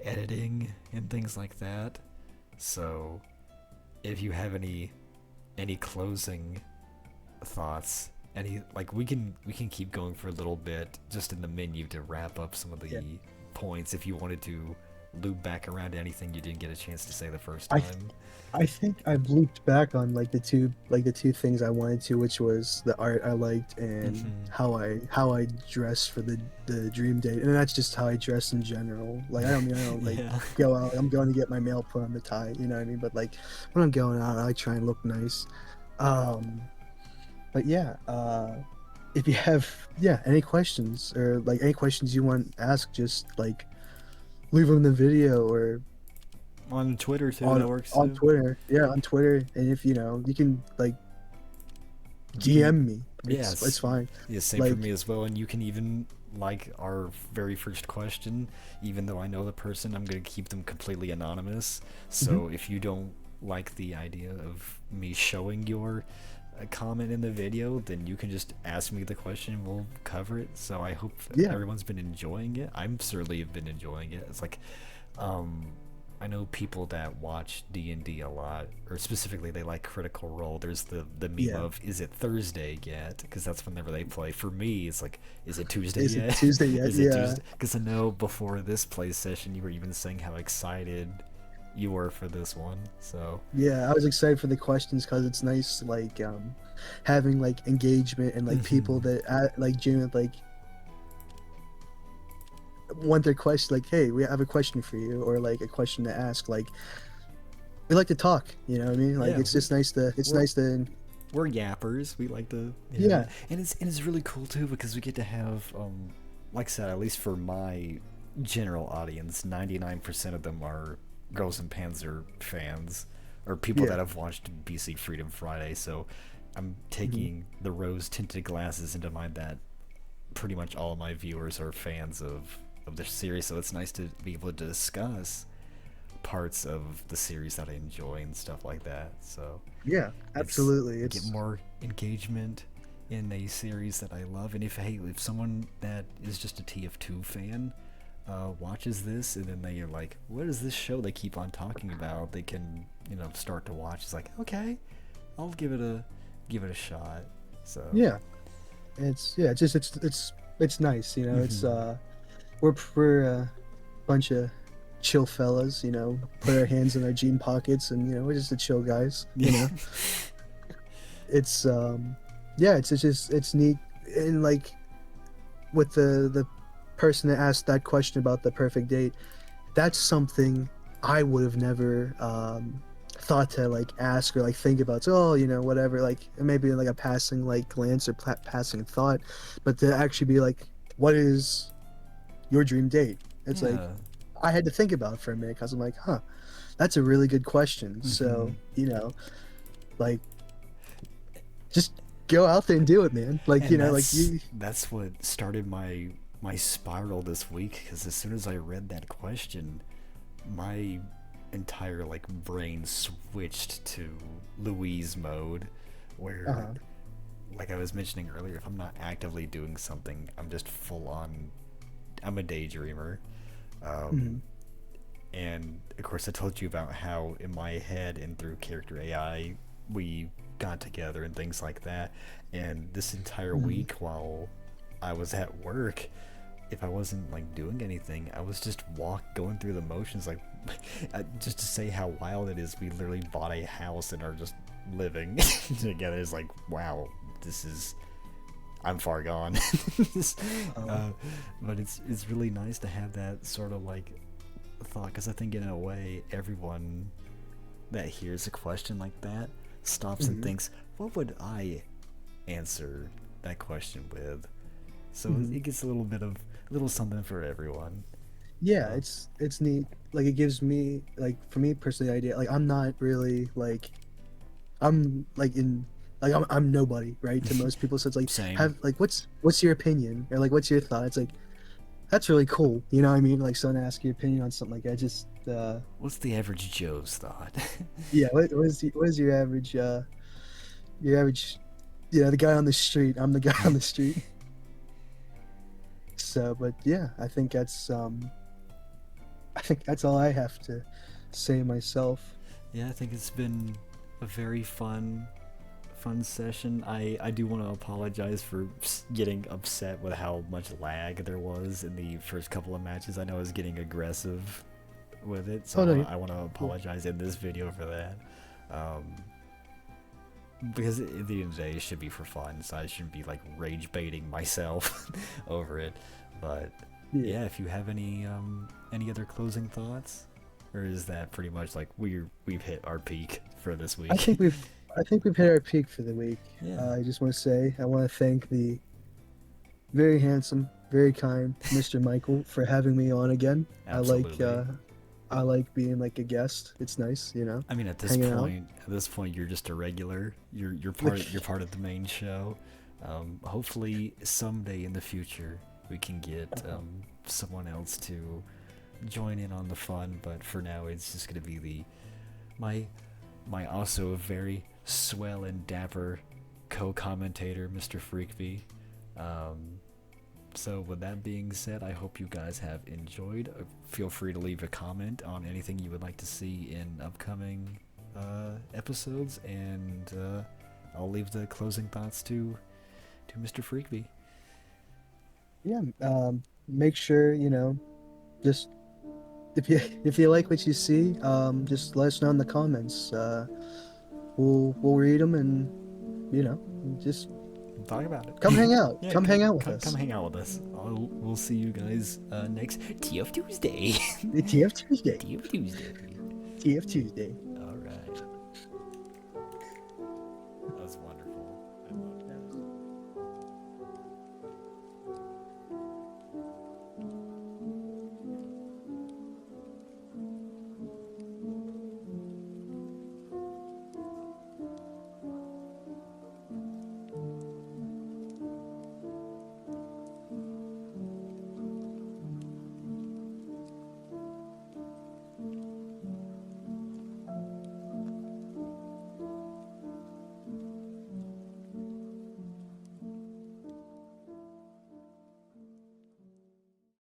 editing and things like that. So if you have any closing thoughts, we can keep going for a little bit just in the menu to wrap up some of the points if you wanted to loop back around to anything you didn't get a chance to say the first time. I think I've looped back on the two things I wanted to, which was the art I liked and how I dressed for the dream date, and that's just how I dress in general. Like I don't go out. I'm going to get my mail, put on the tie, you know what I mean? But like when I'm going out, I try and look nice. But yeah, if you have any questions or like any questions you want asked, just like leave them in the video or on Twitter too. That works on Twitter. Yeah, on Twitter, and if you can like DM me. It's fine. Yeah, same for me as well. And you can even like our very first question, even though I know the person, I'm gonna keep them completely anonymous. So if you don't like the idea of me showing your comment in the video, then you can just ask me the question and we'll cover it. So I hope everyone's been enjoying it. I'm certainly have been enjoying it. It's like I know people that watch D&D a lot, or specifically they like Critical Role. There's the meme of, is it Thursday yet? Because that's whenever they play. For me, it's like, is it Tuesday yet? Is it Tuesday yet? Is it Tuesday? Because I know before this play session, you were even saying how excited you were for this one. So Yeah, I was excited for the questions because it's nice, like having like engagement and like people that like genuinely like want their question. Like, hey, we have a question for you, or like a question to ask. Like, we like to talk. You know what I mean? Like, Yeah, it's just nice to. It's nice to. we're yappers. We like to. Yeah. And it's really cool too because we get to have like I said, at least for my general audience, 99% of them are Girls and Panzer fans or people that have watched BC Freedom Friday. So I'm taking the rose tinted glasses into mind that pretty much all of my viewers are fans of the series. So it's nice to be able to discuss parts of the series that I enjoy and stuff like that. So Yeah, absolutely. get more engagement in a series that I love. And if someone that is just a TF2 fan watches this and then they are like, what is this show they keep on talking about, they can start to watch. It's like, okay, I'll give it a shot. So it's nice, it's we're a bunch of chill fellas, put our hands in our jean pockets and we're just the chill guys, it's it's neat. And like with the person that asked that question about the perfect date, that's something I would have never thought to like ask or like think about. So whatever, like maybe like a passing like glance or passing thought, but to actually be like, what is your dream date? It's like I had to think about it for a minute because I'm like, that's a really good question. So like just go out there and do it, man. Like that's what started my spiral this week, because as soon as I read that question, my entire like brain switched to Louise mode, where like I was mentioning earlier, if I'm not actively doing something, I'm just full on, I'm a daydreamer. And of course I told you about how in my head and through character AI we got together and things like that. And this entire week while I was at work, if I wasn't like doing anything, I was just going through the motions, like just to say how wild it is. We literally bought a house and are just living together. It's like, wow, I'm far gone. But it's really nice to have that sort of like thought, because I think in a way everyone that hears a question like that stops and thinks, what would I answer that question with? So it gets a little something for everyone. Yeah, it's neat. Like it gives me, like, for me personally, the idea, like I'm not really like, I'm like I'm nobody, right, to most people. So it's like, Same. have like what's your opinion, or like what's your thought? It's like, that's really cool, you know what I mean? Like someone ask your opinion on something like that. Just what's the average Joe's thought? yeah, what is your average the guy on the street. I'm the guy on the street. So, but yeah, I think that's all I have to say myself. Yeah, I think it's been a very fun session. I do want to apologize for getting upset with how much lag there was in the first couple of matches. I know I was getting aggressive with it, so I want to apologize in this video for that. Because at the end of the day, it should be for fun, so I shouldn't be like rage baiting myself over it. But yeah, if you have any other closing thoughts, or is that pretty much like we've hit our peak for this week? I think we've hit our peak for the week. Yeah. I just want to say, I want to thank the very handsome, very kind Mr. Michael for having me on again. Absolutely. I like being like a guest. It's nice, I mean, at this point, you're just a regular. You're part of the main show. Hopefully, someday in the future, we can get someone else to join in on the fun. But for now, it's just gonna be my also very swell and dapper co-commentator, Mr. Freakby. So with that being said, I hope you guys have enjoyed. Feel free to leave a comment on anything you would like to see in upcoming episodes, and I'll leave the closing thoughts to Mr. Freakby. Yeah, make sure, just if you like what you see, just let us know in the comments. We'll read them and just Talk about it. come hang out. Yeah, come hang out with come, us. Come hang out with us. We'll see you guys next TF Tuesday. The TF Tuesday. TF Tuesday. TF Tuesday.